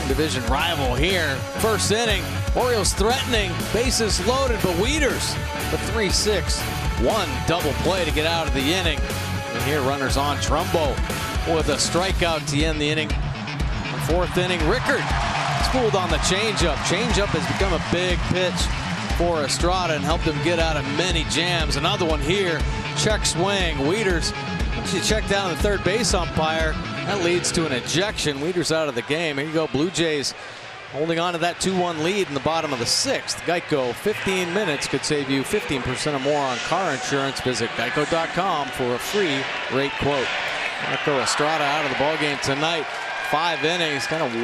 Speaker 4: Division rival here. First inning, Orioles threatening, bases loaded, but Wieters, the 3-6-1 double play to get out of the inning. And here runners on. Trumbo with a strikeout to end the inning. Fourth inning, Rickard spooled on the changeup. Changeup has become a big pitch for Estrada and helped him get out of many jams. Another one here, check swing. Wieters, once you check down the third base umpire, that leads to an ejection. Wieters out of the game. Here you go, Blue Jays holding on to that 2-1 lead in the bottom of the 6th. Geico, 15 minutes could save you 15% or more on car insurance. Visit geico.com for a free rate quote. Marco Estrada out of the ballgame tonight. 5 innings, kind of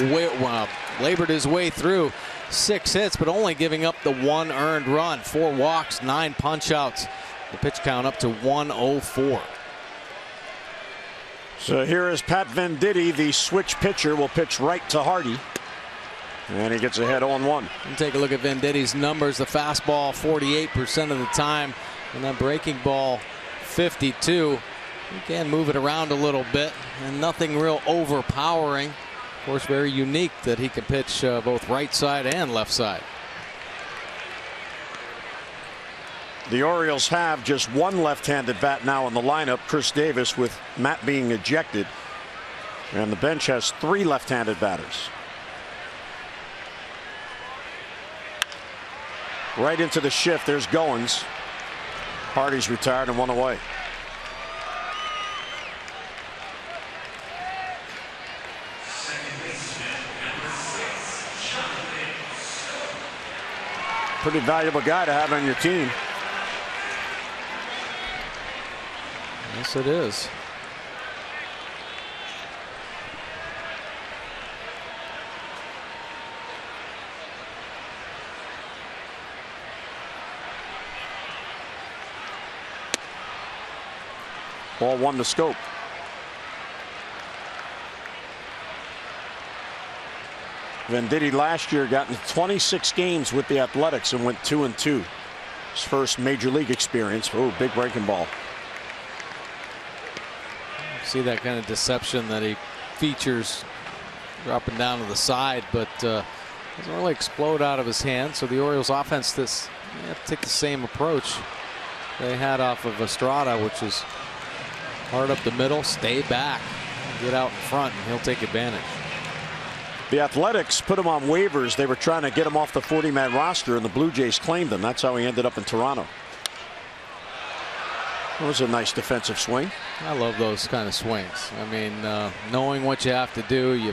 Speaker 4: labored his way through 6 hits, but only giving up the 1 earned run. 4 walks, 9 punch-outs. The pitch count up to 104.
Speaker 2: So here is Pat Venditti, the switch pitcher, will pitch right to Hardy. And he gets ahead 0-1.
Speaker 4: Take a look at Venditti's numbers. The fastball 48% of the time, and that breaking ball 52. He can move it around a little bit, and nothing real overpowering. Of course, very unique that he can pitch both right side and left side.
Speaker 2: The Orioles have just 1 left-handed bat now in the lineup, Chris Davis, with Matt being ejected. And the bench has 3 left-handed batters. Right into the shift. There's Goins. Hardy's retired and 1 away. Pretty valuable guy to have on your team.
Speaker 4: Yes, it is.
Speaker 2: Ball 1 to Scope. Venditti last year got into 26 games with the Athletics and went 2-2. His first major league experience. Oh, big breaking ball.
Speaker 4: See that kind of deception that he features, dropping down to the side, but doesn't really explode out of his hand. So the Orioles offense have to take the same approach they had off of Estrada, which is hard up the middle, stay back, get out in front, and he'll take advantage.
Speaker 2: The Athletics put him on waivers. They were trying to get him off the 40-man roster, and the Blue Jays claimed him. That's how he ended up in Toronto. That was a nice defensive swing.
Speaker 4: I love those kind of swings. I mean, knowing what you have to do, you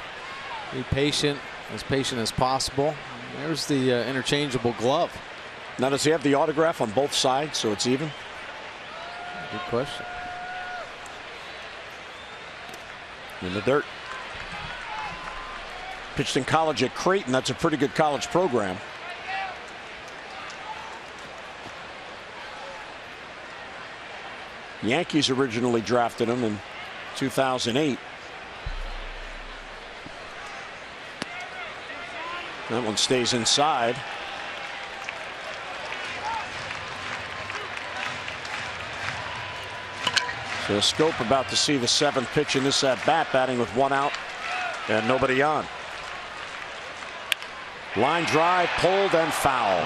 Speaker 4: be patient as possible. There's the interchangeable glove.
Speaker 2: Now, does he have the autograph on both sides so it's even?
Speaker 4: Good question.
Speaker 2: In the dirt. Pitched in college at Creighton. That's a pretty good college program. Yankees originally drafted him in 2008. That one stays inside. So Scope about to see the 7th pitch in this at bat, batting with 1 out and nobody on. Line drive, pulled and foul.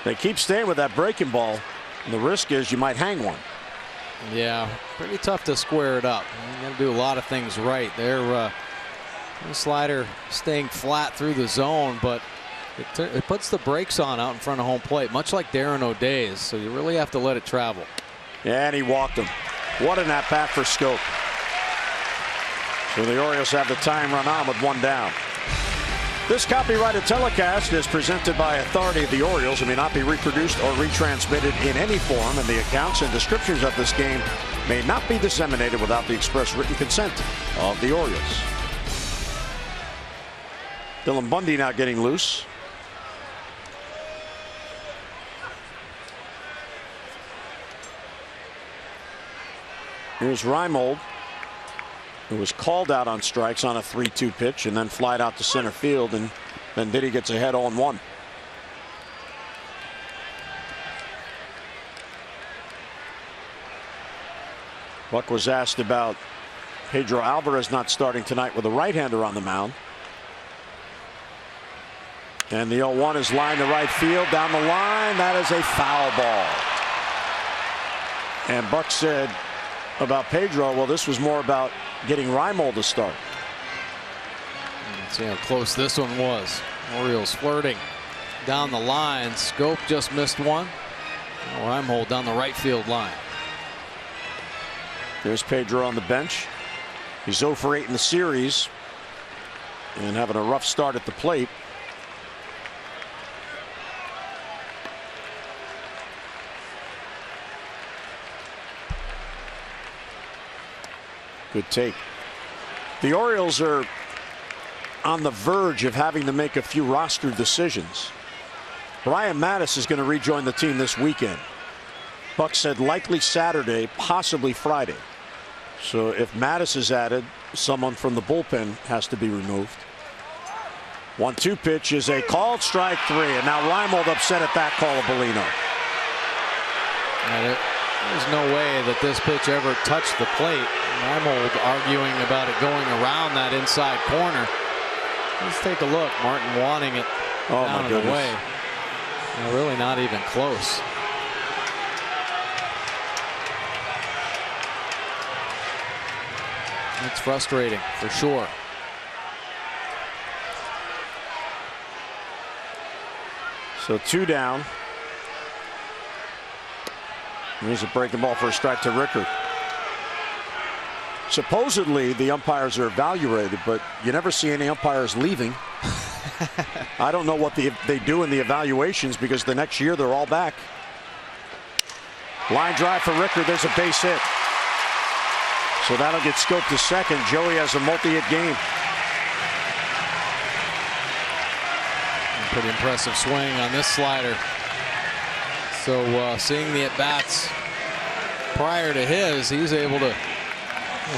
Speaker 2: They keep staying with that breaking ball. And the risk is you might hang one.
Speaker 4: Yeah, pretty tough to square it up. You got to do a lot of things right. The slider staying flat through the zone, but it puts the brakes on out in front of home plate, much like Darren O'Day's. So you really have to let it travel.
Speaker 2: And he walked him. What an at bat for Scope. So the Orioles have the time run on with 1 down. This copyrighted telecast is presented by authority of the Orioles and may not be reproduced or retransmitted in any form, and the accounts and descriptions of this game may not be disseminated without the express written consent of the Orioles. Dylan Bundy now getting loose. Here's Reimold, who was called out on strikes on a 3-2 pitch and then flied out to center field, and Venditti gets ahead 0-1. Buck was asked about Pedro Alvarez not starting tonight with a right-hander on the mound. And the 0-1 is lined to right field. Down the line, that is a foul ball. And Buck said about Pedro, well, this was more about getting Reimold to start.
Speaker 4: Let's see how close this one was. Orioles flirting down the line. Schoop just missed one. Reimold down the right field line.
Speaker 2: There's Pedro on the bench. He's 0 for 8 in the series and having a rough start at the plate. Good take. The Orioles are on the verge of having to make a few roster decisions. Brian Matusz is going to rejoin the team this weekend. Buck said likely Saturday, possibly Friday. So if Matusz is added, someone from the bullpen has to be removed. 1-2 pitch is a called strike 3, and now Reimold upset at that call of Bellino.
Speaker 4: There's no way that this pitch ever touched the plate. Reimold arguing about it going around that inside corner. Let's take a look. Martin wanting it down and away. Really not even close. It's frustrating for sure.
Speaker 2: So 2 down. Here's a breaking ball for a strike to Rickard. Supposedly the umpires are evaluated, but you never see any umpires leaving. I don't know what they do in the evaluations, because the next year they're all back. Line drive for Rickard. There's a base hit. So that'll get Schoop to second. Joey has a multi-hit game.
Speaker 4: Pretty impressive swing on this slider. So seeing the at-bats prior to his, he's able to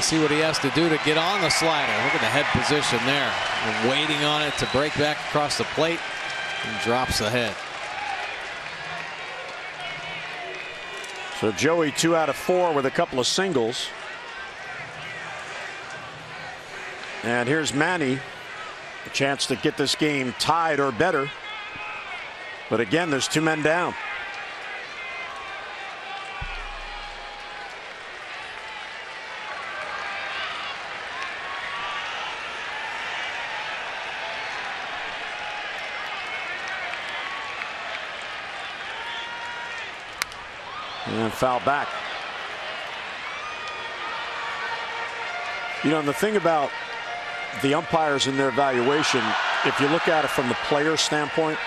Speaker 4: see what he has to do to get on the slider. Look at the head position there. And waiting on it to break back across the plate, and drops the head.
Speaker 2: So Joey 2 out of 4 with a couple of singles. And here's Manny, a chance to get this game tied or better. But again, there's 2 men down. And foul back. You know, and the thing about the umpires in their evaluation, if you look at it from the player standpoint,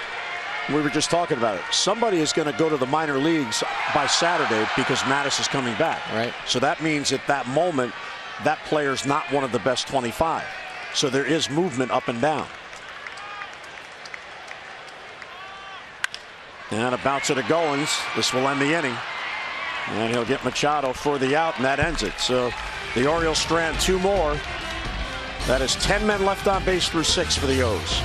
Speaker 2: we were just talking about it. Somebody is going to go to the minor leagues by Saturday because Matusz is coming back.
Speaker 4: Right.
Speaker 2: So that means at that moment, that player's not one of the best 25. So there is movement up and down. And a bounce to Goins. This will end the inning. And he'll get Machado for the out, and that ends it. So the Orioles strand 2 more. That is 10 men left on base through 6 for the O's.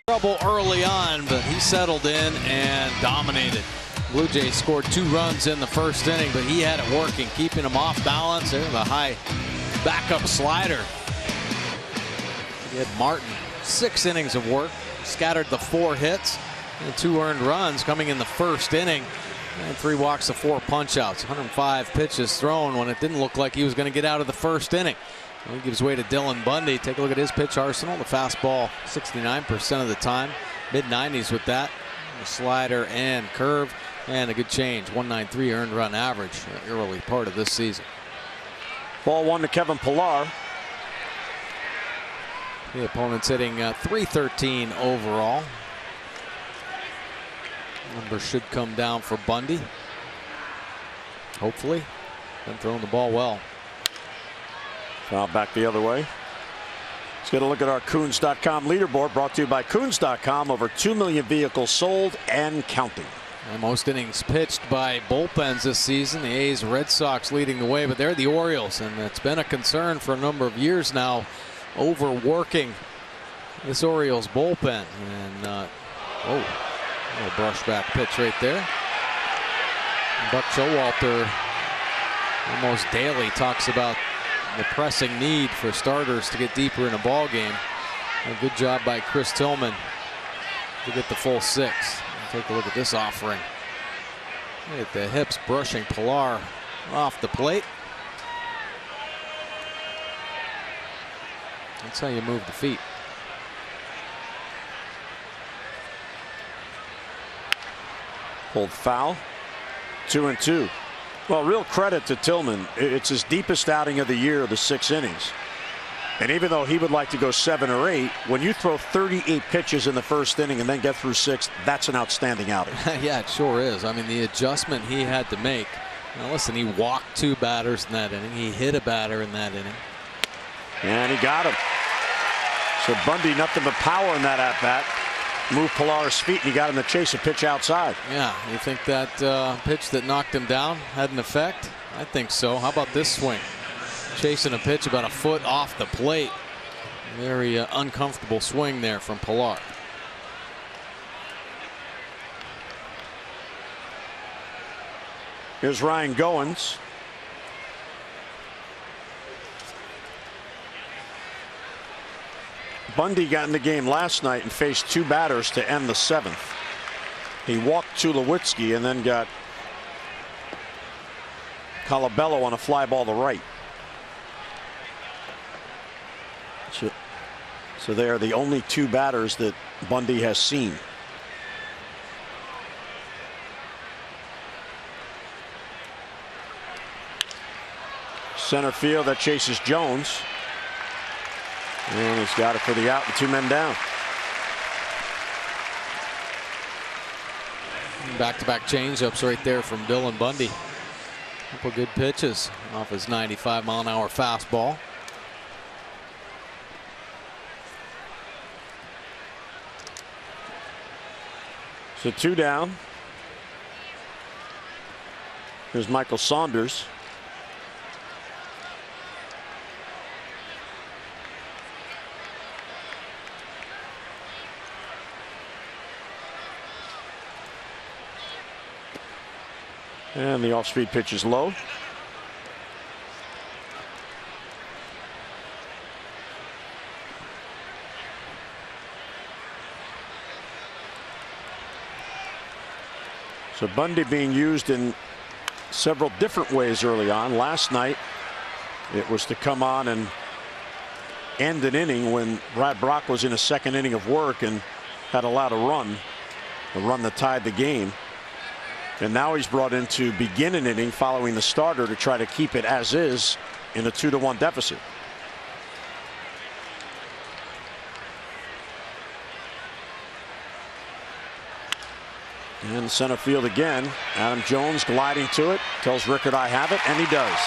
Speaker 4: Trouble early on, but he settled in and dominated. Blue Jays scored 2 runs in the first inning, but he had it working, keeping him off balance. There's the high backup slider. He had Martin 6 innings of work, scattered the 4 hits and 2 earned runs coming in the first inning, and 3 walks to 4 punchouts. 105 pitches thrown when it didn't look like he was going to get out of the first inning. He gives way to Dylan Bundy. Take a look at his pitch arsenal. The fastball 69% of the time, mid-90s with that. The slider and curve, and a good change. 193 earned run average early part of this season.
Speaker 2: Ball 1 to Kevin Pillar.
Speaker 4: The opponent's hitting .313 overall. Number should come down for Bundy. Hopefully. Been throwing the ball well.
Speaker 2: Foul back the other way. Let's get a look at our Coons.com leaderboard, brought to you by Coons.com. Over 2 million vehicles sold and counting.
Speaker 4: And most innings pitched by bullpens this season. The A's, Red Sox leading the way, but they're the Orioles, and it's been a concern for a number of years now, overworking this Orioles bullpen. And a little brushback pitch right there. And Buck Showalter almost daily talks about the pressing need for starters to get deeper in a ball game. A good job by Chris Tillman to get the full 6. And take a look at this offering. Look at the hips brushing Pillar off the plate. That's how you move the feet.
Speaker 2: Pulled foul. 2-2. Well, real credit to Tillman. It's his deepest outing of the year, the 6 innings. And even though he would like to go 7 or 8, when you throw 38 pitches in the first inning and then get through 6, that's an outstanding outing.
Speaker 4: Yeah, it sure is. I mean, the adjustment he had to make. Now listen, he walked 2 batters in that inning. He hit a batter in that inning.
Speaker 2: And he got him. So Bundy, nothing but power in that at-bat. Moved Pillar's feet, and he got him to chase a pitch outside.
Speaker 4: Yeah, you think that pitch that knocked him down had an effect? I think so. How about this swing? Chasing a pitch about a foot off the plate. Very uncomfortable swing there from Pillar.
Speaker 2: Here's Ryan Goins. Bundy got in the game last night and faced 2 batters to end the 7th. He walked Tulowitzki and then got Colabello on a fly ball to right. So they are the only 2 batters that Bundy has seen. Center field, that chases Jones. And he's got it for the out and 2 men down.
Speaker 4: Back-to-back changeups right there from Dylan Bundy. Couple good pitches off his 95-mile-an-hour fastball.
Speaker 2: So 2 down. Here's Michael Saunders. And the off-speed pitch is low. So Bundy being used in several different ways early on. Last night it was to come on and end an inning when Brad Brach was in a 2nd inning of work and had allowed a run that tied the game. And now he's brought in to begin an inning following the starter to try to keep it as is in a 2-1 deficit. And center field again. Adam Jones gliding to it. Tells Rickard I have it, and he does.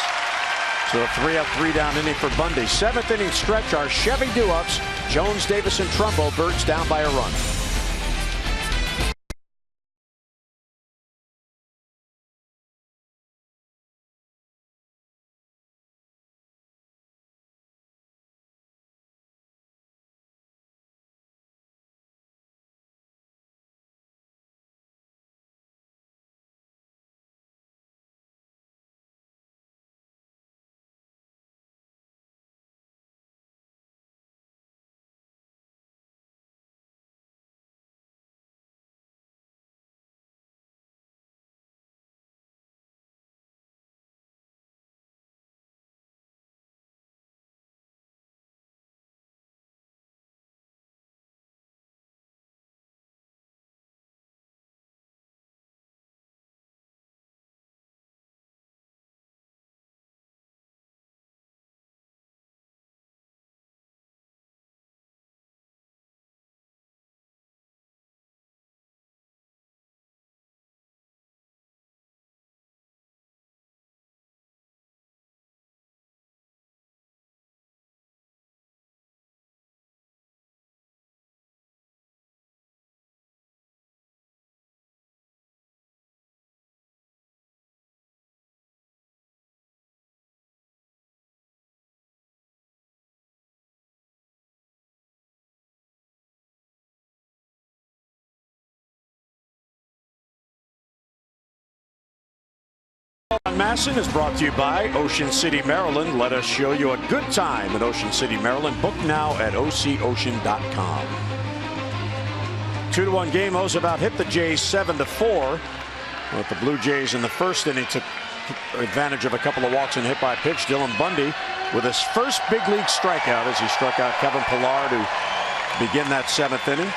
Speaker 2: So a 3-up, 3-down inning for Bundy. 7th inning stretch. Our Chevy do-ups. Jones, Davis, and Trumbo. Birds down by a run. Masson is brought to you by Ocean City, Maryland. Let us show you a good time in Ocean City, Maryland. Book now at OCOcean.com. 2-1 game. O's about hit the Jays 7-4. But the Blue Jays in the first inning took advantage of a couple of walks and hit by pitch. Dylan Bundy with his first big league strikeout as he struck out Kevin Pillar to begin that 7th inning.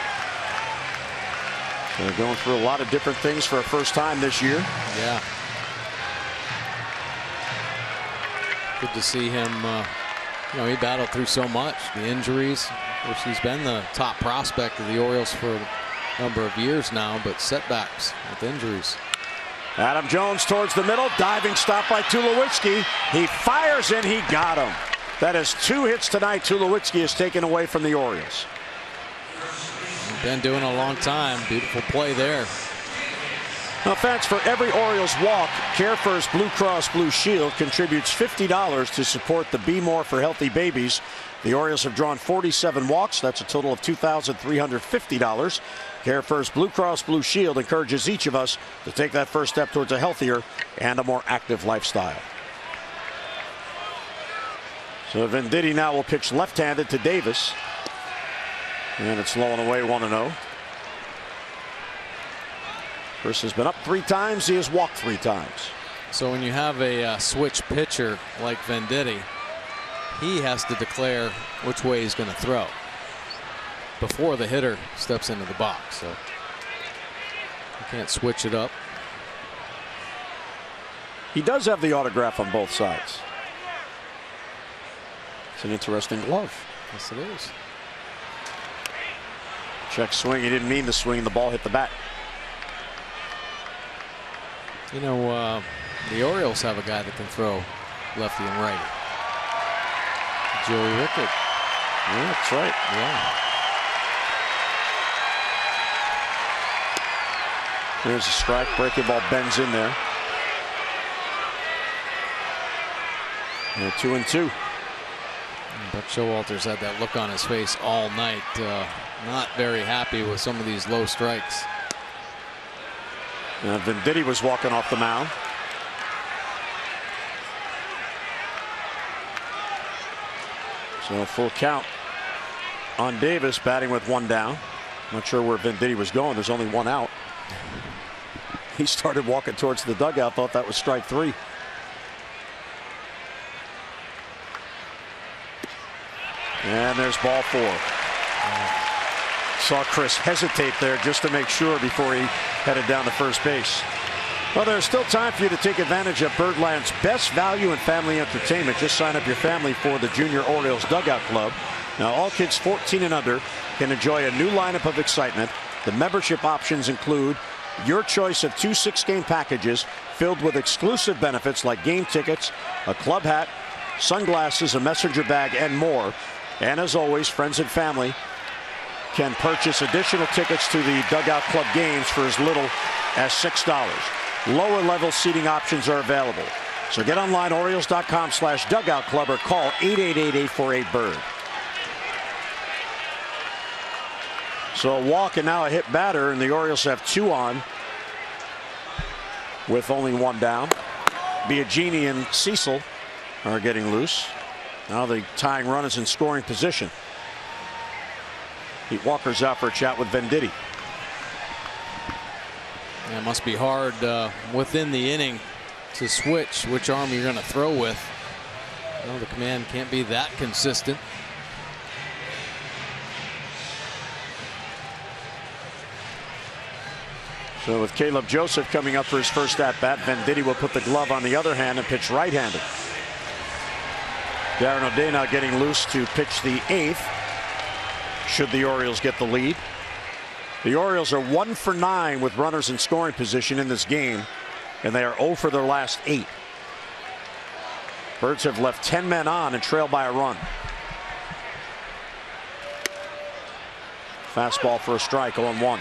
Speaker 2: They're going through a lot of different things for a first time this year.
Speaker 4: Yeah. Good to see him. He battled through so much, the injuries, which he's been the top prospect of the Orioles for a number of years now, but setbacks with injuries.
Speaker 2: Adam Jones towards the middle, diving stop by Tulowitzki. He fires in, he got him. That is 2 hits tonight. Tulowitzki is taken away from the Orioles.
Speaker 4: Been doing a long time. Beautiful play there.
Speaker 2: Now, fans, for every Orioles walk, CareFirst Blue Cross Blue Shield contributes $50 to support the Be More for Healthy Babies. The Orioles have drawn 47 walks. That's a total of $2,350. CareFirst Blue Cross Blue Shield encourages each of us to take that first step towards a healthier and a more active lifestyle. So Venditti now will pitch left-handed to Davis. And it's low and away 1-0. Chris has been up 3 times. He has walked 3 times.
Speaker 4: So when you have a switch pitcher like Venditti, he has to declare which way he's going to throw before the hitter steps into the box. So you can't switch it up.
Speaker 2: He does have the autograph on both sides. It's an interesting glove.
Speaker 4: Yes, it is.
Speaker 2: Check swing. He didn't mean to swing. The ball hit the bat.
Speaker 4: You know, the Orioles have a guy that can throw lefty and righty. Joey Rickett.
Speaker 2: Yeah, that's right.
Speaker 4: Yeah.
Speaker 2: There's a strike. Breaking ball bends in there. And 2-2.
Speaker 4: Buck Showalter's had that look on his face all night. Not very happy with some of these low strikes.
Speaker 2: Venditti was walking off the mound. So full count on Davis, batting with 1 down. Not sure where Venditti was going. There's only 1 out. He started walking towards the dugout. Thought that was strike 3. And there's ball 4. Saw Chris hesitate there just to make sure before he headed down to first base. Well, there's still time for you to take advantage of Birdland's best value in family entertainment. Just sign up your family for the Junior Orioles Dugout Club. Now, all kids 14 and under can enjoy a new lineup of excitement. The membership options include your choice of 2 6-game packages filled with exclusive benefits like game tickets, a club hat, sunglasses, a messenger bag, and more. And as always, friends and family can purchase additional tickets to the Dugout Club games for as little as $6. Lower level seating options are available. So get online, Orioles.com/Dugout Club, or call 888-848-BIRD. So a walk and now a hit batter, and the Orioles have 2 on with only 1 down. Biagini and Cecil are getting loose. Now the tying run is in scoring position. Pete Walker's out for a chat with Venditti.
Speaker 4: Yeah, it must be hard within the inning to switch which arm you're going to throw with. Well, the command can't be that consistent.
Speaker 2: So with Caleb Joseph coming up for his first at-bat, Venditti will put the glove on the other hand and pitch right-handed. Darren O'Day now getting loose to pitch the 8th. Should the Orioles get the lead. The Orioles are 1 for 9 with runners in scoring position in this game, and they are 0 for their last 8. Birds have left 10 men on and trail by a run. Fastball for a strike, 0-1.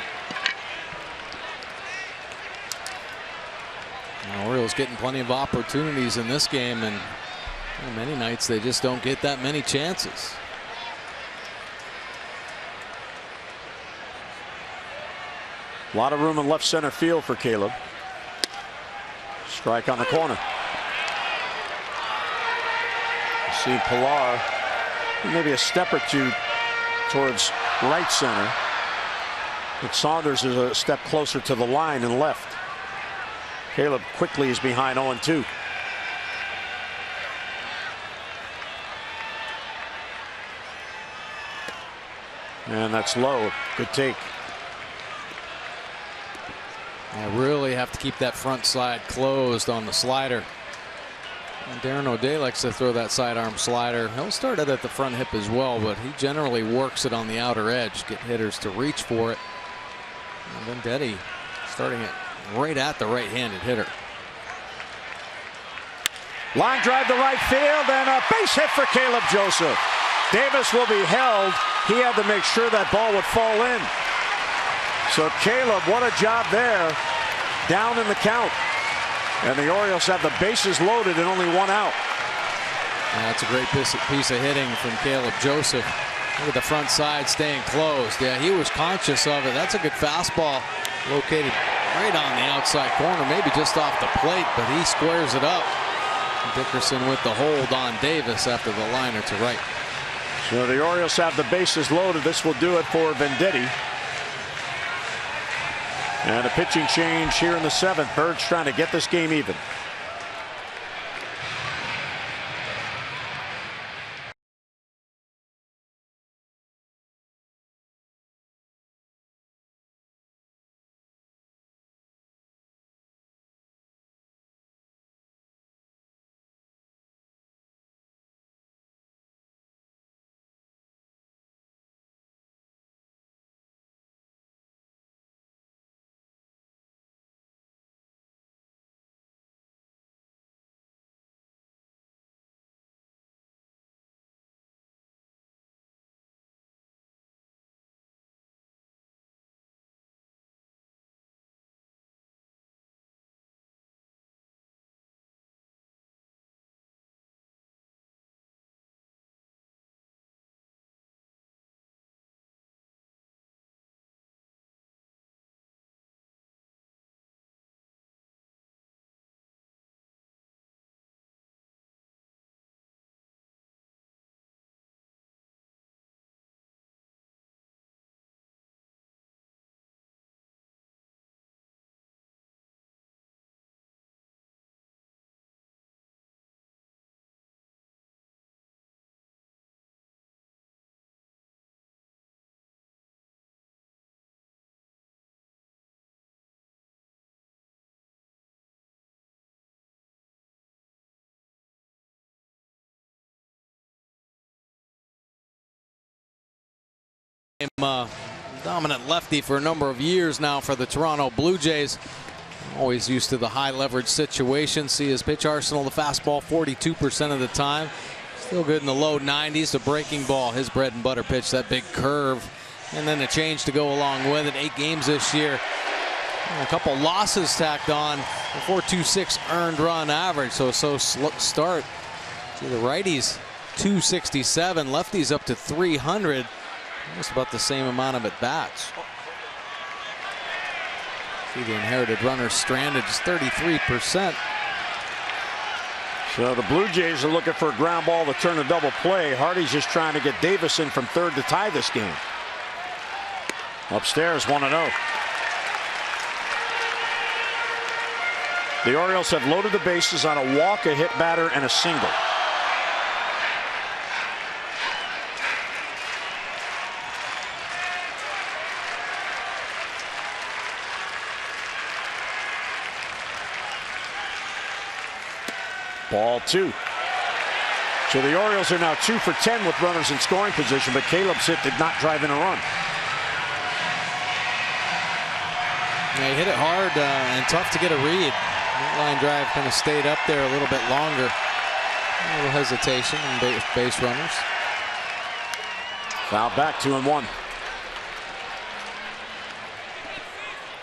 Speaker 4: Orioles getting plenty of opportunities in this game, and many nights they just don't get that many chances.
Speaker 2: A lot of room in left center field for Caleb. Strike on the corner. See Pilar maybe a step or two towards right center. But Saunders is a step closer to the line and left. Caleb quickly is behind 0-2. And that's low. Good take.
Speaker 4: I really have to keep that front side closed on the slider. And Darren O'Day likes to throw that sidearm slider. He'll start it at the front hip as well, but he generally works it on the outer edge, get hitters to reach for it. And Venditti starting it right at the right-handed hitter.
Speaker 2: Line drive to right field and a base hit for Caleb Joseph. Davis will be held. He had to make sure that ball would fall in. So Caleb, what a job there, down in the count. And the Orioles have the bases loaded and only one out.
Speaker 4: That's a great piece of hitting from Caleb Joseph. Look at the front side staying closed. Yeah, he was conscious of it. That's a good fastball located right on the outside corner, maybe just off the plate, but he squares it up. Dickerson with the hold on Davis after the liner to right.
Speaker 2: So the Orioles have the bases loaded. This will do it for Venditti. And a pitching change here in the 7th. Birds trying to get this game even.
Speaker 4: Dominant lefty for a number of years now for the Toronto Blue Jays. Always used to the high leverage situation. See his pitch arsenal, the fastball 42% of the time. Still good in the low 90s. The breaking ball, his bread and butter pitch, that big curve. And then a change to go along with it. 8 games this year. And a couple losses tacked on. A 4.26 earned run average. So start. See the righties 267, lefties up to 300. Almost about the same amount of at-bats. See the inherited runner stranded, just 33%.
Speaker 2: So the Blue Jays are looking for a ground ball to turn a double play. Hardy's just trying to get Davis in from third to tie this game. Upstairs 1-0. The Orioles have loaded the bases on a walk, a hit batter, and a single. Ball 2. So the Orioles are now 2 for 10 with runners in scoring position, but Caleb's hit did not drive in a run.
Speaker 4: They hit it hard and tough to get a read. That line drive kind of stayed up there a little bit longer. A little hesitation in base runners.
Speaker 2: Foul back, 2-1.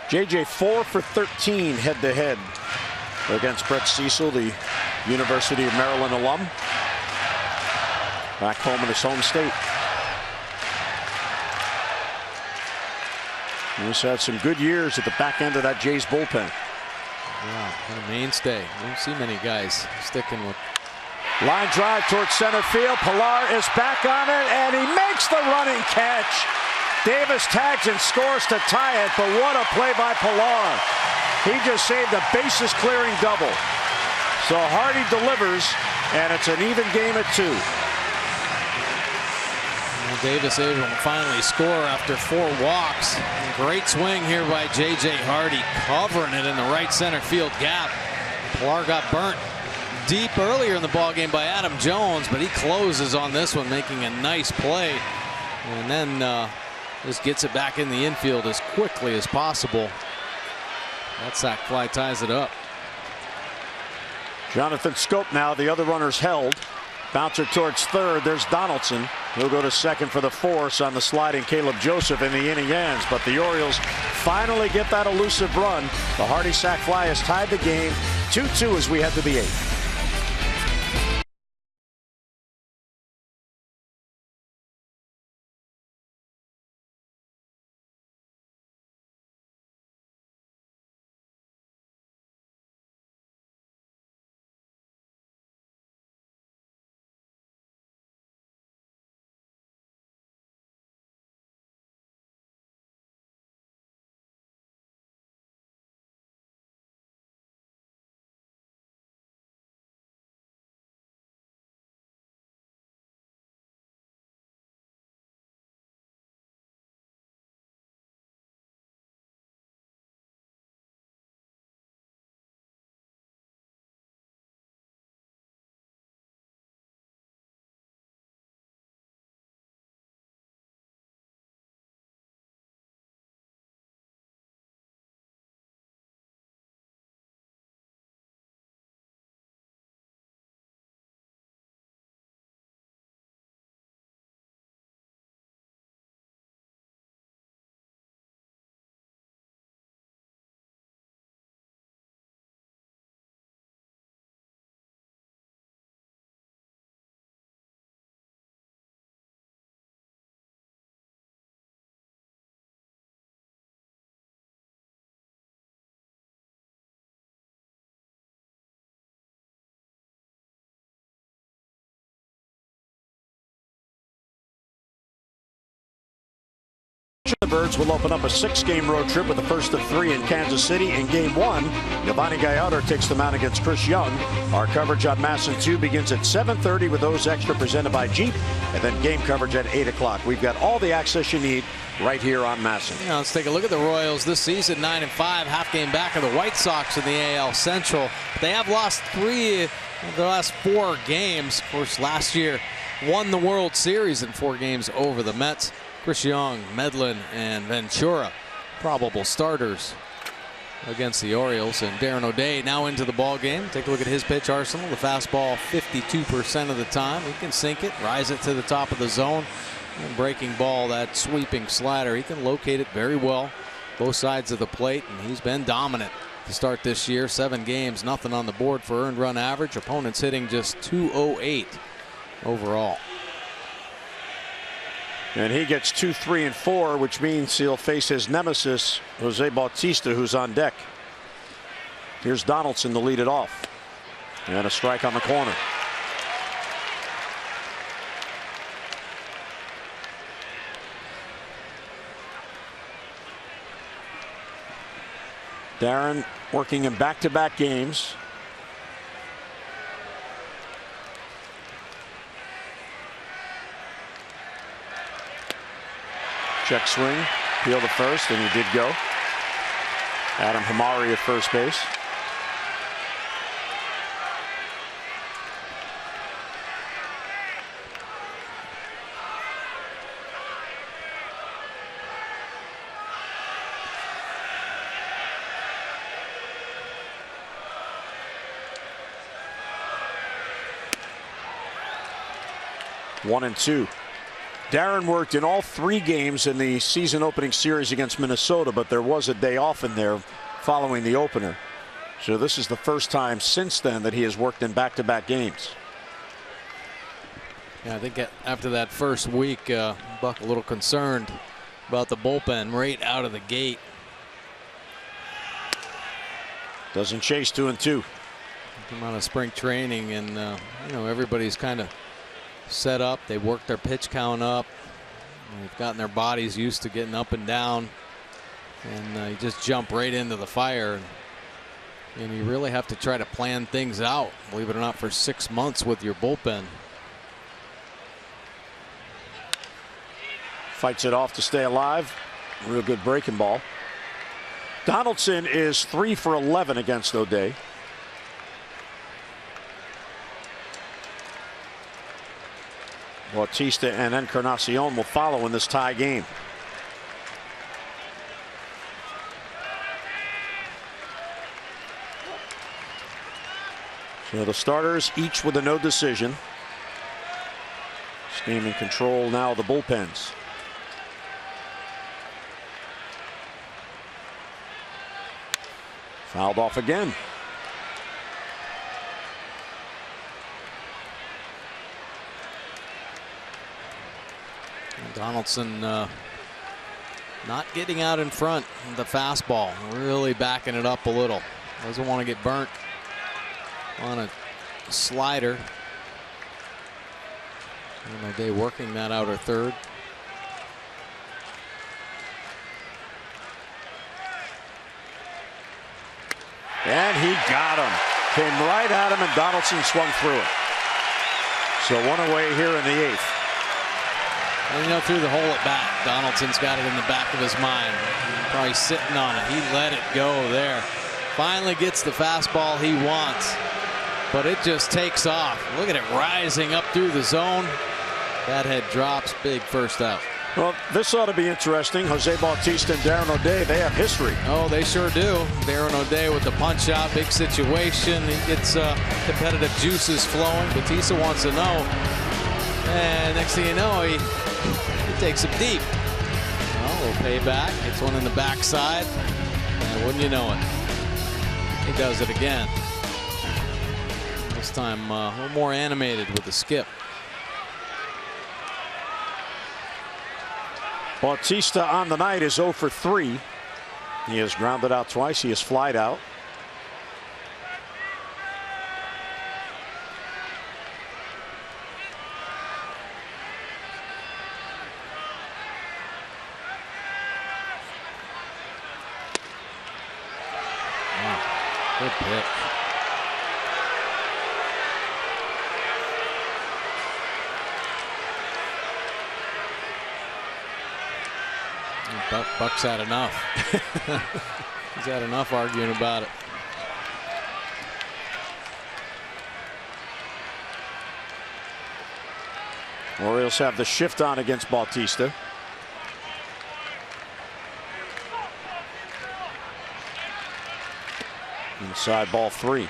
Speaker 2: JJ 4 for 13 head-to-head against Brett Cecil, the University of Maryland alum. Back home in his home state. He's had some good years at the back end of that Jays bullpen.
Speaker 4: Yeah, what a mainstay. You don't see many guys sticking with
Speaker 2: Line drive towards center field. Pilar is back on it, and he makes the running catch. Davis tags and scores to tie it, but what a play by Pilar. He just saved a bases-clearing double. So Hardy delivers, and it's an even game at 2.
Speaker 4: Well, Davis able to finally score after 4 walks. Great swing here by J.J. Hardy, covering it in the right center field gap. Pilar got burnt deep earlier in the ballgame by Adam Jones, but he closes on this one, making a nice play. And then just gets it back in the infield as quickly as possible. That sac fly ties it up.
Speaker 2: Jonathan Scope now, the other runner's held. Bouncer towards third. There's Donaldson. He'll go to second for the force on the sliding Caleb Joseph, in the inning ends. But the Orioles finally get that elusive run. The Hardy sac fly has tied the game 2-2 as we head to the 8th. The Birds will open up a 6-game road trip with the first of 3 in Kansas City. In game 1, Yovani Gallardo takes them out against Chris Young. Our coverage on MASN 2 begins at 7:30 with those extra presented by Jeep, and then game coverage at 8 o'clock. We've got all the access you need right here on MASN.
Speaker 4: Now let's take a look at the Royals this season, 9-5, half game back of the White Sox in the AL Central. They have lost 3 of the last 4 games. Of course, last year won the World Series in 4 games over the Mets. Chris Young, Medlin, and Ventura, probable starters against the Orioles. And Darren O'Day now into the ball game. Take a look at his pitch arsenal. The fastball 52% of the time. He can sink it, rise it to the top of the zone. And breaking ball, that sweeping slider, he can locate it very well, both sides of the plate, and he's been dominant to start this year. 7 games, nothing on the board for earned run average. Opponents hitting just .208 overall.
Speaker 2: And he gets 2, 3, and 4, which means he'll face his nemesis, Jose Bautista, who's on deck. Here's Donaldson to lead it off. And a strike on the corner. Darren working in back-to-back games. Check swing, peel to first, and he did go. Adam Hamari at first base. One and two. Darren worked in all 3 games in the season opening series against Minnesota, but there was a day off in there following the opener. So this is the first time since then that he has worked in back-to-back games.
Speaker 4: Yeah, I think after that first week, Buck a little concerned about the bullpen right out of the gate.
Speaker 2: Doesn't chase 2 and 2.
Speaker 4: come out of spring training, and you know, everybody's kind of set up. They worked their pitch count up. They've gotten their bodies used to getting up and down, and you just jump right into the fire. And you really have to try to plan things out, believe it or not, for 6 months with your bullpen.
Speaker 2: Fights it off to stay alive. Real good breaking ball. Donaldson is 3 for 11 against O'Day. Bautista and Encarnacion will follow in this tie game. So the starters each with a no decision. Steam in control now of the bullpens. Fouled off again.
Speaker 4: Donaldson not getting out in front of the fastball, really backing it up a little. Doesn't want to get burnt on a slider. And O'Day working that outer third.
Speaker 2: And he got him. Came right at him, and Donaldson swung through it. So one away here in the 8th.
Speaker 4: And you know, through the hole at bat, Donaldson's got it in the back of his mind. Probably sitting on it. He let it go there. Finally gets the fastball he wants, but it just takes off. Look at it rising up through the zone. That head drops. Big first out.
Speaker 2: Well, this ought to be interesting. Jose Bautista and Darren O'Day, they have history.
Speaker 4: Oh, they sure do. Darren O'Day with the punch out, big situation. He gets competitive juices flowing. Bautista wants to know. And next thing you know, he takes him deep. Well, a little payback. Gets one in the backside. And wouldn't you know it? He does it again. This time a little more animated with the skip.
Speaker 2: Bautista on the night is 0 for 3. He has grounded out twice. He has flied out.
Speaker 4: Wow, good pitch. Buck's had enough. He's had enough arguing about it.
Speaker 2: Orioles have the shift on against Bautista. Inside ball 3.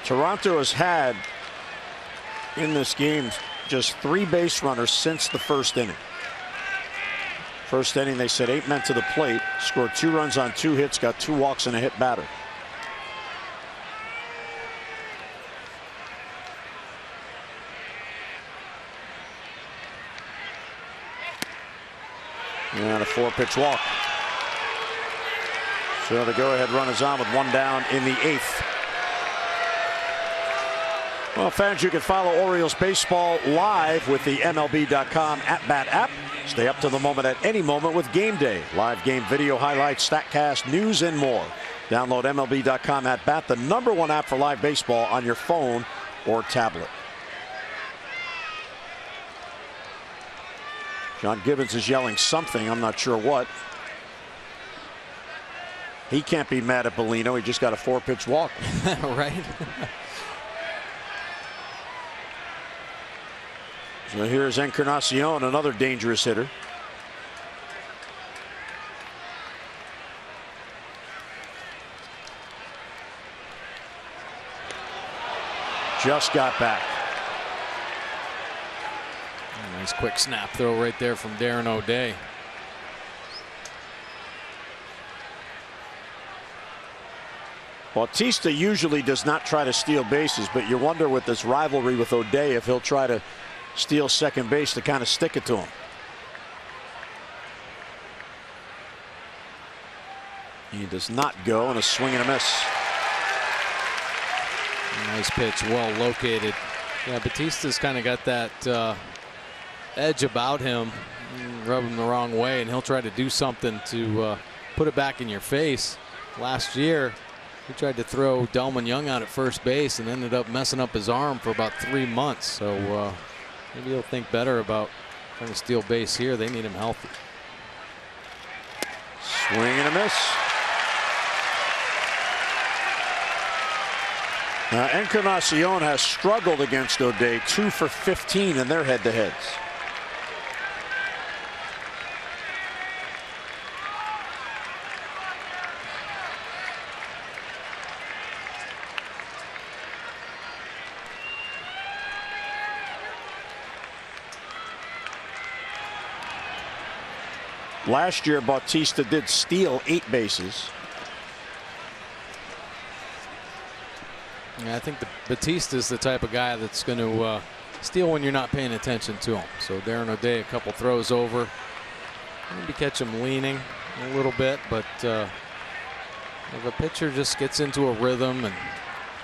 Speaker 2: Toronto has had in this game just 3 base runners since the first inning. First inning, they set 8 men to the plate, scored 2 runs on 2 hits, got 2 walks and a hit batter. And a 4-pitch walk. So the go-ahead run is on with 1 down in the 8th. Well, fans, you can follow Orioles baseball live with the MLB.com at-bat app. Stay up to the moment at any moment with Game Day. Live game video highlights, StatCast, news, and more. Download MLB.com at-bat, the #1 app for live baseball on your phone or tablet. John Gibbons is yelling something. I'm not sure what. He can't be mad at Bellino. He just got a 4-pitch walk.
Speaker 4: Right.
Speaker 2: So here's Encarnacion, another dangerous hitter. Just got back.
Speaker 4: Nice quick snap throw right there from Darren O'Day.
Speaker 2: Bautista usually does not try to steal bases, but you wonder with this rivalry with O'Day if he'll try to steal second base to kind of stick it to him. He does not go, and a swing and a miss.
Speaker 4: Nice pitch, well located. Yeah, Batista's kind of got that edge about him. Rub him the wrong way, and he'll try to do something to put it back in your face. Last year, he tried to throw Delmon Young out at first base and ended up messing up his arm for about 3 months. So maybe he'll think better about trying to steal base here. They need him healthy.
Speaker 2: Swing and a miss. Now, Encarnacion has struggled against O'Day, 2 for 15 in their head-to-heads. Last year, Bautista did steal 8 bases.
Speaker 4: Yeah, I think Batista's the type of guy that's going to steal when you're not paying attention to him. So Darren O'Day, a couple throws over. Maybe catch him leaning a little bit, but if a pitcher just gets into a rhythm and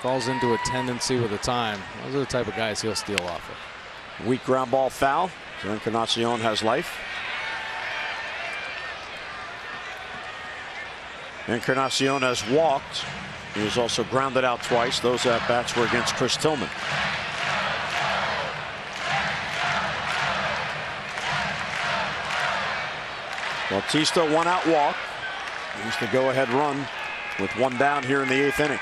Speaker 4: falls into a tendency with the time, those are the type of guys he'll steal off of.
Speaker 2: Weak ground ball foul. So Encarnacion has life. Encarnacion has walked. He was also grounded out twice. Those at-bats were against Chris Tillman. Bautista, 1-out walk. He's the go-ahead run with 1 down here in the 8th inning.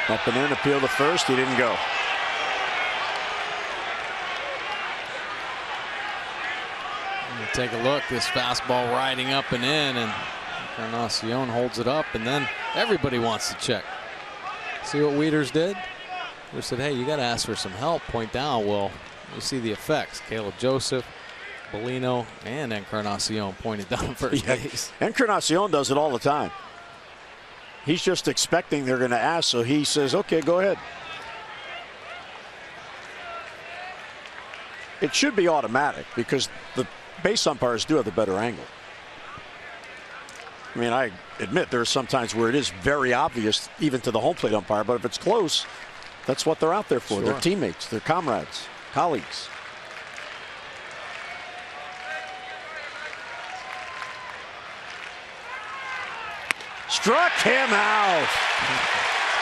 Speaker 2: Up and in, appeal to first. He didn't go.
Speaker 4: Take a look, this fastball riding up and in, and Encarnacion holds it up, and then everybody wants to check. See what Wieters did? They said, hey, you got to ask for some help, point down. Well, you see the effects. Caleb Joseph, Bellino, and Encarnacion pointed down first base.
Speaker 2: Encarnacion does it all the time. He's just expecting they're going to ask, so he says, okay, go ahead. It should be automatic because the base umpires do have the better angle. I mean, I admit there are some times where it is very obvious even to the home plate umpire, but if it's close, that's what they're out there for. Sure. Their teammates, their comrades, colleagues. Struck him out.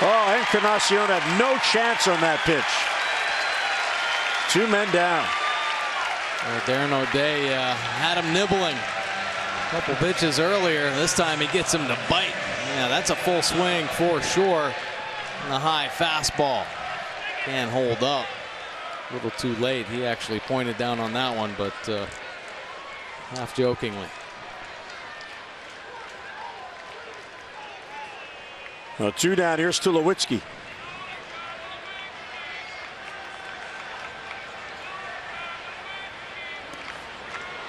Speaker 2: Oh, Encarnacion had no chance on that pitch. 2 men down.
Speaker 4: Darren O'Day had him nibbling a couple pitches earlier. This time he gets him to bite. Yeah, that's a full swing for sure. And the high fastball can't hold up. A little too late. He actually pointed down on that one, but half jokingly.
Speaker 2: 2 down. Here's Tulowitzki.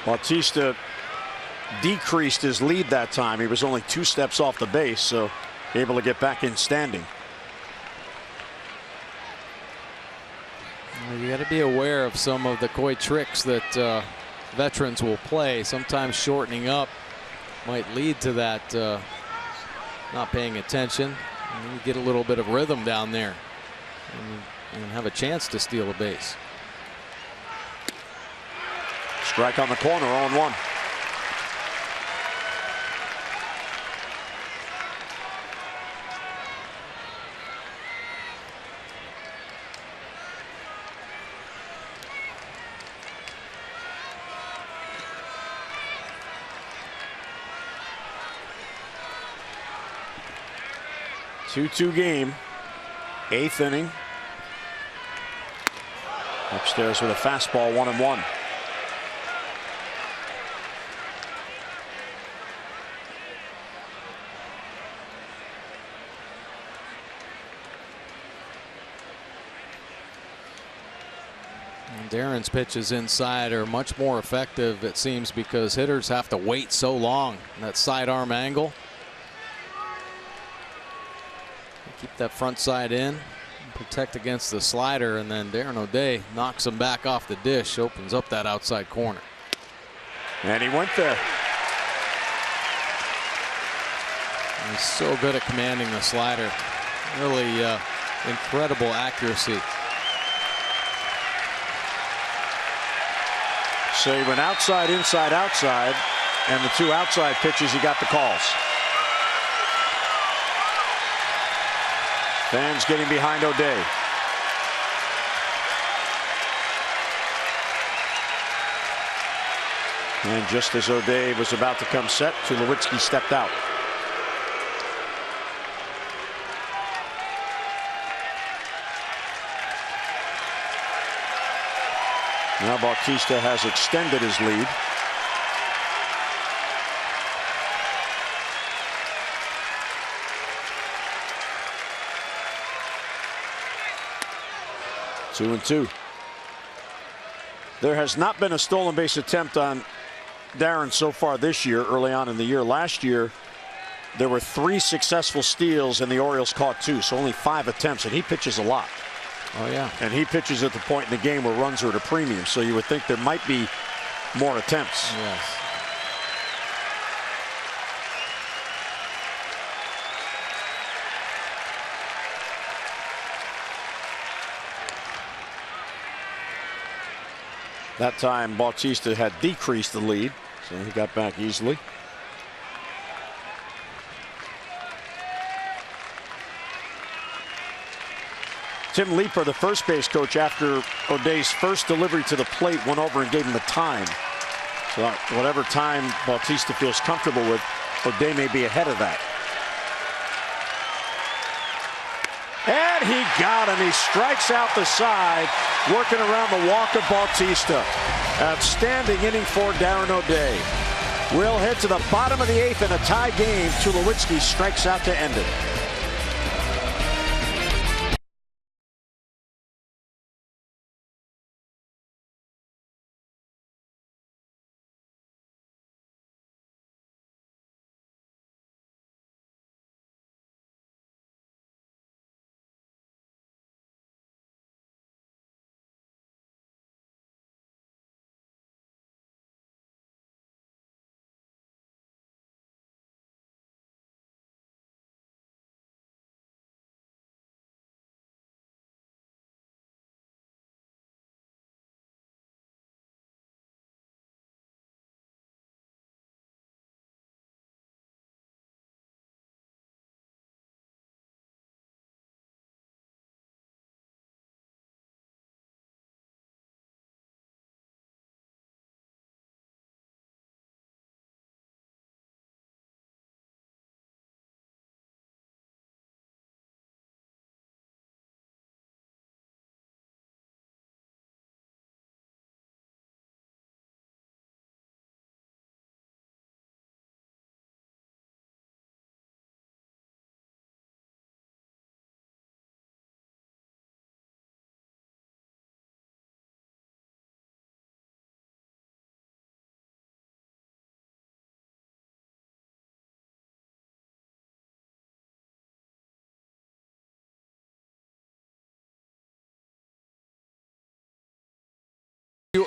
Speaker 2: Bautista decreased his lead that time. He was only 2 steps off the base, so able to get back in standing.
Speaker 4: You got to be aware of some of the coy tricks that veterans will play. Sometimes shortening up might lead to that not paying attention. And you get a little bit of rhythm down there and have a chance to steal a base.
Speaker 2: Strike on the corner, 0-1. Two-2 game, 8th inning. Upstairs with a fastball, 1-1.
Speaker 4: Darren's pitches inside are much more effective, it seems, because hitters have to wait so long. That sidearm angle. Keep that front side in. protect against the slider, and then Darren O'Day knocks him back off the dish, opens up that outside corner.
Speaker 2: And he went there.
Speaker 4: He's so good at commanding the slider. Really incredible accuracy.
Speaker 2: So he went outside, inside, outside, and the 2 outside pitches, he got the calls. Fans getting behind O'Day. And just as O'Day was about to come set, Tulowitzki stepped out. Now Bautista has extended his lead. Two and two. There has not been a stolen base attempt on Darren so far this year, early on in the year. Last year, there were 3 successful steals and the Orioles caught 2, so only 5 attempts, and he pitches a lot.
Speaker 4: Oh, yeah.
Speaker 2: And he pitches at the point in the game where runs are at a premium, so you would think there might be more attempts.
Speaker 4: Yes.
Speaker 2: That time Bautista had decreased the lead, so he got back easily. Tim Leeper, the first base coach, after O'Day's first delivery to the plate, went over and gave him the time. So whatever time Bautista feels comfortable with, O'Day may be ahead of that. And he got him. He strikes out the side, working around the walk of Bautista. Outstanding inning for Darren O'Day. We'll head to the bottom of the 8th in a tie game. Tulowitzki strikes out to end it.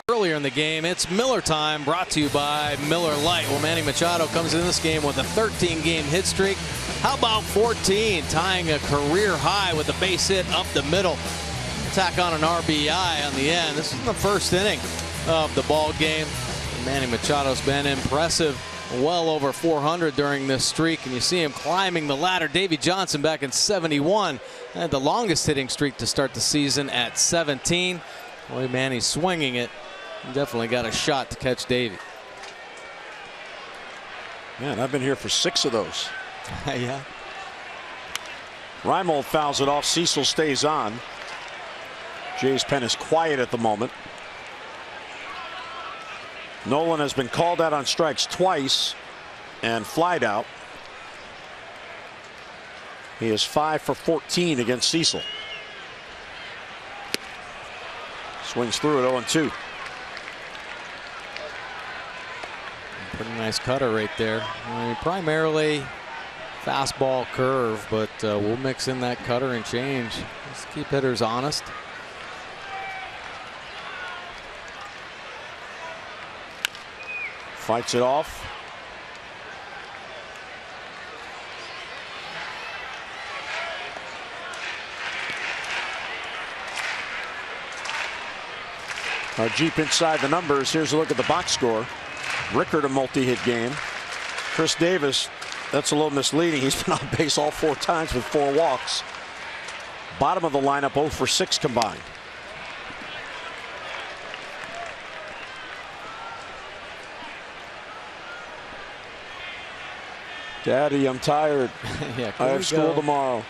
Speaker 4: Earlier in the game, it's Miller time, brought to you by Miller Lite. Well, Manny Machado comes in this game with a 13-game hit streak. How about 14, tying a career high with a base hit up the middle. Tack on an RBI on the end. This is the first inning of the ball game. Manny Machado's been impressive, well over 400 during this streak, and you see him climbing the ladder. Davey Johnson back in '71 had the longest hitting streak to start the season at 17. Boy, Manny's swinging it. He definitely got a shot to catch Davey.
Speaker 2: Man, I've been here for 6 of those.
Speaker 4: Yeah.
Speaker 2: Reimold fouls it off. Cecil stays on. Jay's pen is quiet at the moment. Nolan has been called out on strikes twice and flied out. He is 5 for 14 against Cecil. Swings through it 0-2.
Speaker 4: Pretty nice cutter right there. I mean, primarily fastball curve, but we'll mix in that cutter and change. Just keep hitters honest.
Speaker 2: Fights it off. Deep inside the numbers. Here's a look at the box score. Rickard, a multi-hit game. Chris Davis, that's a little misleading. He's been on base all 4 times with 4 walks. Bottom of the lineup, 0 for 6 combined. Daddy, I'm tired.
Speaker 4: Yeah,
Speaker 2: I have school tomorrow.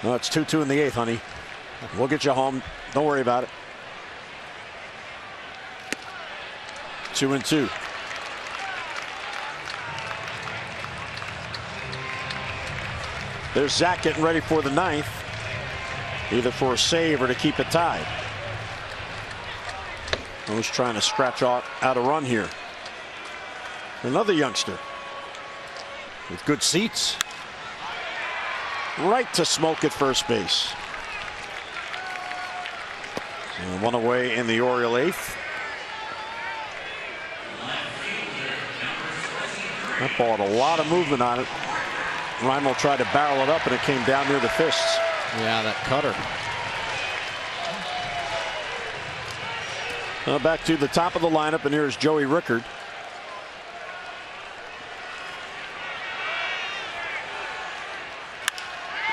Speaker 2: No, it's 2-2 in the 8th, honey. We'll get you home. Don't worry about it. 2-2. There's Zach getting ready for the 9th, either for a save or to keep it tied. Who's trying to scratch out a run here. Another youngster with good seats. Right to Smoke at first base. So 1 away in the Oriole 8th. That ball had a lot of movement on it. Reimel tried to barrel it up and it came down near the fists.
Speaker 4: Yeah, that cutter.
Speaker 2: Back to the top of the lineup, and here's Joey Rickard.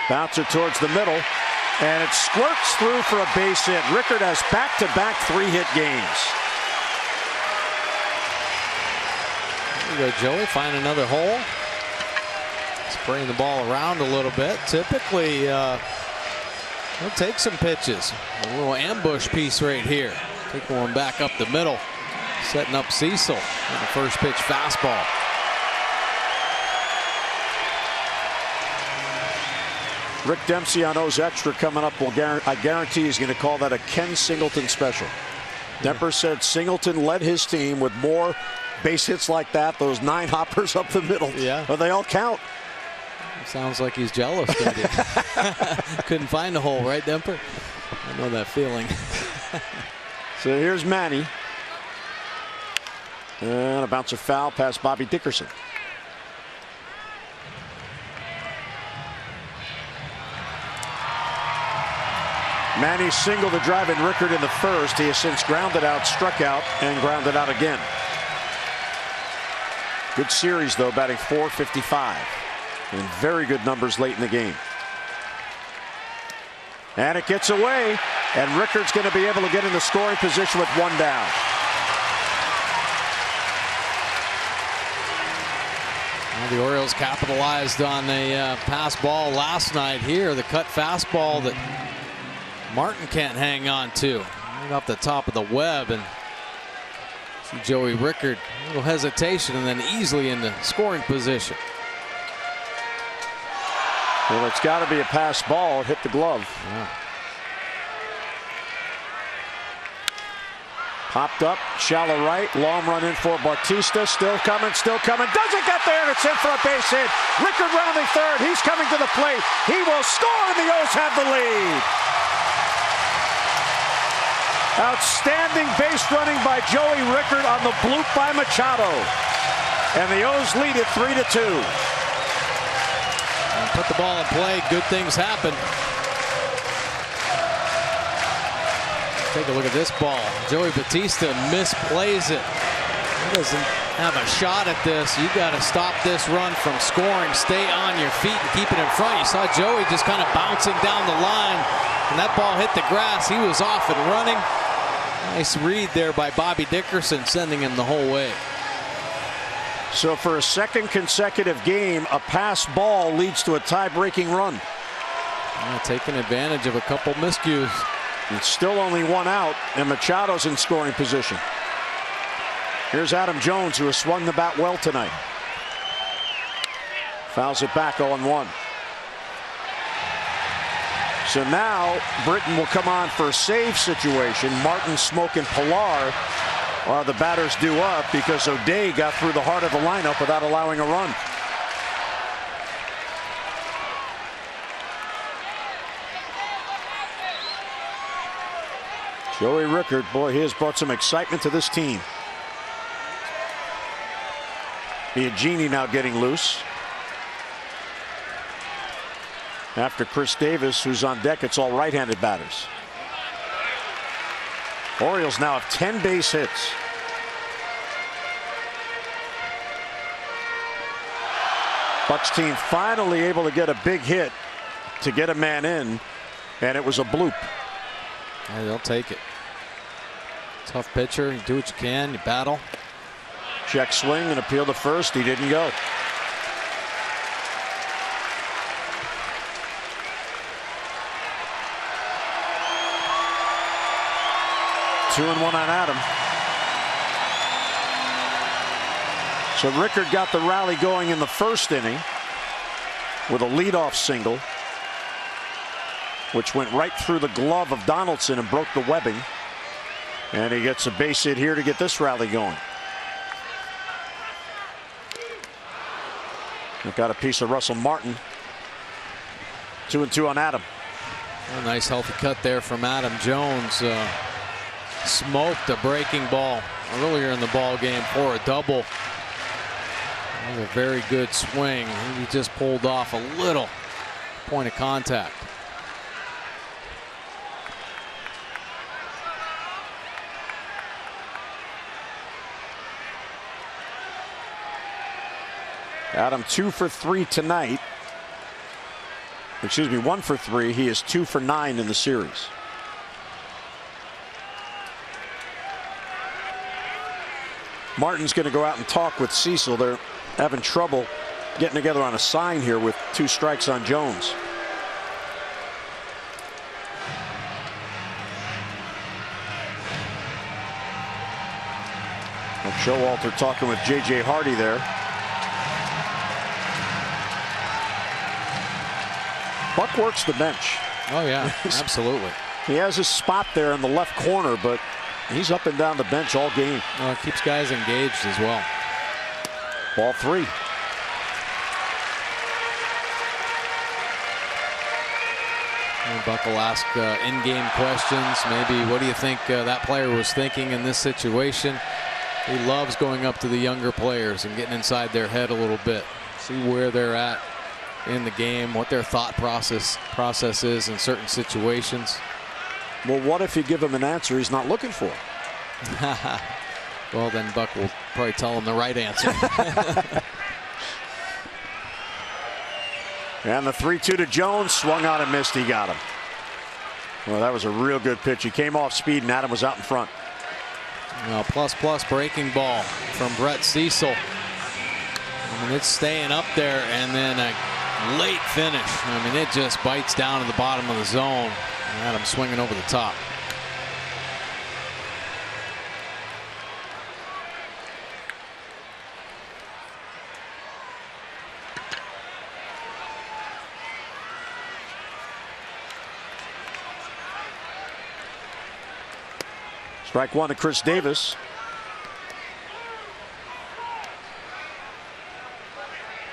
Speaker 2: Bouncer towards the middle, and it squirts through for a base hit. Rickard has back-to-back 3-hit games.
Speaker 4: There you go, Joey. Find another hole. Spraying the ball around a little bit. Typically, he'll take some pitches. A little ambush piece right here. Take one back up the middle. Setting up Cecil on the first pitch fastball.
Speaker 2: Rick Dempsey on O's Extra coming up. I guarantee he's going to call that a Ken Singleton special. Demper said Singleton led his team with more base hits like that. Those 9 hoppers up the middle.
Speaker 4: Yeah.
Speaker 2: But they all count.
Speaker 4: Sounds like he's jealous. Couldn't find a hole, right, Demper? I know that feeling.
Speaker 2: So here's Manny. And a bouncer foul past Bobby Dickerson. Manny singled to drive in Rickard in the first. He has since grounded out, struck out, and grounded out again. Good series, though, batting .455. And very good numbers late in the game. And it gets away. And Rickard's going to be able to get in the scoring position with 1 down.
Speaker 4: Well, the Orioles capitalized on a pass ball last night here. The cut fastball that Martin can't hang on to. Right off the top of the web. And see Joey Rickard, a little hesitation, and then easily in the scoring position.
Speaker 2: Well, it's got to be a pass ball. It hit the glove.
Speaker 4: Yeah.
Speaker 2: Popped up, shallow right, long run in for Bautista. Still coming, doesn't get there, and it's in for a base hit. Rickard rounding third, he's coming to the plate. He will score, and the O's have the lead. Outstanding base running by Joey Rickard on the bloop by Machado. And the O's lead it 3-2.
Speaker 4: And put the ball in play, good things happen. Take a look at this ball. Joey Bautista misplays it. He doesn't have a shot at this. You got to stop this run from scoring. Stay on your feet and keep it in front. You saw Joey just kind of bouncing down the line. And that ball hit the grass. He was off and running. Nice read there by Bobby Dickerson, sending him the whole way.
Speaker 2: So for a second consecutive game, a pass ball leads to a tie-breaking run.
Speaker 4: Yeah, taking advantage of a couple miscues.
Speaker 2: It's still only 1 out, and Machado's in scoring position. Here's Adam Jones, who has swung the bat well tonight. Fouls it back 0-1. So now Britton will come on for a save situation. Martin, Smoke, and Pilar are the batters due up because O'Day got through the heart of the lineup without allowing a run. Joey Rickard, boy, he has brought some excitement to this team. Biagini now getting loose. After Chris Davis, who's on deck, it's all right-handed batters. Orioles now have 10 base hits. Bucks team finally able to get a big hit to get a man in, and it was a bloop.
Speaker 4: Yeah, they'll take it. Tough pitcher. You do what you can. You battle.
Speaker 2: Check swing and appeal to first. He didn't go. Two and one on Adam. So Rickard got the rally going in the first inning with a leadoff single, which went right through the glove of Donaldson and broke the webbing. And he gets a base hit here to get this rally going. They've got a piece of Russell Martin. 2-2 on Adam.
Speaker 4: A nice healthy cut there from Adam Jones. Smoked a breaking ball earlier in the ball game for a double. That was a very good swing. He just pulled off a little point of contact.
Speaker 2: Adam 2 for 3 tonight. Excuse me, 1 for 3. He is 2 for 9 in the series. Martin's going to go out and talk with Cecil. They're having trouble getting together on a sign here with 2 strikes on Jones. Showalter talking with J.J. Hardy there. Buck works the bench.
Speaker 4: Oh, yeah, absolutely.
Speaker 2: He has his spot there in the left corner, but he's up and down the bench all game.
Speaker 4: It keeps guys engaged as well.
Speaker 2: Ball 3.
Speaker 4: And Buck will ask in-game questions. Maybe what do you think that player was thinking in this situation? He loves going up to the younger players and getting inside their head a little bit. See where they're at in the game, what their thought process is in certain situations.
Speaker 2: Well, what if you give him an answer he's not looking for?
Speaker 4: Well, then Buck will probably tell him the right answer.
Speaker 2: And the 3-2 to Jones, swung on and missed. He got him. Well, that was a real good pitch. He came off speed and Adam was out in front.
Speaker 4: Well, plus breaking ball from Brett Cecil. I mean, it's staying up there, and then a late finish. I mean, it just bites down to the bottom of the zone. Adam swinging over the top.
Speaker 2: Strike 1 to Chris Davis.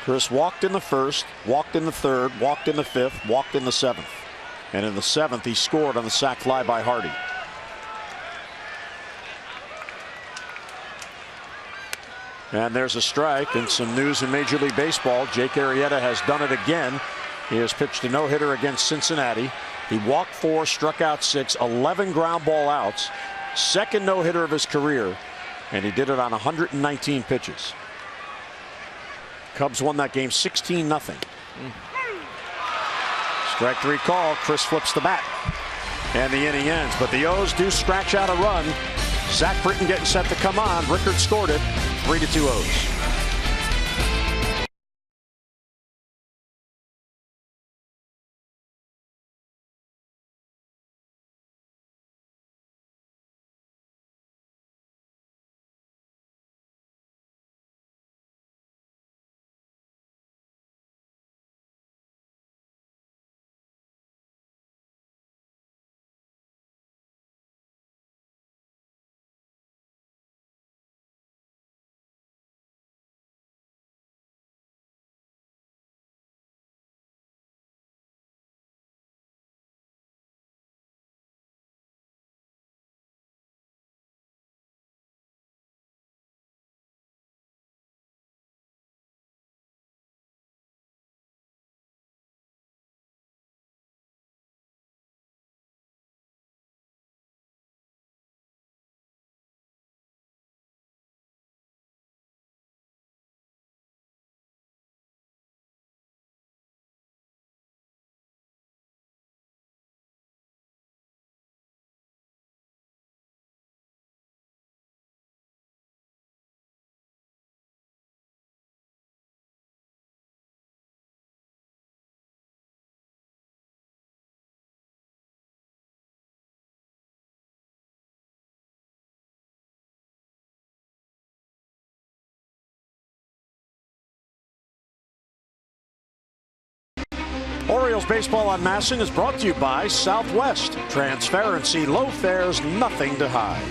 Speaker 2: Chris walked in the first, walked in the third, walked in the fifth, walked in the seventh. And in the seventh, he scored on the sac fly by Hardy. And there's a strike and some news in Major League Baseball. Jake Arrieta has done it again. He has pitched a no-hitter against Cincinnati. He walked 4, struck out 6, 11 ground ball outs. Second no-hitter of his career, and he did it on 119 pitches. Cubs won that game 16-0. Strike 3 call. Chris flips the bat, and the inning ends. But the O's do scratch out a run. Zach Britton getting set to come on. Rickard scored it. 3-2 O's. Orioles Baseball on MASN is brought to you by Southwest. Transparency, low fares, nothing to hide.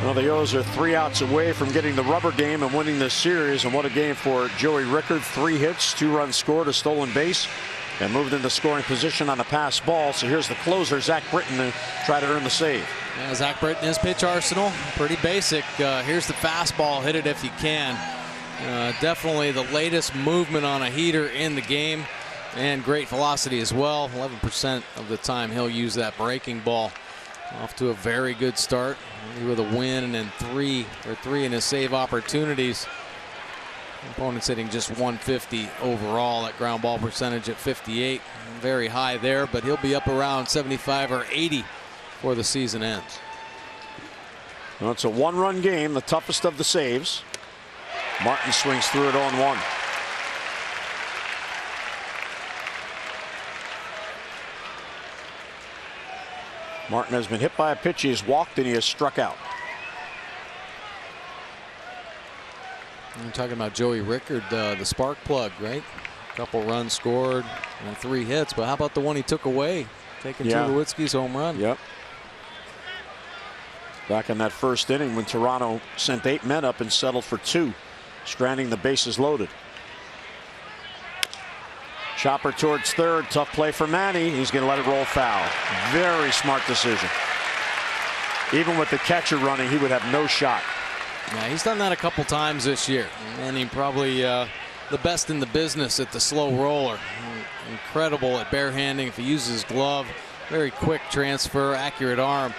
Speaker 2: Well, the O's are 3 outs away from getting the rubber game and winning this series. And what a game for Joey Rickard. 3 hits, 2 runs scored, a stolen base, and moved into scoring position on a pass ball. So here's the closer, Zach Britton, to try to earn the save.
Speaker 4: Yeah, Zach Britton, his pitch arsenal, pretty basic. Here's the fastball, hit it if you can. Definitely the latest movement on a heater in the game, and great velocity as well. 11% of the time he'll use that breaking ball. Off to a very good start with a win, and then 3 in his save opportunities. Opponent's hitting just 150 overall at ground ball percentage at 58. Very high there, but he'll be up around 75 or 80 before the season ends.
Speaker 2: Well, it's a 1-run game, the toughest of the saves. Martin swings through it 0-1. Martin has been hit by a pitch, he has walked, and he has struck out.
Speaker 4: I'm talking about Joey Rickard, the spark plug, right? A couple runs scored and 3 hits, but how about the one he took away, taking Tulowitzki's home run?
Speaker 2: Yep. Back in that first inning when Toronto sent 8 men up and settled for 2, stranding the bases loaded. Chopper towards third, tough play for Manny. He's going to let it roll foul. Very smart decision. Even with the catcher running, he would have no shot.
Speaker 4: Yeah, he's done that a couple times this year. And he probably the best in the business at the slow roller. Incredible at barehanding if he uses his glove. Very quick transfer, accurate arm.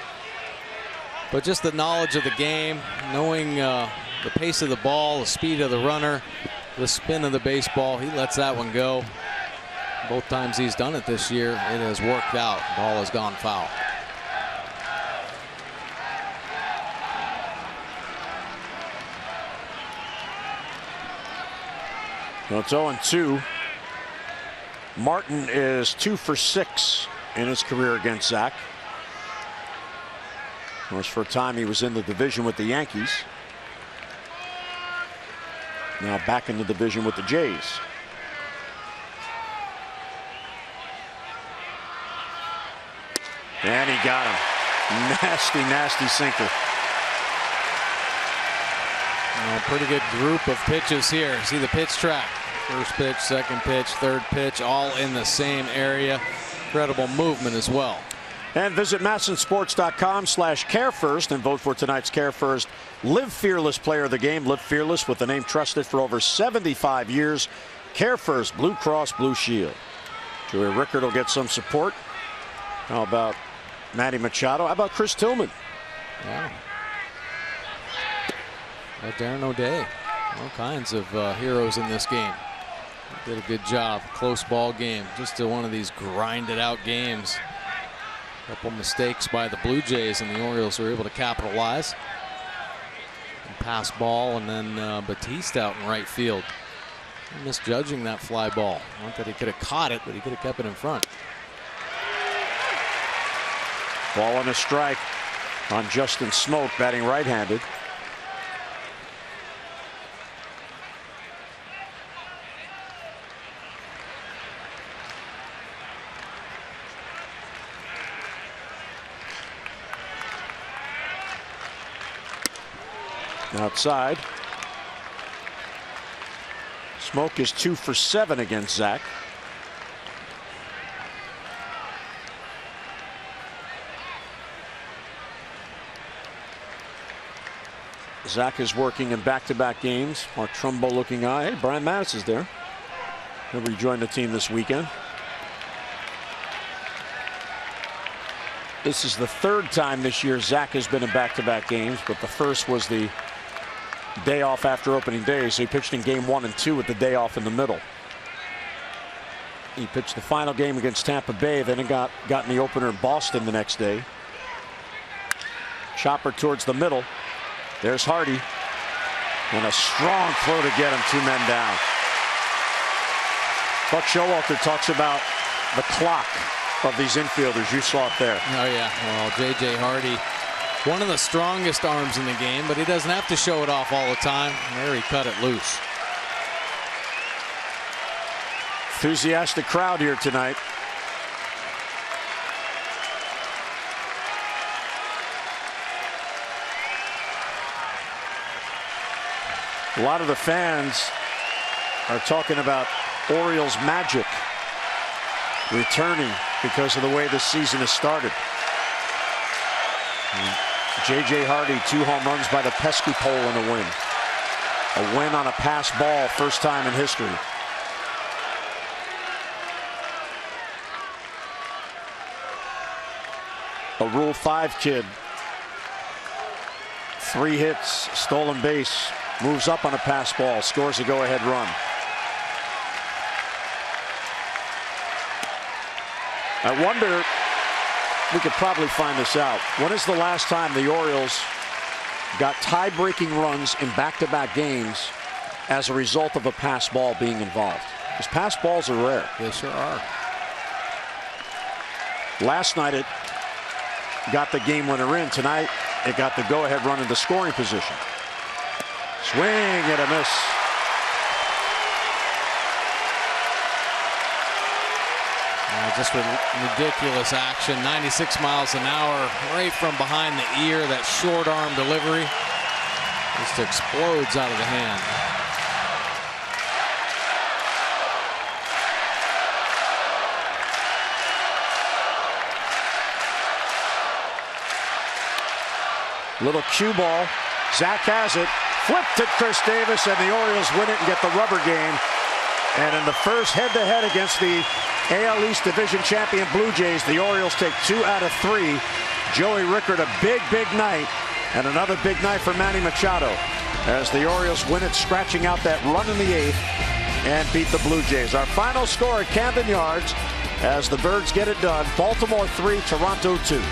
Speaker 4: But just the knowledge of the game, knowing the pace of the ball, the speed of the runner, the spin of the baseball, he lets that one go. Both times he's done it this year, it has worked out. Ball has gone foul.
Speaker 2: Well, it's 0-2. Martin is 2 for 6 in his career against Zach. Of course, for a time he was in the division with the Yankees. Now back in the division with the Jays. And he got him. Nasty, nasty sinker.
Speaker 4: Well, pretty good group of pitches here. See the pitch track. First pitch, second pitch, third pitch, all in the same area. Incredible movement as well.
Speaker 2: And visit MASNsports.com/CareFirst and vote for tonight's CareFirst Live Fearless Player of the Game. Live Fearless with the name trusted for over 75 years. CareFirst Blue Cross Blue Shield. Joey Rickard will get some support. How about Manny Machado? How about Chris Tillman?
Speaker 4: Yeah. Darren O'Day. All kinds of heroes in this game. Did a good job. Close ball game. Just one of these grinded out games. Couple mistakes by the Blue Jays, and the Orioles were able to capitalize. And pass ball, and then Batista out in right field. Misjudging that fly ball. Not that he could have caught it, but he could have kept it in front.
Speaker 2: Ball and a strike on Justin Smoak, batting right-handed. Outside. Smoak is 2 for 7 against Zach. Zach is working in back-to-back games. Mark Trumbo looking eye. Hey, Brian Mattis is there. He'll rejoin the team this weekend. This is the 3rd time this year Zach has been in back-to-back games, but the first was the day off after opening day, so he pitched in game 1 and 2 with the day off in the middle. He pitched the final game against Tampa Bay, then he got in the opener in Boston the next day. Chopper towards the middle. There's Hardy. And a strong throw to get him, 2 men down. Buck Showalter talks about the clock of these infielders. You saw it there.
Speaker 4: Oh, yeah. Well, J.J. Hardy, one of the strongest arms in the game, but he doesn't have to show it off all the time. There he cut it loose.
Speaker 2: Enthusiastic crowd here tonight. A lot of the fans are talking about Orioles magic returning because of the way this season has started. J.J. Hardy, 2 home runs by the pesky pole in a win. A win on a pass ball, first time in history. A Rule 5 kid. 3 hits, stolen base, moves up on a pass ball, scores a go-ahead run. I wonder, we could probably find this out. When is the last time the Orioles got tie-breaking runs in back-to-back games as a result of a pass ball being involved? Because pass balls are rare.
Speaker 4: They sure are.
Speaker 2: Last night it got the game winner in. Tonight it got the go-ahead run into scoring position. Swing and a miss.
Speaker 4: Just ridiculous action. 96 miles an hour right from behind the ear. That short arm delivery just explodes out of the hand.
Speaker 2: Little cue ball. Zach has it. Flipped to Chris Davis, and the Orioles win it and get the rubber game. And in the first head-to-head against the AL East Division champion Blue Jays, the Orioles take 2 out of 3. Joey Rickard, a big, big night. And another big night for Manny Machado as the Orioles win it, scratching out that run in the 8th and beat the Blue Jays. Our final score at Camden Yards as the Birds get it done. Baltimore 3, Toronto 2.